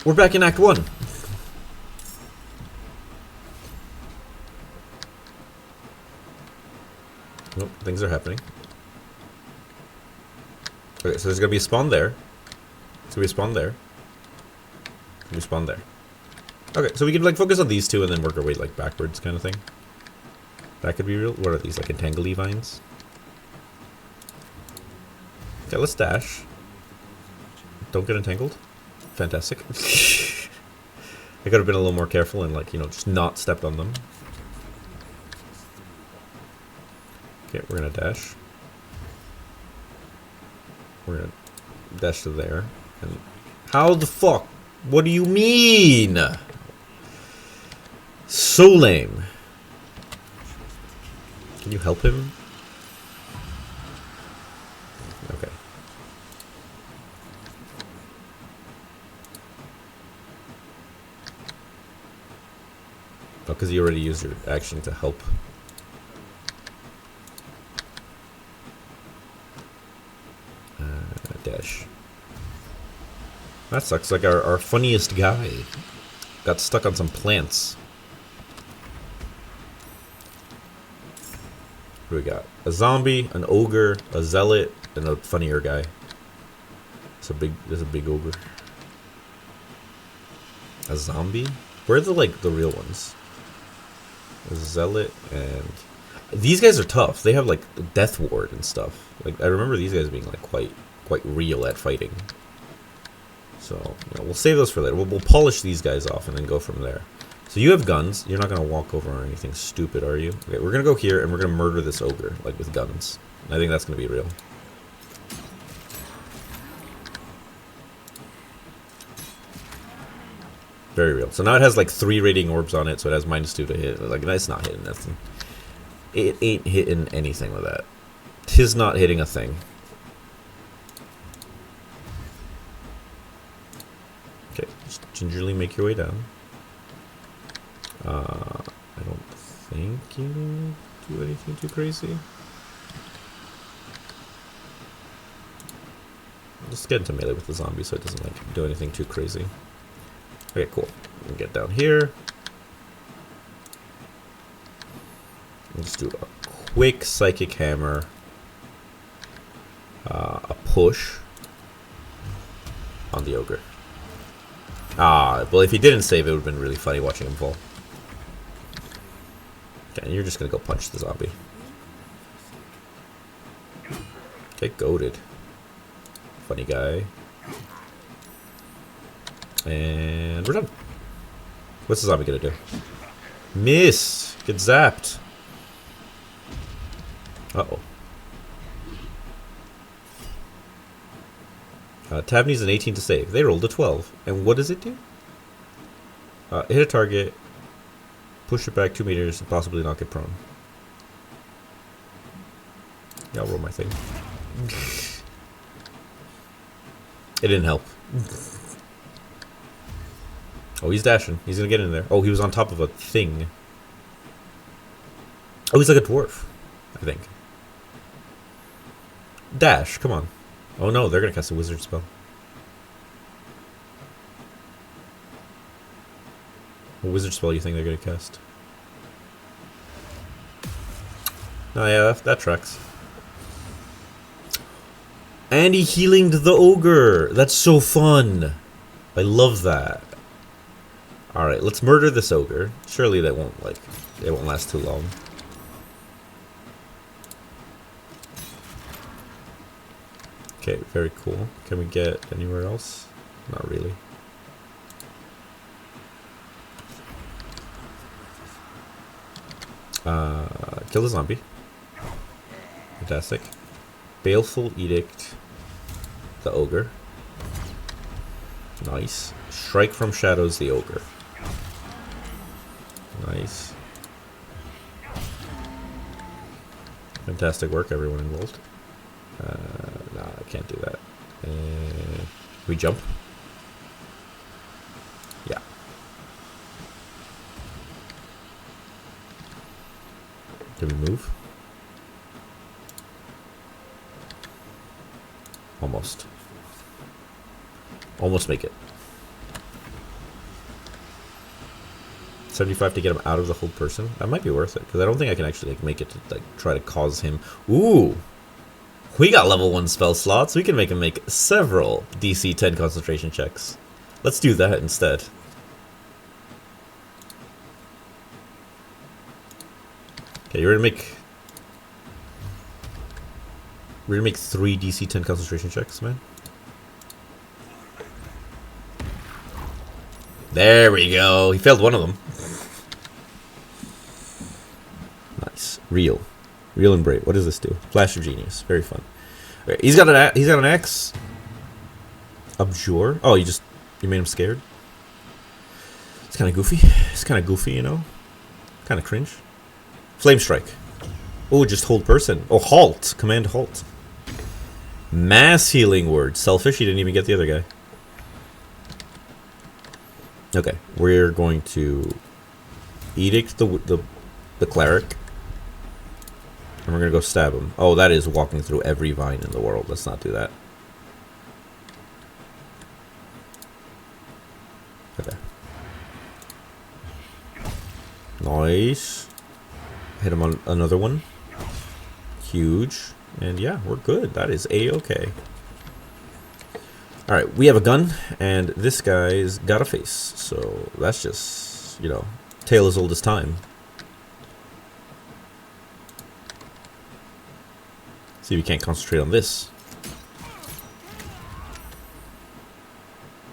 We're back in Act 1. Nope, things are happening. Okay, so there's gonna be a spawn there. There's gonna be a spawn there. There's gonna be a spawn there. Okay, so we can like focus on these two and then work our way like backwards kind of thing. That could be real. What are these, like entangly vines? Okay, let's dash. Don't get entangled. Fantastic. I could have been a little more careful and like, you know, just not stepped on them. Okay, we're gonna dash. We're gonna dash to there. And how the fuck? What do you mean? So lame. Can you help him? Okay. Oh, because you already used your action to help. Dash. That sucks. Like our funniest guy got stuck on some plants. What do we got? A zombie, an ogre, a zealot, and a funnier guy. There's a big ogre. A zombie? Where are the real ones? A zealot and these guys are tough. They have like death ward and stuff. Like I remember these guys being like quite real at fighting. So you know, we'll save those for later. We'll polish these guys off and then go from there. So you have guns. You're not gonna walk over or anything stupid, are you? Okay, we're gonna go here and we're gonna murder this ogre like with guns. I think that's gonna be real. Very real. So now it has like 3 radiating orbs on it, so it has -2 to hit. Like that's not hitting nothing. It ain't hitting anything with that. Tis not hitting a thing. Okay, just gingerly make your way down. I don't think you do anything too crazy. Just get into melee with the zombie so it doesn't like do anything too crazy. Okay, cool. We can get down here. We'll just do a quick psychic hammer. A push on the ogre. Well, if he didn't save, it would have been really funny watching him fall. Okay, you're just gonna go punch the zombie. Okay, goated. Funny guy. And we're done. What's the zombie gonna do? Miss! Get zapped. Uh-oh. Tav needs an 18 to save. They rolled a 12. And what does it do? Hit a target, push it back 2 meters, and possibly knock it prone. Yeah, I'll roll my thing. It didn't help. Oh, he's dashing. He's gonna get in there. Oh, he was on top of a thing. Oh, he's like a dwarf, I think. Dash, come on. Oh no, they're gonna cast a wizard spell. What wizard spell you think they're gonna cast? Oh yeah, that tracks. And he healinged the ogre. That's so fun. I love that. All right, let's murder this ogre. Surely that won't it won't last too long. Okay, very cool. Can we get anywhere else? Not really. Kill the zombie. Fantastic. Baleful Edict the ogre. Nice. Strike from Shadows the ogre. Nice. Fantastic work, everyone involved. Nah, I can't do that. We jump? Yeah. Can we move? Almost. Almost make it. 75 to get him out of the hold person. That might be worth it, because I don't think I can actually make it to try to cause him. Ooh, we got level 1 spell slots. We can make him make several DC 10 concentration checks. Let's do that instead. Okay, you're gonna make 3 DC 10 concentration checks, man. There we go. He failed one of them. Nice. Real and brave. What does this do? Flash of Genius. Very fun. Okay, he's got an axe. Abjure. Oh, you made him scared. It's kind of goofy. It's kind of goofy, you know. Kind of cringe. Flame strike. Oh, just hold person. Oh, halt. Command halt. Mass healing word. Selfish. He didn't even get the other guy. Okay, we're going to edict the cleric, and we're gonna go stab him. Oh, that is walking through every vine in the world. Let's not do that. Okay. Nice. Hit him on another one. Huge. And yeah, we're good. That is A-okay. Alright, we have a gun, and this guy's got a face. So that's just, you know, tale as old as time. See if we can't concentrate on this.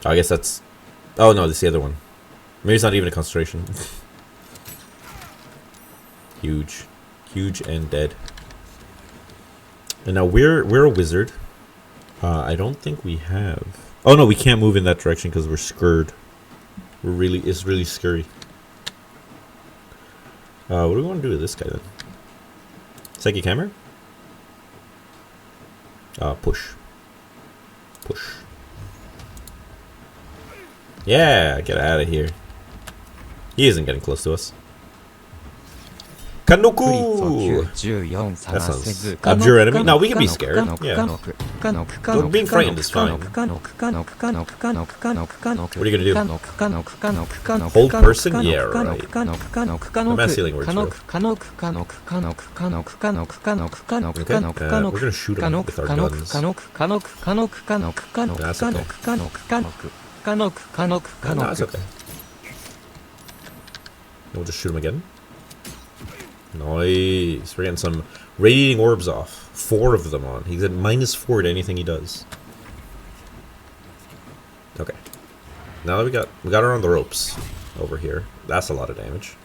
Oh, I guess that's... Oh no, this is the other one. Maybe it's not even a concentration. Huge. Huge and dead. And now we're a wizard. I don't think we have... Oh no, we can't move in that direction because we're scared. It's really scary. What do we want to do to this guy then? Psychic hammer? Push. Push. Yeah, get out of here. He isn't getting close to us. Kanoku! That sounds... Abjure enemy? No, we can be scared. Yeah. Being frightened is fine. What are you gonna do? Hold person? Yeah, right. The mass healing works. Okay, we're gonna shoot him with our guns. That's okay. No, that's okay. We'll just shoot him again. Nice. We're getting some radiating orbs off. 4 of them on. He's at -4 to anything he does. Okay. Now that we got her on the ropes over here. That's a lot of damage.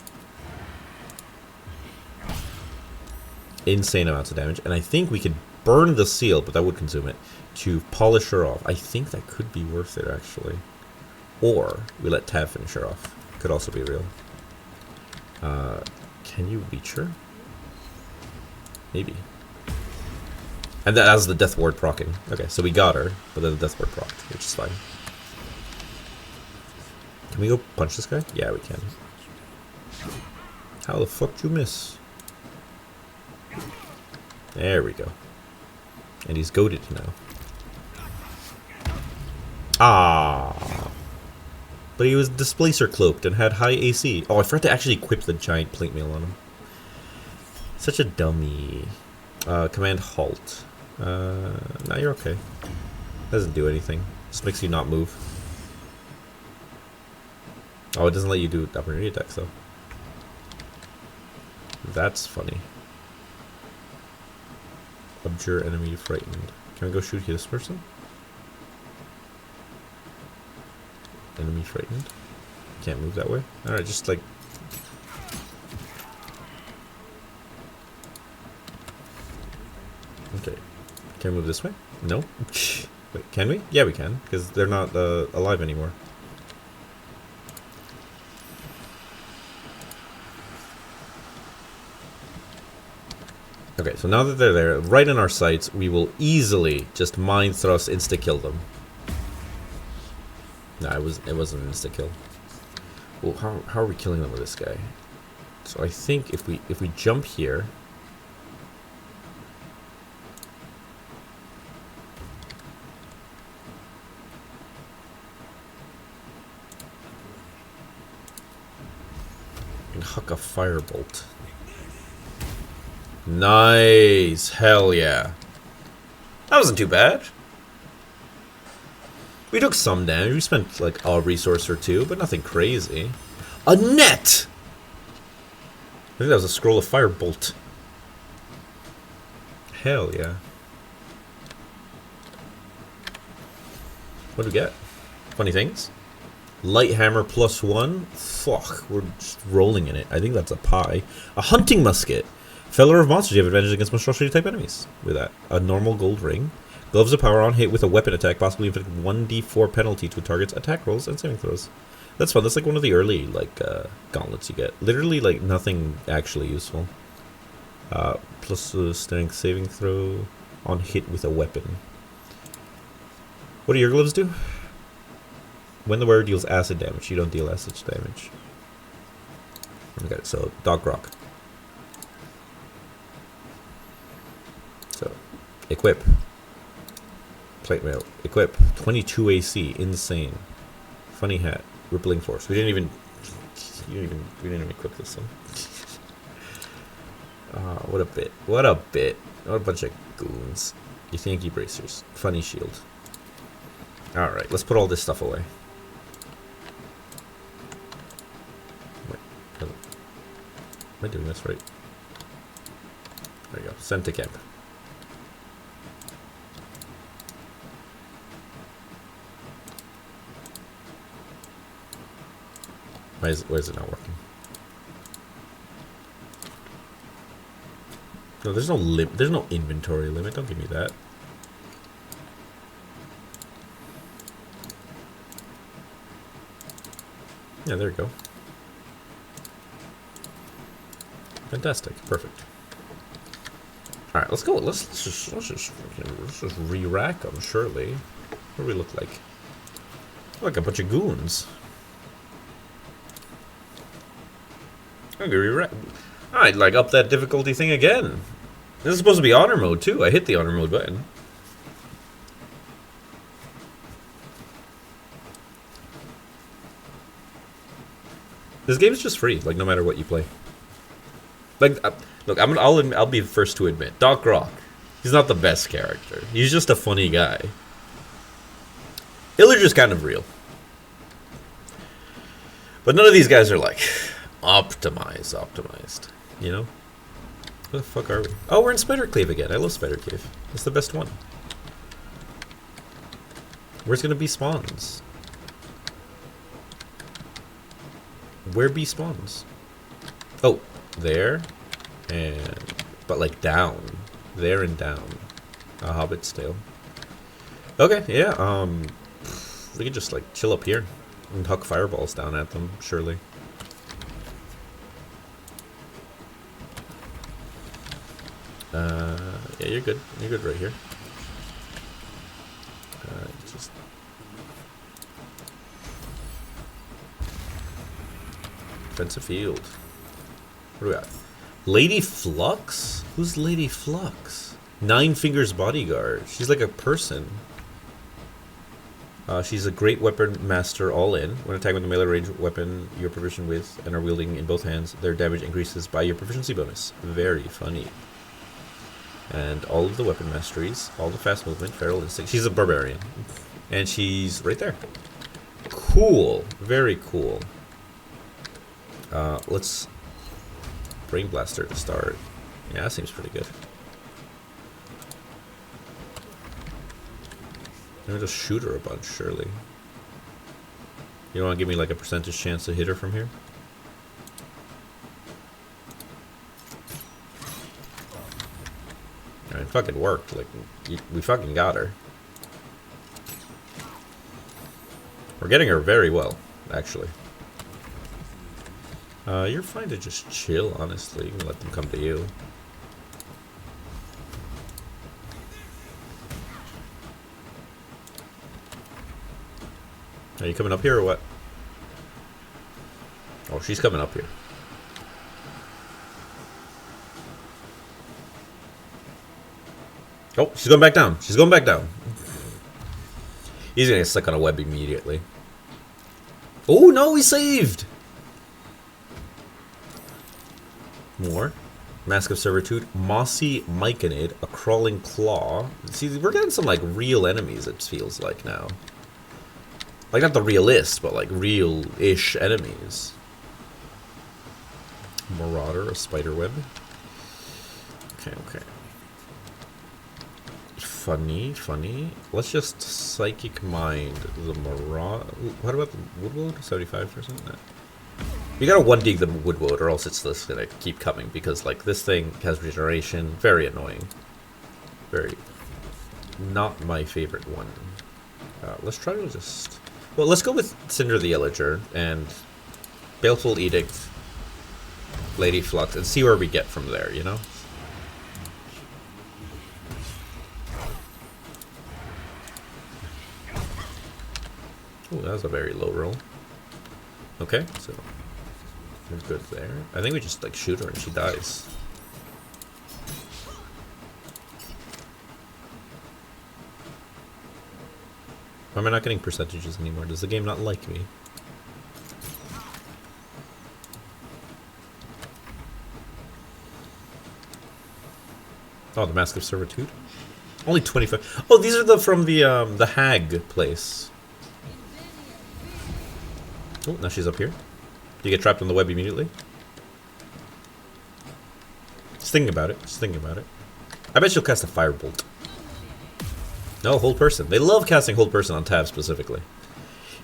Insane amounts of damage. And I think we could burn the seal, but that would consume it, to polish her off. I think that could be worth it, actually. Or we let Tav finish her off. Could also be real. Can you reach her? Maybe. And that has the death ward proccing. Okay, so we got her, but then the death ward procced, which is fine. Can we go punch this guy? Yeah, we can. How the fuck did you miss? There we go. And he's goaded now. Ah. But he was displacer cloaked and had high AC. Oh, I forgot to actually equip the giant plate mail on him. Such a dummy. Command halt. Nah, you're okay. Doesn't do anything. Just makes you not move. Oh, it doesn't let you do opportunity attacks though. That's funny. Abjure enemy frightened. Can I go shoot this person? Enemy frightened. Can't move that way. Alright, just like... Okay. Can we move this way? No? Wait, can we? Yeah, we can. Because they're not alive anymore. Okay, so now that they're there, right in our sights, we will easily just mind thrust insta-kill them. Nah, it wasn't an insta-kill. Well, how are we killing them with this guy? So I think if we jump here... and huck a firebolt. Nice! Hell yeah. That wasn't too bad. We took some damage. We spent like a resource or two, but nothing crazy. A net! I think that was a scroll of firebolt. Hell yeah. What do we get? Funny things? Light hammer +1. Fuck, we're just rolling in it. I think that's a pie. A hunting musket. Feller of monsters, you have advantage against monstrosity type enemies with that. A normal gold ring. Gloves of power on, hit with a weapon attack, possibly inflict 1d4 penalty to a target's attack rolls and saving throws. That's fun. That's like one of the early like gauntlets you get. Literally like nothing actually useful. Plus strength saving throw on hit with a weapon. What do your gloves do? When the wearer deals acid damage, you don't deal acid damage. Okay, so Dog Rock. So, equip. Plate mail. Equip. 22 AC. Insane. Funny hat. Rippling force. We didn't even equip this one. What a bit. What a bit. What a bunch of goons. You Yankee bracers. Funny shield. Alright, let's put all this stuff away. Wait. Am I doing this right? There you go. Send to camp. Why is it not working? No, there's no inventory limit. Don't give me that. Yeah, there we go. Fantastic. Perfect. All right, let's go. Let's just re-rack them. Surely, what do we look like? Like a bunch of goons. I'm gonna re-rack. I'd like up that difficulty thing again. This is supposed to be honor mode too. I hit the honor mode button. This game is just free, like no matter what you play. Like, look, I'll be the first to admit, Doc Rock, he's not the best character. He's just a funny guy. Illager's kind of real, but none of these guys are like optimized. You know? Where the fuck are we? Oh, we're in Spider Cave again. I love Spider Cave. It's the best one. Where's gonna be spawns? Where be spawns? Oh, there, and but like down, there and down. A Hobbit's Tale. Okay, yeah. We could just like chill up here and huck fireballs down at them. Surely. Yeah, you're good. You're good right here. Just defensive field. What do we got? Lady Flux? Who's Lady Flux? Nine Fingers bodyguard. She's like a person. She's a great weapon master all in. When attacking with a melee range weapon you're proficient with and are wielding in both hands, their damage increases by your proficiency bonus. Very funny. And all of the weapon masteries, all the fast movement, feral instinct. She's a barbarian. And she's right there. Cool. Very cool. Let's Brain Blaster to start. Yeah, that seems pretty good. Let me just shoot her a bunch, surely. You don't want to give me like a percentage chance to hit her from here? It fucking worked. Like, we fucking got her. We're getting her very well, actually. You're fine to just chill, honestly. You can let them come to you. Are you coming up here or what? Oh, she's coming up here. Oh, she's going back down. She's going back down. He's gonna get stuck on a web immediately. Oh, no, he saved! More. Mask of Servitude. Mossy Myconid. A Crawling Claw. See, we're getting some, like, real enemies, it feels like, now. Like, not the realist, but, like, real-ish enemies. Marauder. A Spiderweb. Okay, okay. Funny, funny. Let's just Psychic Mind the Marauder. What about the Woodwood? 75%? No. You gotta one-dig the Woodwood, or else it's just gonna keep coming, because, like, this thing has regeneration. Very annoying. Very... not my favorite one. Let's try to just... Well, let's go with Cinder the Illager, and Baleful Edict, Lady Flux, and see where we get from there, you know? Oh, that was a very low roll. Okay, so we're good there. I think we just like shoot her and she dies. Why am I not getting percentages anymore? Does the game not like me? Oh, the Mask of Servitude? Only 25. Oh, these are the from the Hag place. Oh, now she's up here. Do you get trapped on the web immediately? Just thinking about it. Just thinking about it. I bet she'll cast a Firebolt. No, Hold Person. They love casting Hold Person on Tav specifically.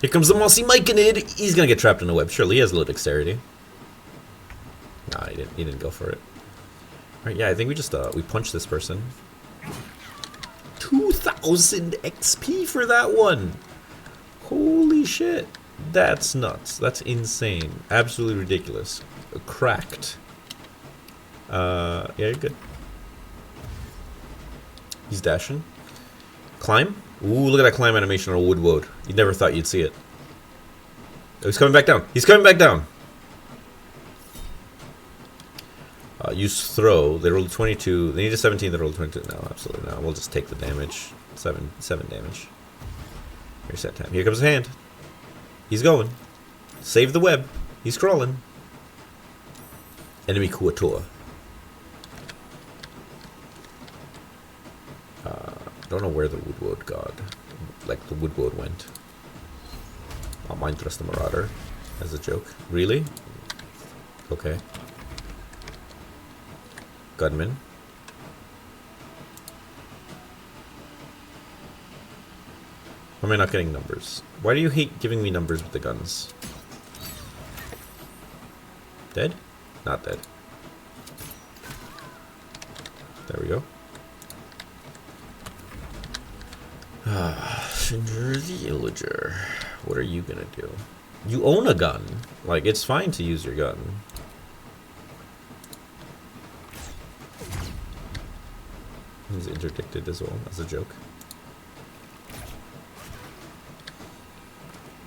Here comes the Mossy Myconid. He's gonna get trapped in a web. Surely he has a little dexterity. Nah, he didn't. He didn't go for it. All right, yeah, I think we just we punch this person. 2,000 XP for that one. Holy shit. That's nuts. That's insane. Absolutely ridiculous. Cracked. Yeah, you're good. He's dashing. Climb? Ooh, look at that climb animation on a Woodwood. You never thought you'd see it. Oh, he's coming back down. He's coming back down. Use throw. They rolled 22. They need a 17. They rolled 22. No, absolutely not. We'll just take the damage. 7 damage. Reset time. Here comes his hand. He's going. Save the web. He's crawling. Enemy Kuatua. Don't know where the Woodwood god, like the Woodwood went. I'll Mind Thrust the Marauder as a joke. Really? Okay. Gunman. Why am I not getting numbers? Why do you hate giving me numbers with the guns? Dead? Not dead. There we go. Cinder the Illager. What are you gonna do? You own a gun. Like, it's fine to use your gun. He's interdicted as well, as a joke.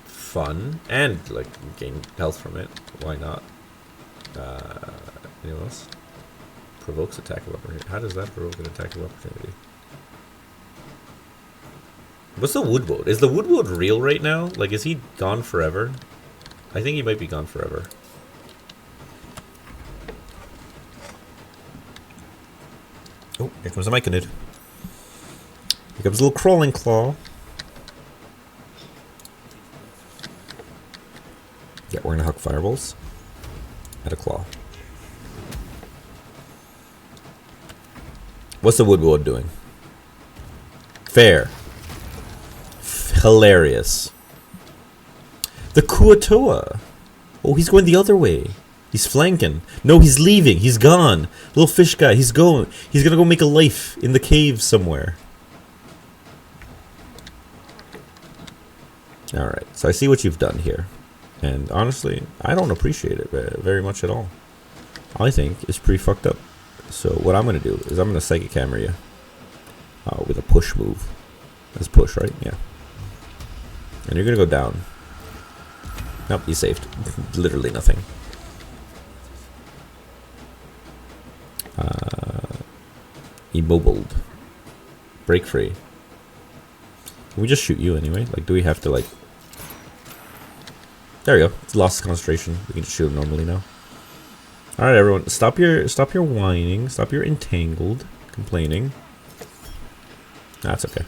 Fun. And, like, gain health from it. Why not? Anyone else? Provokes attack of opportunity. How does that provoke an attack of opportunity? What's the woodwood? Is the woodwood real right now? Like, is he gone forever? I think he might be gone forever. Oh, here comes the Myconid. Here comes a little crawling claw. Yeah, we're gonna huck fireballs at a claw. What's the woodwood doing? Fair. Hilarious. The Kuatoa. Oh, he's going the other way. He's flanking. No, he's leaving. He's gone. Little fish guy. He's going. He's gonna go make a life in the cave somewhere. Alright, so I see what you've done here. And honestly, I don't appreciate it very much at all. I think it's pretty fucked up. So what I'm gonna do is I'm gonna psychic camera you. With a push move. That's push, right? Yeah. And you're gonna go down. Nope, he's saved. Literally nothing. Immobiled. Break free. Can we just shoot you anyway? Like, do we have to, like... There we go. It's lost concentration. We can just shoot him normally now. Alright, everyone. Stop your whining. Stop your entangled complaining. That's okay.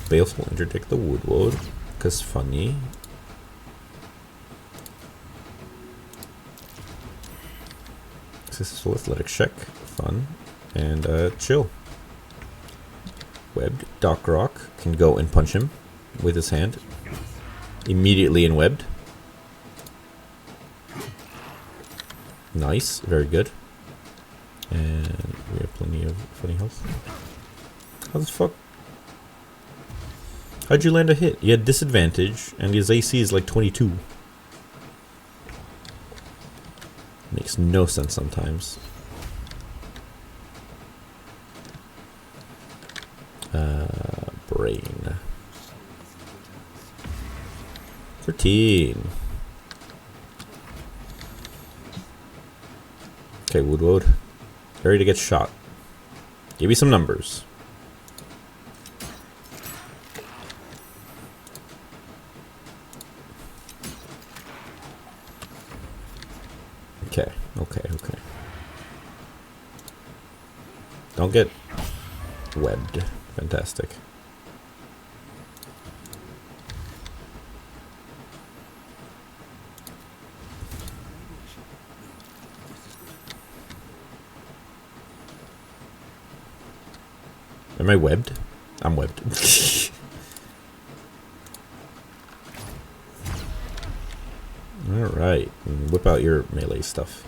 Baleful interdict the woodwood. Cause funny. Successful athletic check. Fun. And chill. Webbed. Doc Rock can go and punch him with his hand. Immediately enwebbed. Nice. Very good. And we have plenty of funny health. How the fuck? How'd you land a hit? You had disadvantage, and his AC is like 22. Makes no sense sometimes. Brain. 13. Okay, Woodwode. Ready to get shot. Give me some numbers. Okay. Don't get webbed. Fantastic. Am I webbed? I'm webbed. Alright. Whip out your melee stuff.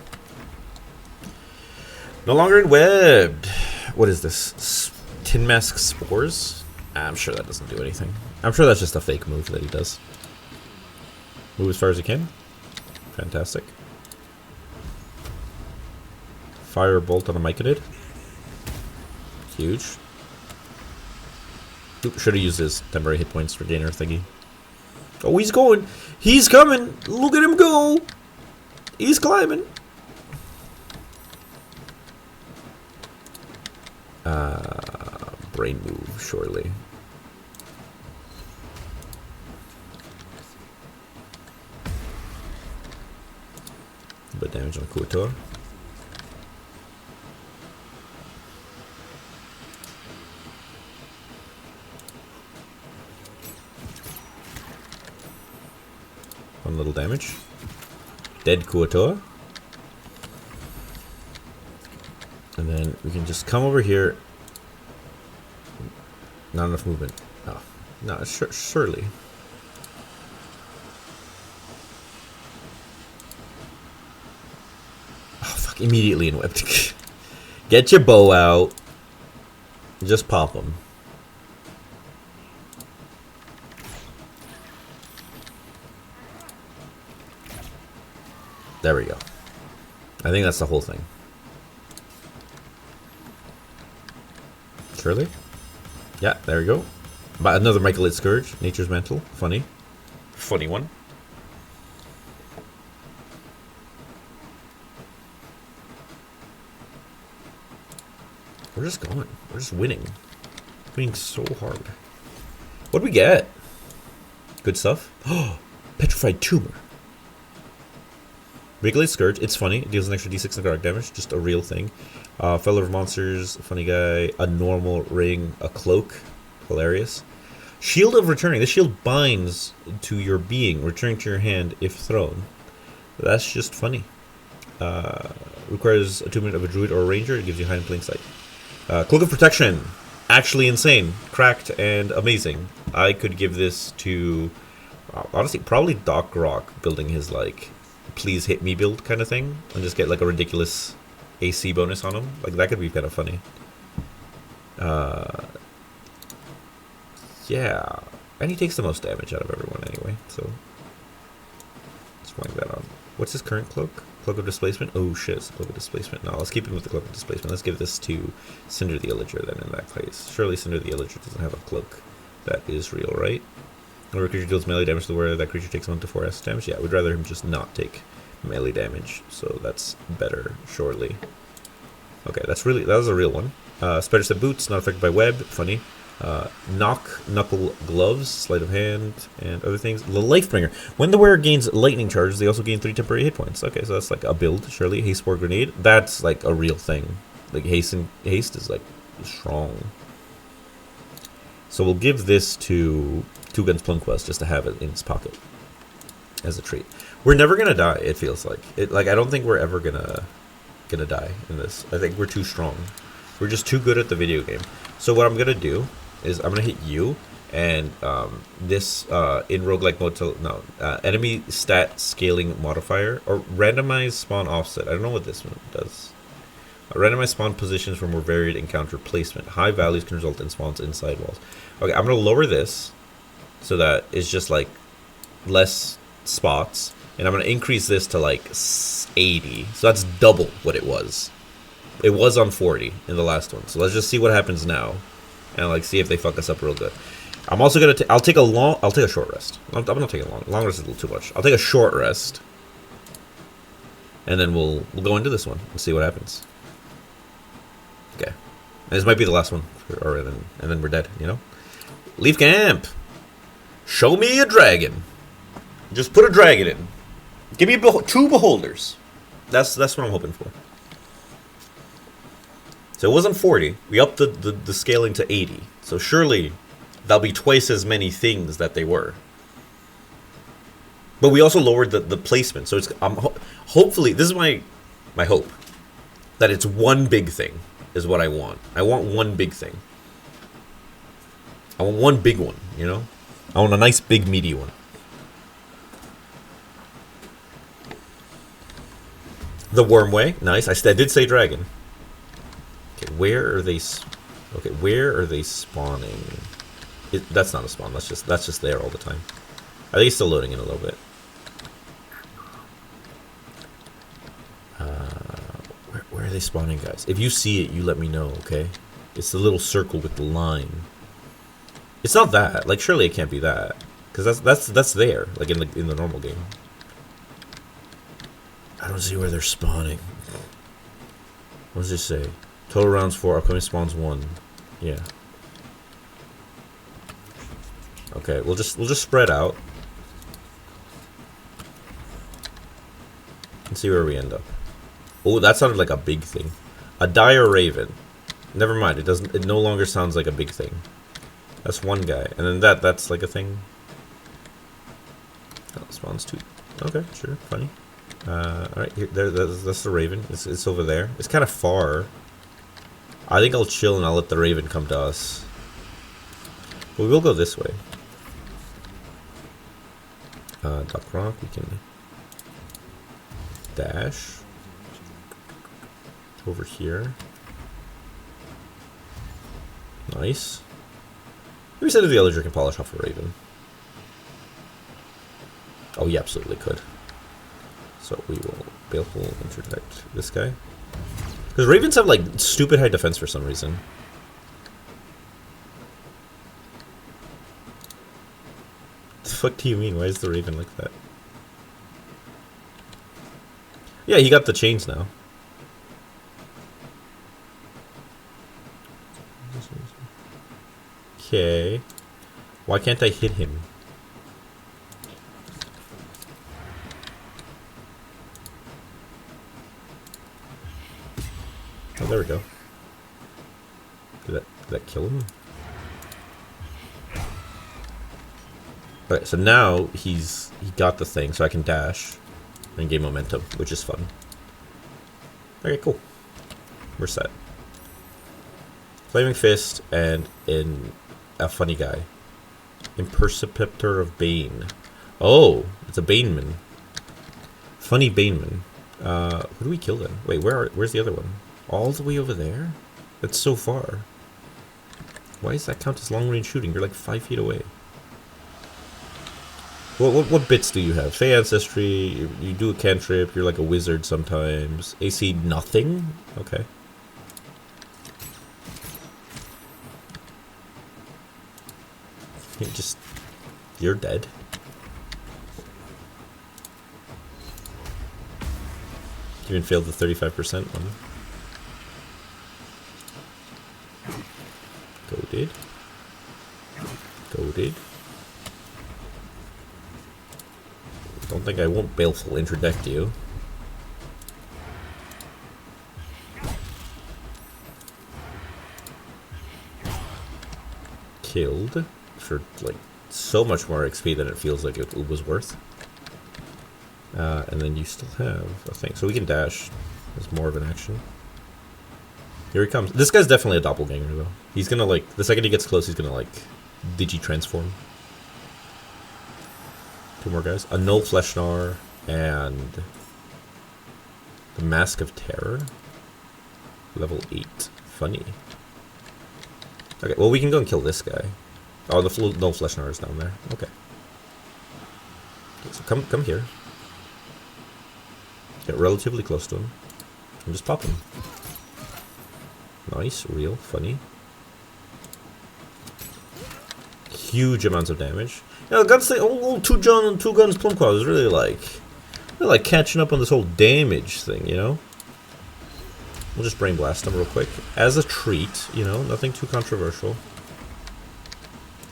No longer in webbed. What is this? Tin Mask Spores? I'm sure that doesn't do anything. I'm sure that's just a fake move that he does. Move as far as he can. Fantastic. Fire a bolt on a Myconid. Huge. Should have used his temporary hit points regainer thingy. Oh, he's going. He's coming. Look at him go. He's climbing. Brain move, surely. A bit of damage on Kuator. One little damage. Dead Kuator. And then we can just come over here. Not enough movement. Oh, no, surely. Oh, fuck. Immediately in whipped. Get your bow out. Just pop them. There we go. I think that's the whole thing. Surely? Yeah, there we go. But another Myconid Scourge. Nature's Mantle. Funny. Funny one. We're just going. We're just winning. Winning so hard. What do we get? Good stuff. Oh, Petrified Tumor. Regulate Scourge. It's funny. It deals an extra d6 necrotic damage. Just a real thing. Feller of Monsters. Funny guy. A normal ring. A cloak. Hilarious. Shield of Returning. This shield binds to your being, returning to your hand if thrown. That's just funny. Requires attunement of a druid or a ranger. It gives you hide in plain sight. Cloak of Protection. Actually insane. Cracked and amazing. I could give this to, honestly, probably Doc Rock building his, like, please hit me build kind of thing. And just get, like, a ridiculous AC bonus on him. Like, that could be kind of funny. Yeah. And he takes the most damage out of everyone anyway, so let's flank that on. What's his current cloak? Cloak of Displacement? Oh shit, it's a Cloak of Displacement. No, let's keep him with the Cloak of Displacement. Let's give this to Cinder the Illager then in that case. Surely Cinder the Illager doesn't have a cloak. That is real, right? Whenever a creature deals melee damage to the wearer, that creature takes 1 to 4 acid damage. Yeah, we'd rather him just not take melee damage, so that's better, surely. Okay, that was a real one. Spider Step Boots, not affected by web, funny. Knuckle Gloves, Sleight of Hand, and other things. The Lifebringer. When the wearer gains lightning charges, they also gain 3 temporary hit points. Okay, so that's like a build, surely. Haste Spore Grenade. That's like a real thing. Like haste is like strong. So we'll give this to Two Guns Plunquest just to have it in his pocket as a treat. We're never gonna die, it feels like. I don't think we're ever gonna die in this. I think we're too strong. We're just too good at the video game. So what I'm gonna do is I'm gonna hit you, and this in roguelike mode enemy stat scaling modifier or randomized spawn offset. I don't know what this one does. Randomized spawn positions for more varied encounter placement. High values can result in spawns inside walls. Okay, I'm gonna lower this so that it's just like less spots, and I'm gonna increase this to like 80. So that's double what it was. It was on 40 in the last one. So let's just see what happens now. And like see if they fuck us up real good. I'm also gonna I'll take a short rest. I'm not taking a long rest is a little too much. I'll take a short rest. And then we'll go into this one and see what happens. Okay. And this might be the last one. And then we're dead, you know? Leave camp. Show me a dragon. Just put a dragon in. Give me 2 beholders. That's what I'm hoping for. So it wasn't 40. We upped the scaling to 80. So surely that'll be twice as many things that they were. But we also lowered the placement. So it's hopefully this is my hope that it's one big thing is what I want. I want one big thing. I want one big one, you know? I want a nice big meaty one. The Wormway, nice. I did say dragon. Okay, where are they? Okay, where are they spawning? That's not a spawn. That's just there all the time. I think it's still loading in a little bit. Where are they spawning, guys? If you see it, you let me know. Okay, it's the little circle with the line. It's not that. Like, surely it can't be that, because that's there. Like in the normal game. I don't see where they're spawning. What does this say? Total rounds 4, upcoming spawns 1. Yeah. Okay, we'll just spread out and see where we end up. Oh, that sounded like a big thing. A dire raven. Never mind. It no longer sounds like a big thing. That's one guy, and then that's like a thing. Oh, spawns 2. Okay, sure, funny. All right, here, that's the raven. It's over there. It's kind of far. I think I'll chill and I'll let the raven come to us. But we will go this way. Duck Rock, we can dash over here. Nice. Maybe said the Illager can polish off a raven. Oh, he absolutely could. So we will Baleful interdict this guy. Because ravens have like stupid high defense for some reason. The fuck do you mean? Why is the raven like that? Yeah, he got the chains now. Okay. Why can't I hit him? Oh, there we go. Did that kill him? Okay, so now he got the thing, so I can dash and gain momentum, which is fun. Okay, cool. We're set. Flaming Fist and a funny guy. Imperceptor of Bane. Oh, it's a Baneman. Funny Baneman. Who do we kill then? Wait, where's the other one? All the way over there? That's so far. Why does that count as long range shooting? You're like 5 feet away. What bits do you have? Fey Ancestry, you do a cantrip, you're like a wizard sometimes. AC nothing? Okay. You're dead. You even failed the 35% one. Goaded. Goaded. Don't think I won't baleful interdict you. Killed for like so much more XP than it feels like it was worth. And then you still have a thing, so we can dash. There's more of an action. Here he comes. This guy's definitely a doppelganger though. He's gonna like, the second he gets close, he's gonna like digi-transform. 2 more guys. A Null Fleshnar and the Mask of Terror. Level 8. Funny. Okay, well we can go and kill this guy. Oh, the Null Fleshnar is down there. Okay. So come here. Get relatively close to him. And just pop him. Nice, real, funny. Huge amounts of damage. Yeah, guns say, oh, two guns plum claw is really like catching up on this whole damage thing, you know? We'll just brain blast him real quick. As a treat, you know, nothing too controversial.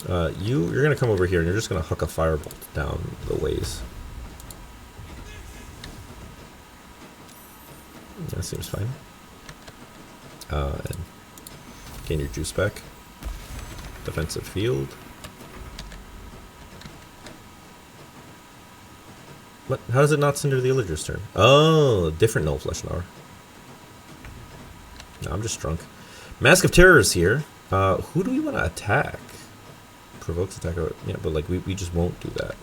You're gonna come over here and you're just gonna huck a firebolt down the ways. That seems fine. And gain your juice back. Defensive field. What? How does it not cinder the Illager's turn? Oh, different Null Fleshnar. No, I'm just drunk. Mask of Terror is here. Who do we want to attack? Provokes attack. Yeah, but like we just won't do that.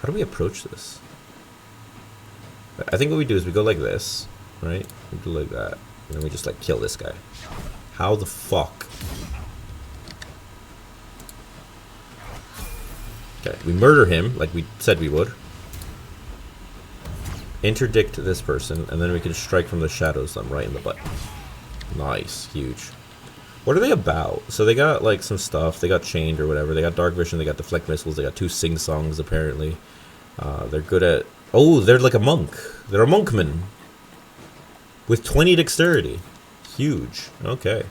How do we approach this? I think what we do is we go like this, right? We do like that, and then we just like kill this guy. How the fuck? Okay, we murder him like we said we would. Interdict this person, and then we can strike from the shadows them right in the butt. Nice, huge. What are they about? So they got like some stuff. They got chained or whatever. They got dark vision. They got deflect missiles. They got 2 sing-songs apparently. They're good at. Oh, they're like a monk. They're a monkman with 20 dexterity. Huge. Okay.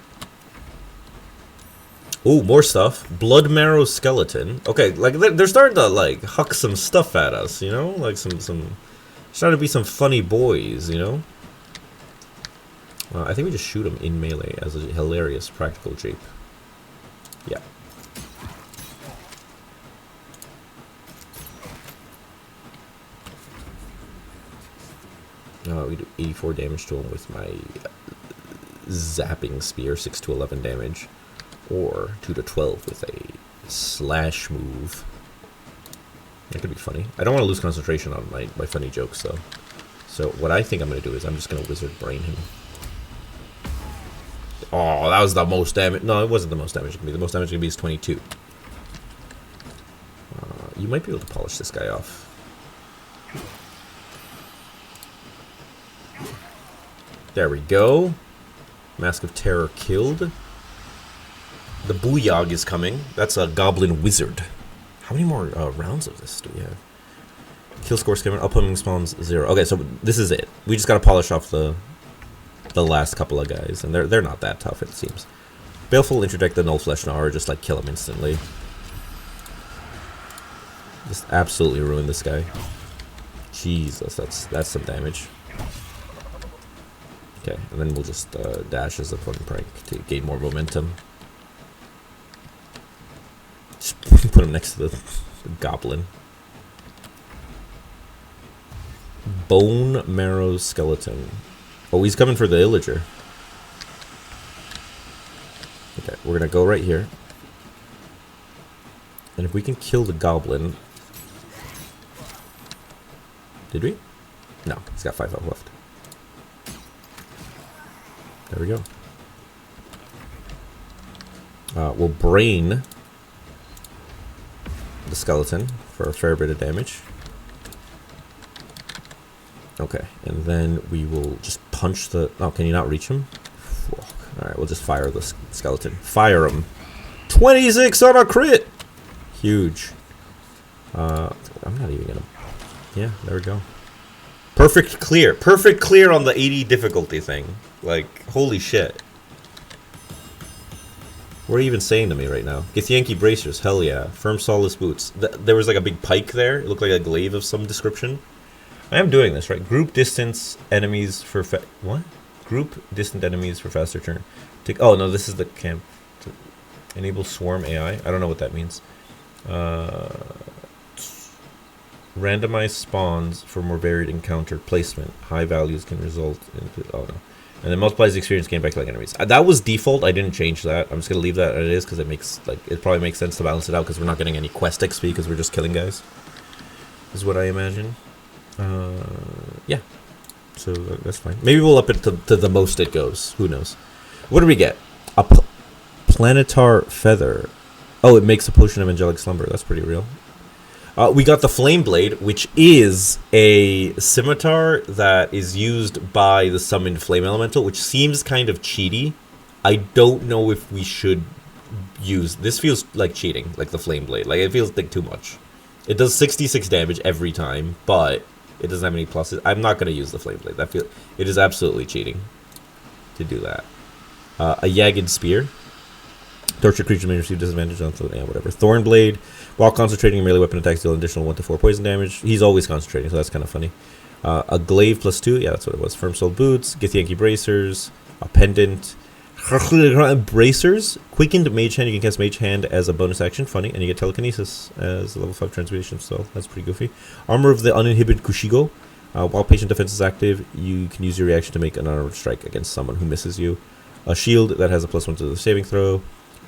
Oh, more stuff. Blood Marrow Skeleton. Okay, like they're starting to like huck some stuff at us. You know, like some. Trying to be some funny boys, you know? I think we just shoot him in melee as a hilarious practical jape. Yeah. We do 84 damage to him with my zapping spear, 6 to 11 damage. Or 2 to 12 with a slash move. That could be funny. I don't want to lose concentration on my funny jokes, though. So what I think I'm going to do is I'm just going to Wizard Brain him. Oh, that was the most damage. No, it wasn't the most damage it can be. The most damage it can be is 22. You might be able to polish this guy off. There we go. Mask of Terror killed. The Booyog is coming. That's a Goblin Wizard. How many more rounds of this do we have? Kill score skimmer, upcoming spawns 0. Okay, so this is it. We just gotta polish off the last couple of guys, and they're not that tough, it seems. Baleful interject the Null Flesh Gnawer, just like kill him instantly. Just absolutely ruin this guy. Jesus, that's some damage. Okay, and then we'll just dash as a fun prank to gain more momentum. Just put him next to the goblin. Bone Marrow Skeleton. Oh, he's coming for the Illager. Okay, we're gonna go right here. And if we can kill the goblin... Did we? No, he's got 5 health left. There we go. We'll brain the skeleton for a fair bit of damage. Okay, and then we will just punch the... Oh, can you not reach him? Alright, we'll just fire the skeleton. Fire him! 26 on a crit! Huge. I'm not even gonna... Yeah, there we go. Perfect clear. Perfect clear on the 80 difficulty thing. Like, holy shit. What are you even saying to me right now? Githyanki bracers, hell yeah. Firm solace boots. There was like a big pike there. It looked like a glaive of some description. I am doing this, right? Group distance enemies for what? Group distant enemies for faster turn. Oh no, this is the camp. Enable swarm AI. I don't know what that means. Randomized spawns for more varied encounter placement. High values can result in... Oh no. And then multiplies the experience gained by killing enemies. That was default. I didn't change that. I'm just gonna leave that as it is because it makes it probably makes sense to balance it out because we're not getting any quest XP because we're just killing guys. Is what I imagine. Yeah. So that's fine. Maybe we'll up it to the most it goes. Who knows? What do we get? A planetar feather. Oh, it makes a potion of angelic slumber. That's pretty real. We got the Flame Blade, which is a scimitar that is used by the summoned Flame Elemental, which seems kind of cheaty. I don't know if we should use... This feels like cheating, like the Flame Blade. Like, it feels like too much. It does 66 damage every time, but it doesn't have any pluses. I'm not going to use the Flame Blade. It is absolutely cheating to do that. A Jagged Spear. Torture creatures may receive disadvantage on whatever. Thorn Blade. While concentrating, melee weapon attacks deal an additional 1 to 4 poison damage. He's always concentrating, so that's kind of funny. A Glaive +2. Yeah, that's what it was. Firm Soul Boots. Githyanki Bracers. A Pendant. Bracers. Quickened Mage Hand. You can cast Mage Hand as a bonus action. Funny. And you get Telekinesis as a level 5 transmutation, so that's pretty goofy. Armor of the Uninhibited Kushigo. While patient defense is active, you can use your reaction to make an unarmed strike against someone who misses you. A shield that has a +1 to the saving throw.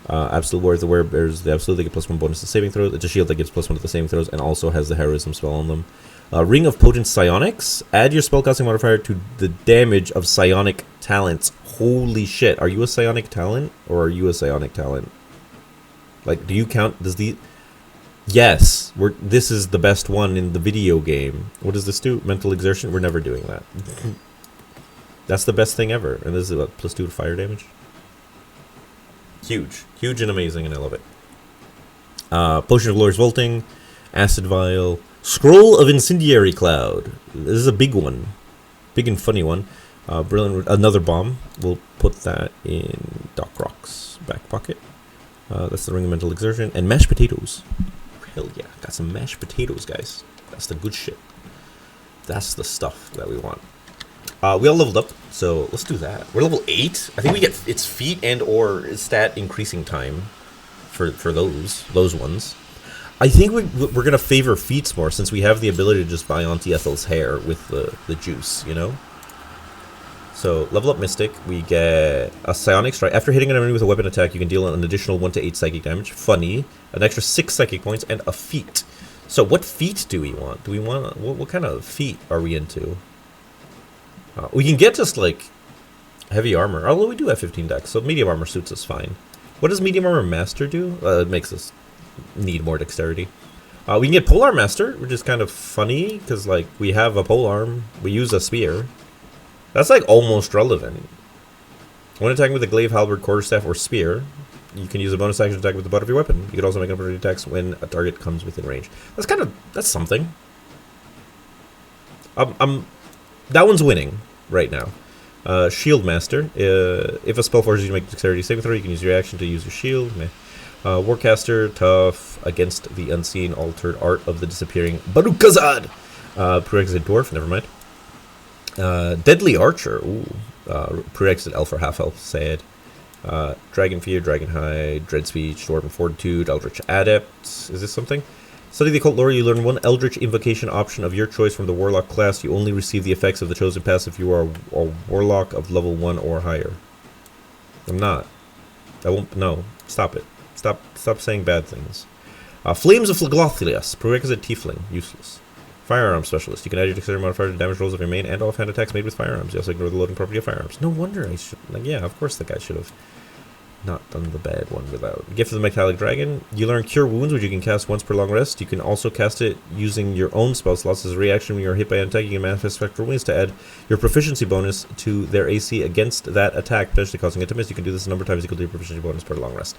Absolute Warriors, the wearers, the absolute, they get +1 bonus to saving throws. It's a shield that gives +1 to the saving throws and also has the heroism spell on them. Ring of Potent Psionics. Add your spellcasting modifier to the damage of psionic talents. Holy shit. Are you a psionic talent or are you a psionic talent? Like, do you count? Does the... Yes. This is the best one in the video game. What does this do? Mental exertion? We're never doing that. That's the best thing ever. And this is what, +2 to fire damage? Huge. Huge and amazing, and I love it. Potion of Glorious Vaulting, Acid Vial, Scroll of Incendiary Cloud. This is a big one. Big and funny one. Brilliant. Another bomb. We'll put that in Doc Rock's back pocket. That's the Ring of Mental Exertion. And mashed potatoes. Hell yeah. Got some mashed potatoes, guys. That's the good shit. That's the stuff that we want. We all leveled up, so let's do that. We're level 8. I think we get its feat and or stat increasing time for those ones. I think we're gonna favor feats more since we have the ability to just buy Auntie Ethel's hair with the juice, you know. So level up Mystic, we get a Psionic Strike. After hitting an enemy with a weapon attack, you can deal an additional 1 to 8 psychic damage. Funny, an extra 6 psychic points, and a feat. So what feat do we want? Do we want what kind of feat are we into? We can get just like heavy armor, although we do have 15 dex, so medium armor suits us fine. What does medium armor master do? It makes us need more dexterity. We can get polearm master, which is kind of funny because like we have a polearm, we use a spear. That's like almost relevant. When attacking with a glaive, halberd, quarterstaff, or spear, you can use a bonus action attack with the butt of your weapon. You can also make opportunity attacks when a target comes within range. That's something. That one's winning right now. Shield Master. If a spell forces you to make a dexterity saving throw, you can use your action to use your shield. Meh. Warcaster, tough against the unseen altered art of the disappearing Barukazad. Prerequisite dwarf, never mind. Deadly Archer, ooh. Prerequisite elf or half elf, sad. Dragon Fear, Dragon Hide, Dread Speech, Dwarven Fortitude, Eldritch Adept. Is this something? Study the occult lore. You learn one Eldritch Invocation option of your choice from the Warlock class. You only receive the effects of the chosen pass if you are a Warlock of level 1 or higher. I'm not. I won't. No. Stop it. Stop saying bad things. Flames of Phleglothlius. Prerequisite Tiefling. Useless. Firearm Specialist. You can add your dexterity modifier to damage rolls of your main and offhand attacks made with firearms. You also ignore the loading property of firearms. No wonder I should... Like, yeah, of course the guy should have not done the bad one without. Gift of the Metallic Dragon. You learn Cure Wounds, which you can cast once per long rest. You can also cast it using your own spell slots as a reaction when you are hit by an attack. You can manifest Spectral Wings to add your proficiency bonus to their AC against that attack, potentially causing it to miss. You can do this a number of times equal to your proficiency bonus per long rest.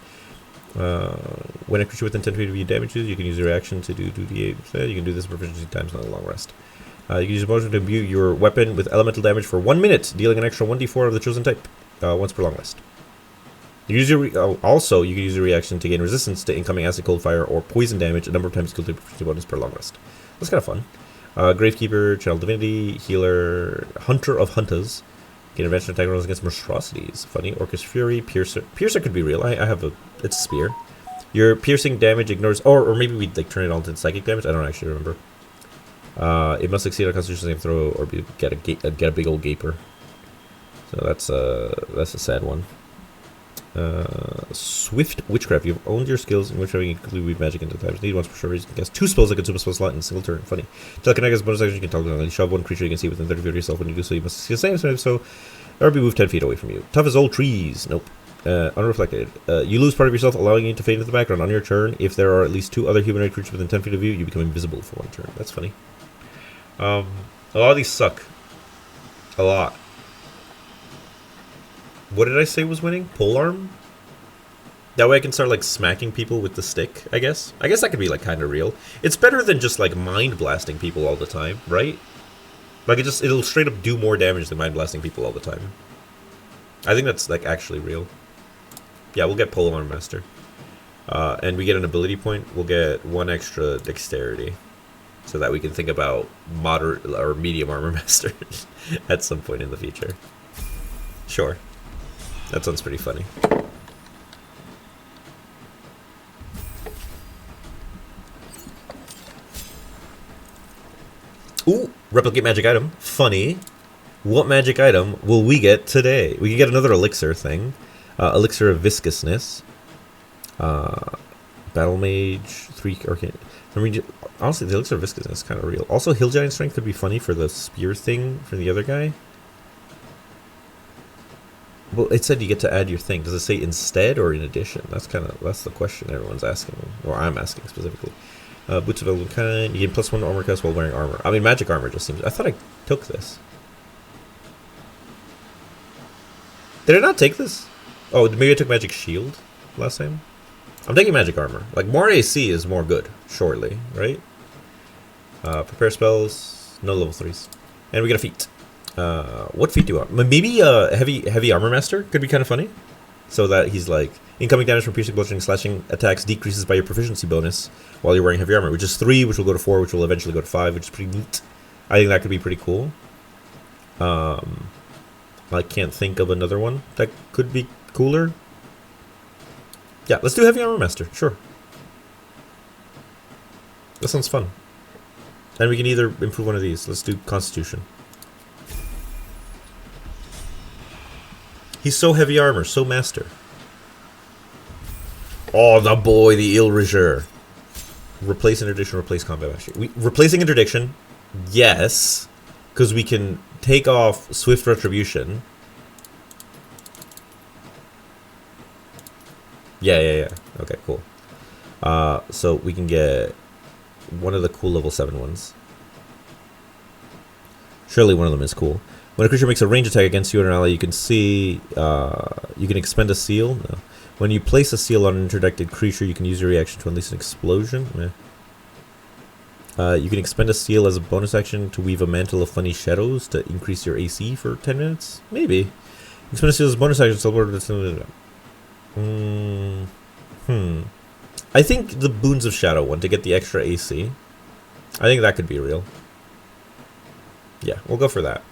When a creature within 10 feet of you damages, you can use your reaction to do 2d8. You can do this proficiency times on a long rest. You can use a motion to imbue your weapon with elemental damage for 1 minute, dealing an extra 1d4 of the chosen type, once per long rest. You use your also, you can use your reaction to gain resistance to incoming acid, cold, fire, or poison damage a number of times equal to your proficiency bonus per long rest. That's kind of fun. Gravekeeper, Channel Divinity, Healer, Hunter of Hunters. Gain advantage attack rolls against monstrosities. Funny. Orcus Fury, Piercer. Piercer could be real. I have a... It's a spear. Your piercing damage ignores... Or maybe we'd like turn it all into psychic damage. I don't actually remember. It must succeed on a Constitution saving throw or get a big old gaper. So that's a sad one. Swift Witchcraft. You've owned your skills in witchcraft. You can weave magic into times need once per sure. You can cast 2 spells that consume a spell slot in a single turn. Funny. Telekinetic as a bonus action. You can telekinetically shove one creature you can see within 30 feet of yourself. When you do so, you must see the same. So, or be moved 10 feet away from you. Tough as old trees. Nope. Unreflected. You lose part of yourself, allowing you to fade into the background on your turn. If there are at least 2 other humanoid creatures within 10 feet of you, you become invisible for 1 turn. That's funny. A lot of these suck. A lot. What did I say was winning? Polearm? That way I can start, like, smacking people with the stick, I guess. I guess that could be, like, kind of real. It's better than just, like, mind blasting people all the time, right? Like, it'll straight up do more damage than mind blasting people all the time. I think that's, like, actually real. Yeah, we'll get Polearm Master. And we get an ability point. We'll get 1 extra dexterity. So that we can think about moderate or medium armor master at some point in the future. Sure. That sounds pretty funny. Ooh, replicate magic item. Funny. What magic item will we get today? We can get another elixir thing. Elixir of viscousness. Battle mage. 3 arcane. I mean, honestly, the elixir of viscousness is kind of real. Also, hill giant strength could be funny for the spear thing from the other guy. Well, it said you get to add your thing. Does it say instead or in addition? That's the question everyone's asking, or I'm asking specifically. Boots of Elven Kind. You gain +1 armor cast while wearing armor. I mean, magic armor just seems... I thought I took this. Did I not take this? Oh, maybe I took magic shield last time? I'm taking magic armor. Like, more AC is more good, surely, right? Prepare spells. No level 3s. And we get a feat. What feat do you want? Maybe heavy armor master could be kind of funny. So that he's like, incoming damage from piercing, bludgeoning, slashing attacks decreases by your proficiency bonus while you're wearing heavy armor, which is 3, which will go to 4, which will eventually go to 5, which is pretty neat. I think that could be pretty cool. I can't think of another one that could be cooler. Yeah, let's do heavy armor master. Sure. That sounds fun. And we can either improve one of these. Let's do Constitution. He's so heavy armor, so master. Oh, the boy, the Ilriger. Replace interdiction, replace combat mastery. Replacing interdiction, yes, because we can take off swift retribution. Yeah. Okay, cool. So we can get one of the cool level 7 ones. Surely one of them is cool. When a creature makes a range attack against you and an ally, you can see... you can expend a seal. No. When you place a seal on an interdicted creature, you can use your reaction to unleash an explosion. You can expend a seal as a bonus action to weave a mantle of funny shadows to increase your AC for 10 minutes? Maybe. Expend a seal as a bonus action to I think the Boons of Shadow one to get the extra AC. I think that could be real. Yeah, we'll go for that.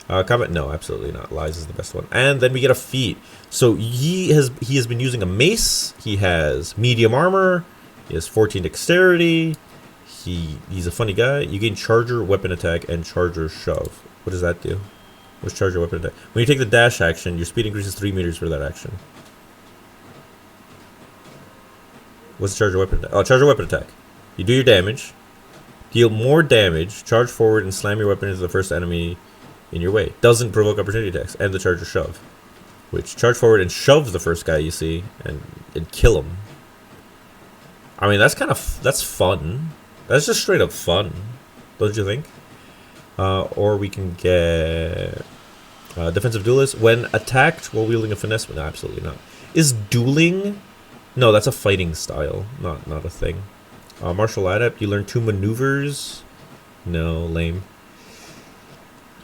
Combat? No, absolutely not. Lies is the best one. And then we get a feat. So he has been using a mace. He has medium armor. He has 14 dexterity. He's a funny guy. You gain charger, weapon attack, and charger shove. What does that do? What's charger, weapon attack? When you take the dash action, your speed increases 3 meters for that action. What's charger weapon attack? Oh, charger weapon attack. You do your damage. Deal more damage. Charge forward and slam your weapon into the first enemy in your way. Doesn't provoke opportunity attacks. And the charger shove. Which charge forward and shove the first guy you see and kill him. I mean, that's fun. That's just straight up fun. Don't you think? Or we can get defensive duelist. When attacked while wielding a finesse. No, absolutely not. Is dueling... No, that's a fighting style, not a thing. Martial adept, you learn 2 maneuvers. No, lame.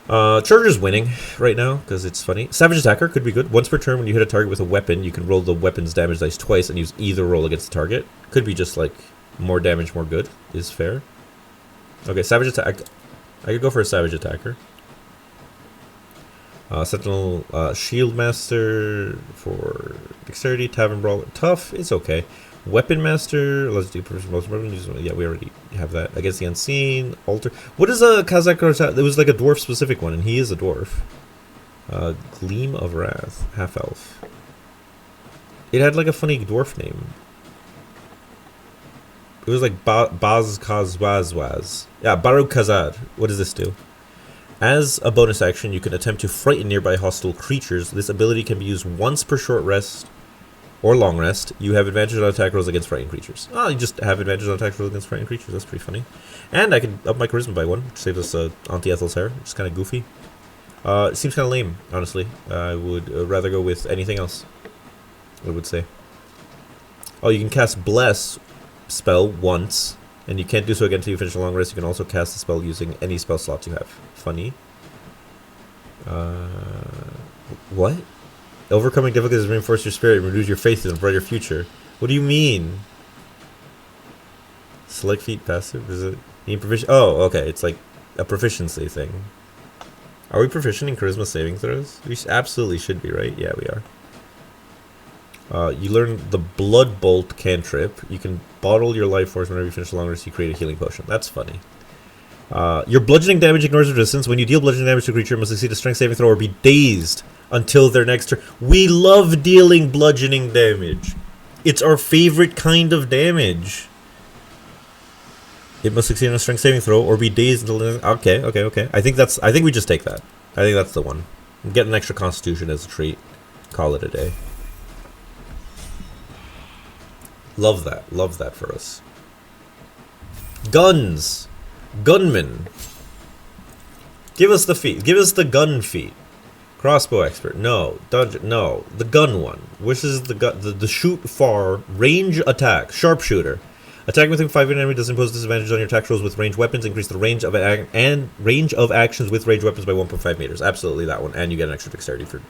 Charger's winning right now because it's funny. Savage attacker could be good. Once per turn, when you hit a target with a weapon, you can roll the weapon's damage dice twice and use either roll against the target. Could be just like more damage, more good. Is fair. Okay, savage attack. I could go for a savage attacker. Sentinel, Shield Master for Dexterity, Tavern Brawler. Tough, it's okay. Weapon Master, let's do most weapons. Yeah, we already have that. Against the Unseen, Alter. What is a Kazakh? It was like a dwarf specific one, and he is a dwarf. Gleam of Wrath, half elf. It had like a funny dwarf name. It was like Baz Kazwazwaz. Yeah, Baru Kazad. What does this do? As a bonus action, you can attempt to frighten nearby hostile creatures. This ability can be used once per short rest or long rest. You have advantage on attack rolls against frightened creatures. Oh, you just have advantage on attack rolls against frightened creatures. That's pretty funny. And I can up my charisma by 1, which saves us Auntie Ethel's hair, which is kind of goofy. It seems kind of lame, honestly. I would rather go with anything else, I would say. Oh, you can cast Bless spell once. And you can't do so again until you finish a long rest. You can also cast the spell using any spell slots you have. Funny. What? Overcoming difficulties reinforce your spirit and renews your faith in a brighter future. What do you mean? Select feat passive? Is it? Need proficiency? Oh, okay. It's like a proficiency thing. Are we proficient in charisma saving throws? We absolutely should be, right? Yeah, we are. You learn the Blood Bolt cantrip. You can bottle your life force whenever you finish a long rest. You create a healing potion. That's funny. Your bludgeoning damage ignores resistance. When you deal bludgeoning damage to a creature, it must succeed a strength saving throw or be dazed until their next turn. We love dealing bludgeoning damage. It's our favorite kind of damage. It must succeed on a strength saving throw or be dazed until the next... Okay. I think we just take that. I think that's the one. Get an extra constitution as a treat. Call it a day. Love that for us. Guns. Gunman. Give us the feat. Give us the gun feat. Crossbow expert. No. Dungeon. No. The gun one. Which is the shoot far range attack. Sharpshooter. Attacking within 5 feet of enemy does impose disadvantage on your attack rolls with ranged weapons. Increase the range of range of actions with ranged weapons by 1.5 meters. Absolutely that one. And you get an extra dexterity for...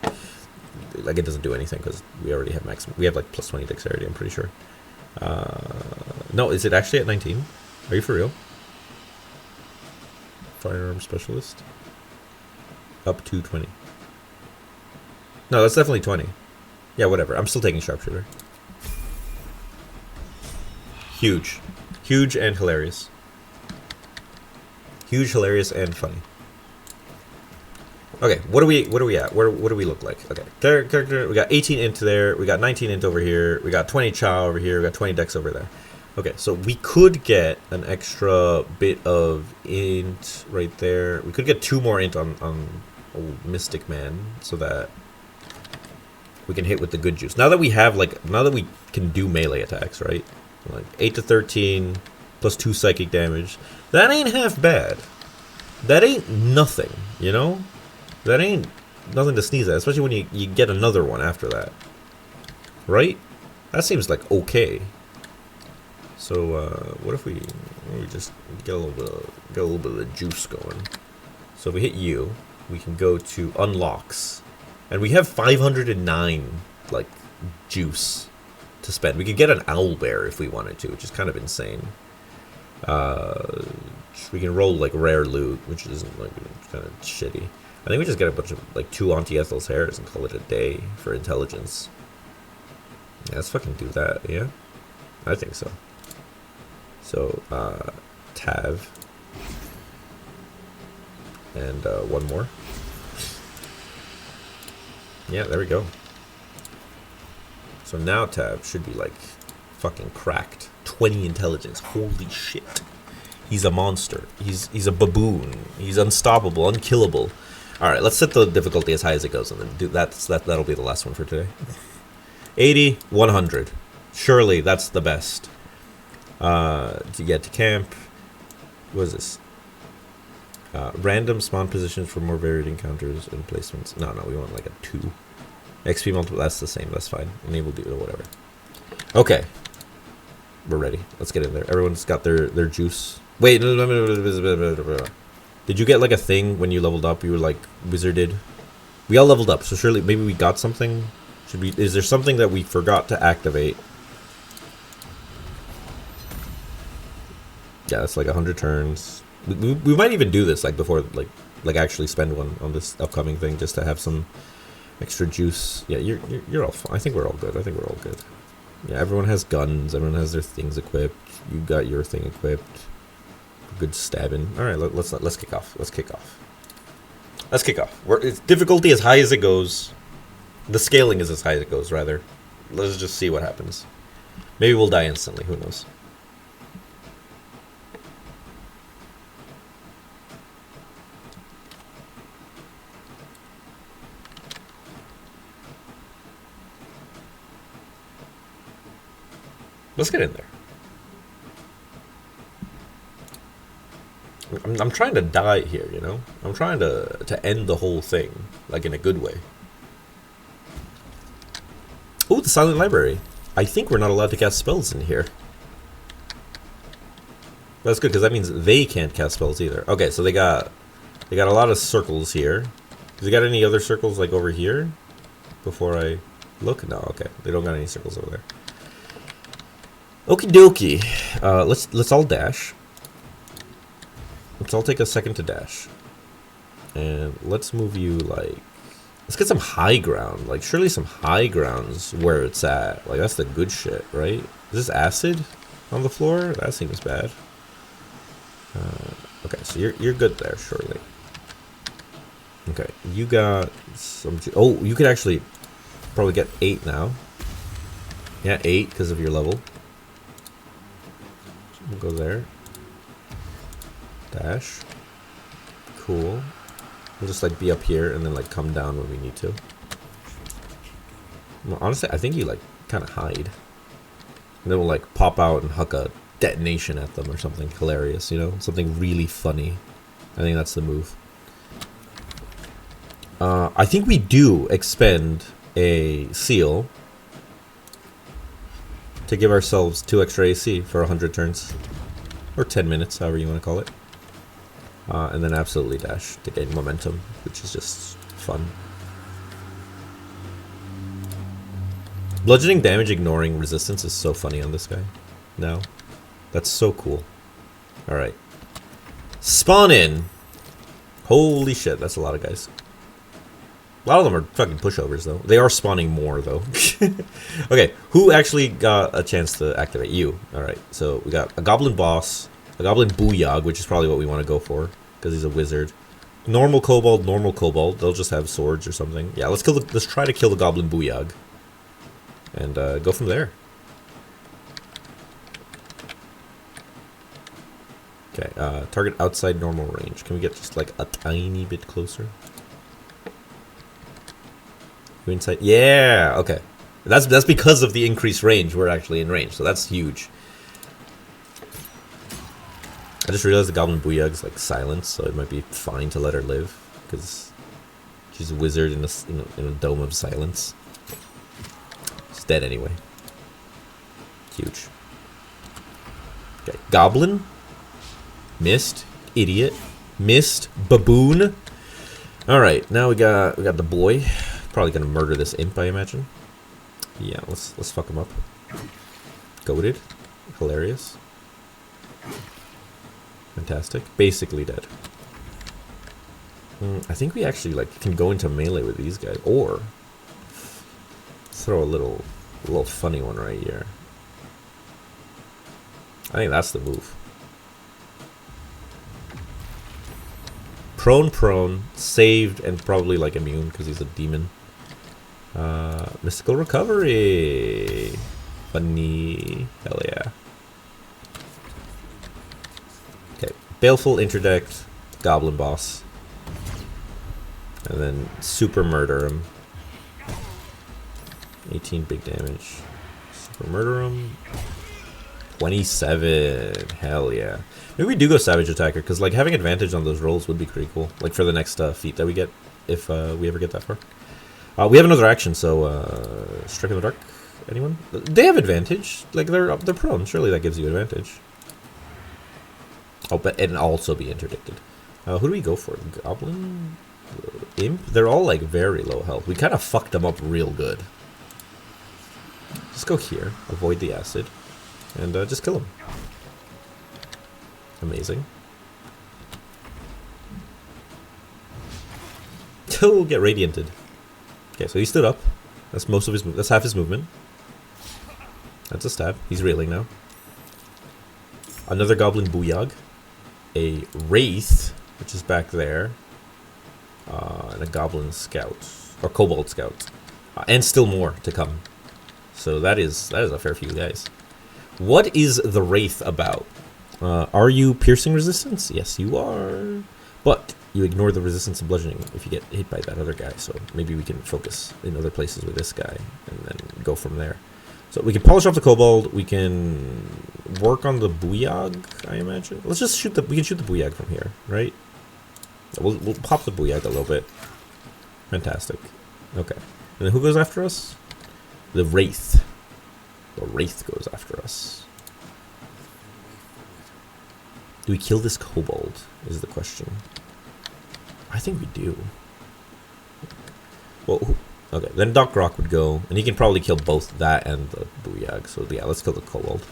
Like, it doesn't do anything because we already have maximum... We have, like, plus 20 dexterity, I'm pretty sure. No, is it actually at 19? Are you for real? Firearm specialist. Up to 20. No, that's definitely 20. Yeah, whatever. I'm still taking sharpshooter. Huge. Huge and hilarious. Huge, hilarious, and funny. Okay, what are we at? What do we look like? Okay, character. We got 18 int there. We got 19 int over here. We got 20 chow over here. We got 20 dex over there. Okay, so we could get an extra bit of int right there. We could get 2 more int on old Mystic Man so that we can hit with the good juice. Now that we have now that we can do melee attacks, right? Like 8 to 13 plus 2 psychic damage. That ain't half bad. That ain't nothing, you know? That ain't nothing to sneeze at, especially when you get another one after that. Right? That seems like okay. So what if we just get a little bit of juice going? So if we hit U, we can go to unlocks, and we have 509 like juice to spend. We could get an owl bear if we wanted to, which is kind of insane. We can roll like rare loot, which isn't like kind of shitty. I think we just get a bunch of like 2 Auntie Ethel's hairs and call it a day for intelligence. Yeah, let's fucking do that. Yeah, I think so. So Tav and one more. Yeah, there we go. So now Tav should be like fucking cracked. 20 intelligence. Holy shit. He's a monster. He's a baboon. He's unstoppable, unkillable. All right, let's set the difficulty as high as it goes, and then do that'll be the last one for today. 80, 100. Surely that's the best. To get to camp. What is this? Random spawn positions for more varied encounters and placements. No, we want like a 2. XP multiple, that's the same, that's fine. Enable do or whatever. Okay. We're ready. Let's get in there. Everyone's got their juice. Wait, no. Did you get like a thing when you leveled up? You were like wizarded. We all leveled up, so surely maybe we got something. Is there something that we forgot to activate? Yeah, that's like 100 turns. We might even do this like before, like actually spend one on this upcoming thing just to have some extra juice. Yeah, you're all fine. I think we're all good. Yeah, everyone has guns. Everyone has their things equipped. You got your thing equipped. Good stabbing. All right, let's kick off. Let's kick off. It's difficulty as high as it goes. The scaling is as high as it goes, rather. Let's just see what happens. Maybe we'll die instantly. Who knows? Let's get in there. I'm trying to die here, you know? I'm trying to end the whole thing, like in a good way. Oh, the Silent Library. I think we're not allowed to cast spells in here. That's good, because that means they can't cast spells either. Okay, so they got a lot of circles here. Does they got any other circles, like, over here? Before I look? No, okay. They don't got any circles over there. Okie dokie. Let's all dash. Let's all take a second to dash. And let's move you, like... Let's get some high ground. Like, surely some high ground's where it's at. Like, that's the good shit, right? Is this acid on the floor? That seems bad. Okay, so you're good there, surely. Okay, you got some... Oh, you could actually probably get 8 now. Yeah, 8 because of your level. We'll go there. Dash. Cool. We'll just like be up here and then like come down when we need to. Well, honestly, I think you like kind of hide. And then we'll like pop out and huck a detonation at them or something hilarious, you know? Something really funny. I think that's the move. I think we do expend a seal to give ourselves 2 extra AC for 100 turns. Or 10 minutes, however you want to call it. And then absolutely dash to gain momentum, which is just fun. Bludgeoning damage ignoring resistance is so funny on this guy now. That's so cool. Alright. Spawn in! Holy shit, that's a lot of guys. A lot of them are fucking pushovers, though. They are spawning more, though. Okay, who actually got a chance to activate? You. Alright, so we got a goblin boss, a goblin booyog, which is probably what we want to go for, because he's a wizard. Normal kobold. They'll just have swords or something. Yeah, let's try to kill the goblin booyog. And go from there. Okay, target outside normal range. Can we get just like a tiny bit closer? You inside? Yeah, okay. That's because of the increased range. We're actually in range, so that's huge. I just realized the goblin booyog's like silence, so it might be fine to let her live because she's a wizard in a dome of silence. She's dead anyway. Huge. Okay, goblin. Missed. Idiot. Missed. Baboon. Alright, now we got the boy. Probably gonna murder this imp, I imagine. Yeah, let's fuck him up. Goated. Hilarious. Fantastic. Basically dead. I think we actually like can go into melee with these guys, or throw a little funny one right here. I think that's the move. Prone, saved, and probably like immune because he's a demon. Mystical recovery. Funny. Hell yeah. Okay. Baleful interdict. Goblin boss. And then super murder him. 18 big damage. Super murder him. 27. Hell yeah. Maybe we do go Savage Attacker, because like having advantage on those rolls would be pretty cool. Like for the next feat that we get, if we ever get that far. We have another action, so Strike in the Dark. Anyone? They have advantage. Like they're prone. Surely that gives you advantage. Oh, but and also be interdicted. Who do we go for? Goblin? Imp? They're all like very low health. We kind of fucked them up real good. Just go here. Avoid the acid. And just kill him. Amazing. He'll get radianted. Okay, so he stood up. That's most of his. That's half his movement. That's a stab. He's reeling now. Another goblin booyog. A wraith, which is back there. And a goblin scout or kobold scout, and still more to come. So that is a fair few guys. What is the wraith about? Are you piercing resistance? Yes, you are. But you ignore the resistance of bludgeoning if you get hit by that other guy. So maybe we can focus in other places with this guy and then go from there. So we can polish off the kobold. We can work on the booyog, I imagine. Let's just shoot we can shoot the booyog from here, right? We'll pop the booyog a little bit. Fantastic. Okay. And then who goes after us? The wraith. The wraith goes after us. Do we kill this kobold? Is the question. I think we do. Well, okay. Then Doc Rock would go, and he can probably kill both that and the booyog. So yeah, let's kill the kobold.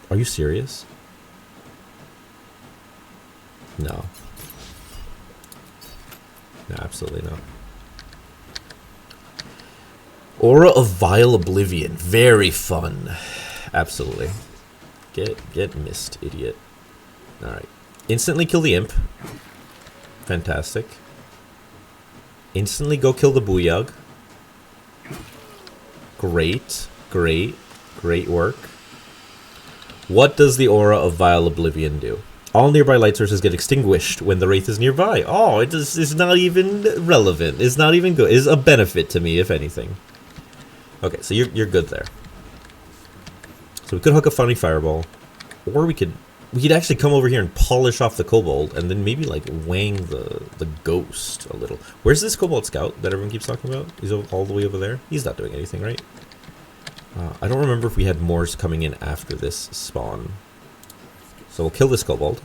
Are you serious? No. No, absolutely not. Aura of Vile Oblivion. Very fun. Absolutely. Get missed, idiot. Alright. Instantly kill the imp. Fantastic. Instantly go kill the booyog. Great. Great. Great work. What does the Aura of Vile Oblivion do? All nearby light sources get extinguished when the wraith is nearby. Oh, it's not even relevant. It's not even good. It's a benefit to me, if anything. Okay, so you're good there. So we could hook a funny fireball, or we could actually come over here and polish off the kobold, and then maybe like wang the ghost a little. Where's this kobold scout that everyone keeps talking about? He's all the way over there. He's not doing anything, right? I don't remember if we had mores coming in after this spawn. So we'll kill this kobold.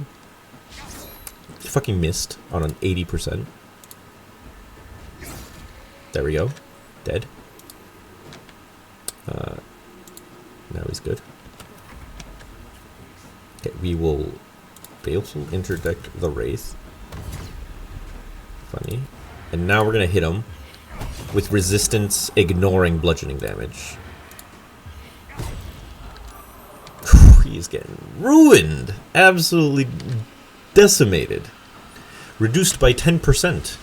He fucking missed on an 80%. There we go. Dead. Now he's good. Okay, we will baleful interdict the wraith. Funny. And now we're gonna hit him with resistance, ignoring bludgeoning damage. He is getting ruined. Absolutely decimated. Reduced by 10%.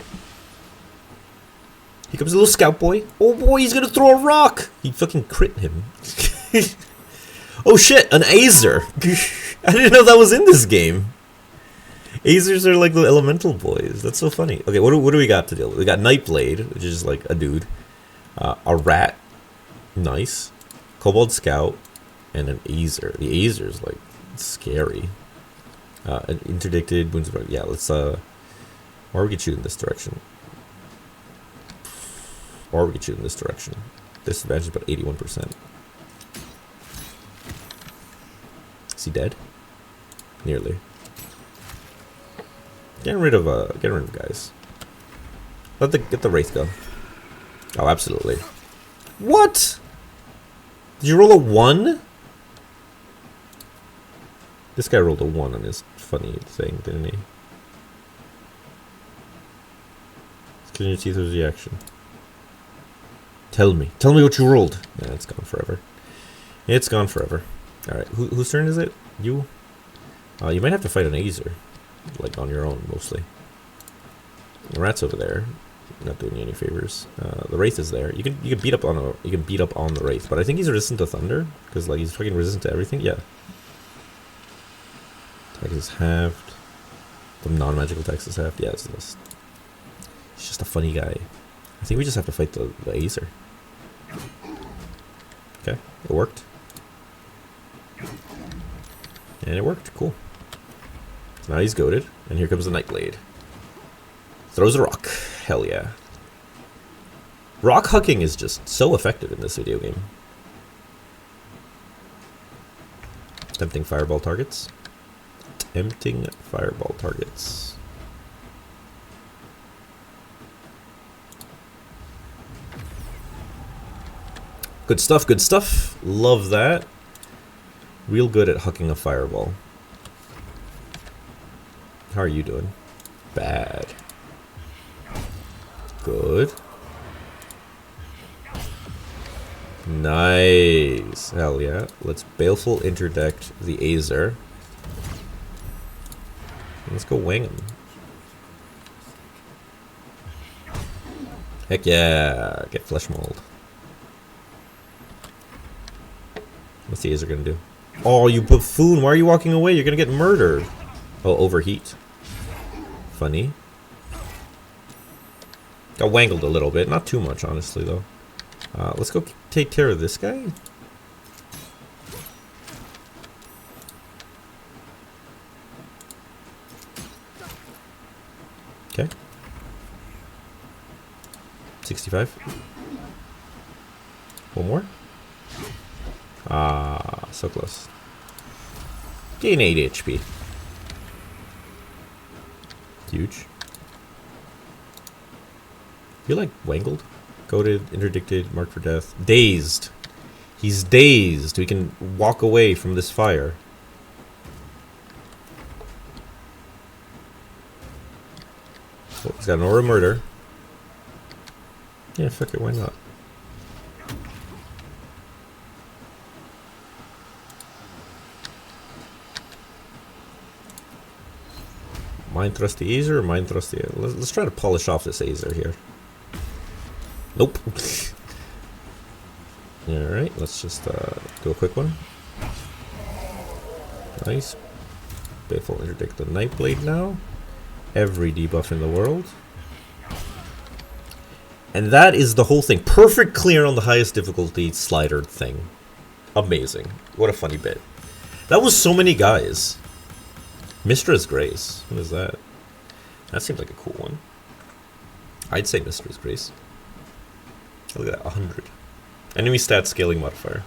Here comes a little scout boy. Oh boy, he's gonna throw a rock! He fucking crit him. Oh shit, an Azer! I didn't know that was in this game. Azers are like the elemental boys. That's so funny. Okay, what do we got to deal with? We got Nightblade, which is like a dude. A rat. Nice. Kobold Scout. And an Azer. The Azer is like scary. An interdicted wounds. Yeah, let's or we could shoot in this direction. Or we could shoot in this direction. Disadvantage is about 81%. Is he dead? Nearly. Getting rid of guys. Get the Wraith go. Oh, absolutely. What? Did you roll a 1? This guy rolled a 1 on his funny thing, didn't he? Can you see through the reaction? Tell me what you rolled. Yeah, it's gone forever. It's gone forever. Alright, whose turn is it? You? You might have to fight an Azer. Like on your own, mostly. The rat's over there. Not doing you any favors. The Wraith is there. You can beat up on the Wraith, but I think he's resistant to thunder because like he's fucking resistant to everything. Yeah. Attack is halved. The non-magical attacks is halved. Yeah, it's just a funny guy. I think we just have to fight the Azer. Okay, it worked. And it worked. Cool. So now he's goaded, and here comes the Nightblade. Throws a rock. Hell yeah. Rock hucking is just so effective in this video game. Tempting fireball targets. Tempting fireball targets. Good stuff, good stuff. Love that. Real good at hucking a fireball. How are you doing? Bad. Good. Nice. Hell yeah. Let's Baleful Interdict the Azer. Let's go wing him. Heck yeah. Get Flesh Mold. What's the Azer gonna do? Oh, you buffoon. Why are you walking away? You're gonna get murdered. Oh, overheat. Funny. Got wangled a little bit. Not too much, honestly, though. Let's go take care of this guy. Okay. 65. One more. Ah, so close. Gain 8 HP. Huge. You like wangled? Goaded, interdicted, marked for death. Dazed. He's dazed. We can walk away from this fire. Oh, he's got an aura of murder. Yeah, fuck it, why not? Mind thrust the Azer or mind thrust the... Let's try to polish off this Azer here. Nope. Alright, let's just do a quick one. Nice. Baleful Interdict the Nightblade now. Every debuff in the world. And that is the whole thing. Perfect clear on the highest difficulty slider thing. Amazing. What a funny bit. That was so many guys. Mistra's Grace. What is that? That seems like a cool one. I'd say Mistra's Grace. Look at that, 100. Enemy stat scaling modifier.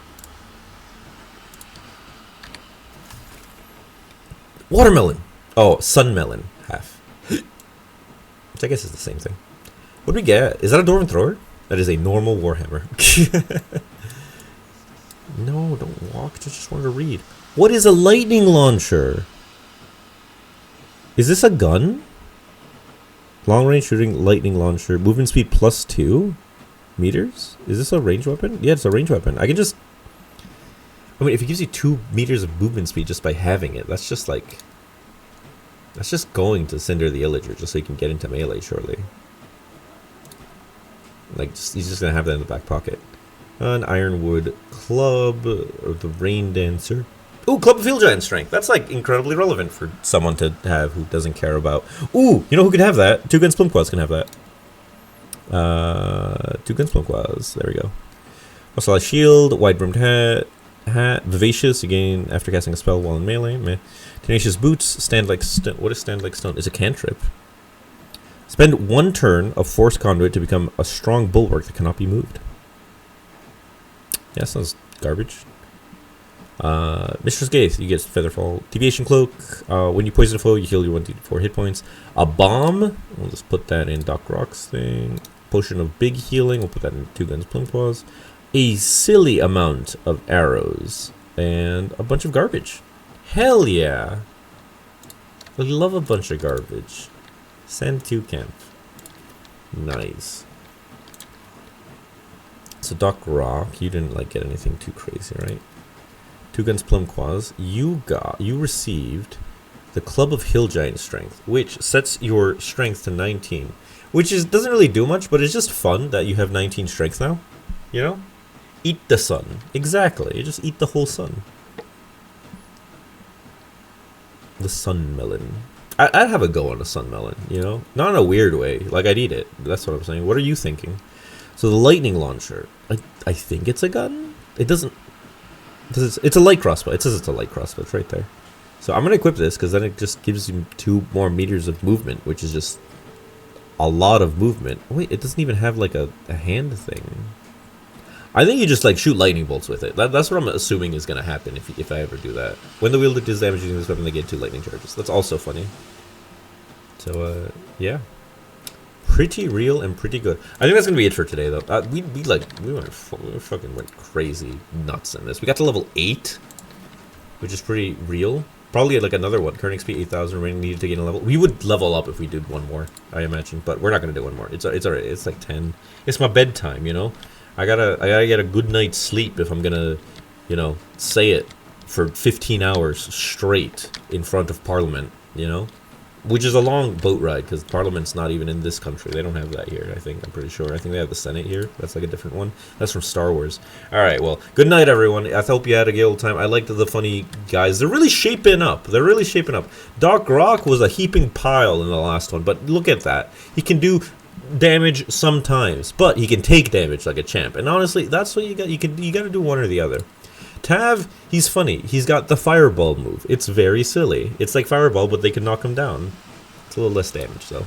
Watermelon! Oh, sunmelon. Half. Which I guess is the same thing. What do we get? Is that a Dwarven Thrower? That is a normal Warhammer. No, don't walk. I just wanted to read. What is a lightning launcher? Is this a gun? Long range shooting lightning launcher. Movement speed +2 meters? Is this a range weapon? Yeah, it's a range weapon. I can just... I mean, if it gives you 2 meters of movement speed just by having it, that's just like... That's just going to Cinder the Illager just so you can get into melee shortly. Like, he's just gonna have that in the back pocket. An Ironwood Club, or the Rain Dancer. Ooh, Club of Field Giant Strength. That's like incredibly relevant for someone to have who doesn't care about. Ooh, you know who could have that? Two Guns Plumquas can have that. Two Guns Plumquas. There we go. Also, a shield, wide brimmed hat. Vivacious, again after casting a spell while in melee. Meh. Tenacious Boots, stand like stone. What is stand like stone? It's a cantrip. Spend 1 turn of Force Conduit to become a strong bulwark that cannot be moved. Yeah, sounds garbage. Mistress Gate, you get Featherfall. Deviation Cloak, when you poison a foe, you heal your 1d4 hit points. A Bomb, we'll just put that in Doc Rock's thing. Potion of Big Healing, we'll put that in Two Guns Plumclaws. A silly amount of arrows. And a bunch of garbage. Hell yeah! I love a bunch of garbage. Send to camp. Nice. So Doc Rock, you didn't like get anything too crazy, right? Two Guns Plumclaws, you received the Club of Hill Giant Strength, which sets your strength to 19, which doesn't really do much, but it's just fun that you have 19 strength now. You know, eat the sun. Exactly, you just eat the whole sun. The sun melon. I'd have a go on a sun melon. You know, not in a weird way. Like I'd eat it. That's what I'm saying. What are you thinking? So the lightning launcher. I think it's a gun. It doesn't. It's a light crossbow. It says it's a light crossbow. It's right there. So I'm going to equip this because then it just gives you 2 more meters of movement, which is just a lot of movement. Wait, it doesn't even have like a hand thing. I think you just like shoot lightning bolts with it. That's what I'm assuming is going to happen if I ever do that. When the wielder does damage using this weapon, they get 2 lightning charges. That's also funny. So, yeah. Pretty real and pretty good. I think that's gonna be it for today, though. We fucking went crazy nuts in this. We got to level 8, which is pretty real. Probably like another one. Current XP 8,000 remaining needed to gain a level. We would level up if we did one more, I imagine, but we're not gonna do one more. It's alright. It's like 10. It's my bedtime, you know. I gotta get a good night's sleep if I'm gonna, you know, say it for 15 hours straight in front of Parliament, you know. Which is a long boat ride, because Parliament's not even in this country. They don't have that here, I think. I'm pretty sure. I think they have the Senate here. That's like a different one. That's from Star Wars. Alright, well, good night, everyone. I hope you had a good old time. I liked the funny guys. They're really shaping up. They're really shaping up. Doc Rock was a heaping pile in the last one, but look at that. He can do damage sometimes, but he can take damage like a champ. And honestly, that's what you got. You got to do one or the other. Tav, he's funny. He's got the fireball move. It's very silly. It's like fireball, but they can knock him down. It's a little less damage, though.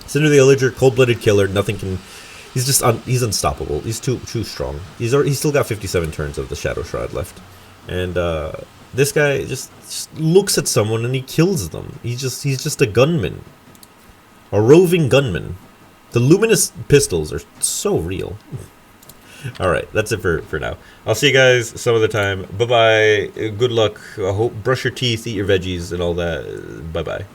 Cinder the Illager, cold-blooded killer. Nothing can. He's just he's unstoppable. He's too strong. He's still got 57 turns of the Shadow Shroud left, and this guy just looks at someone and he kills them. He's just a gunman, a roving gunman. The luminous pistols are so real. Alright, that's it for now. I'll see you guys some other time. Bye-bye. Good luck. I hope brush your teeth, eat your veggies, and all that. Bye-bye.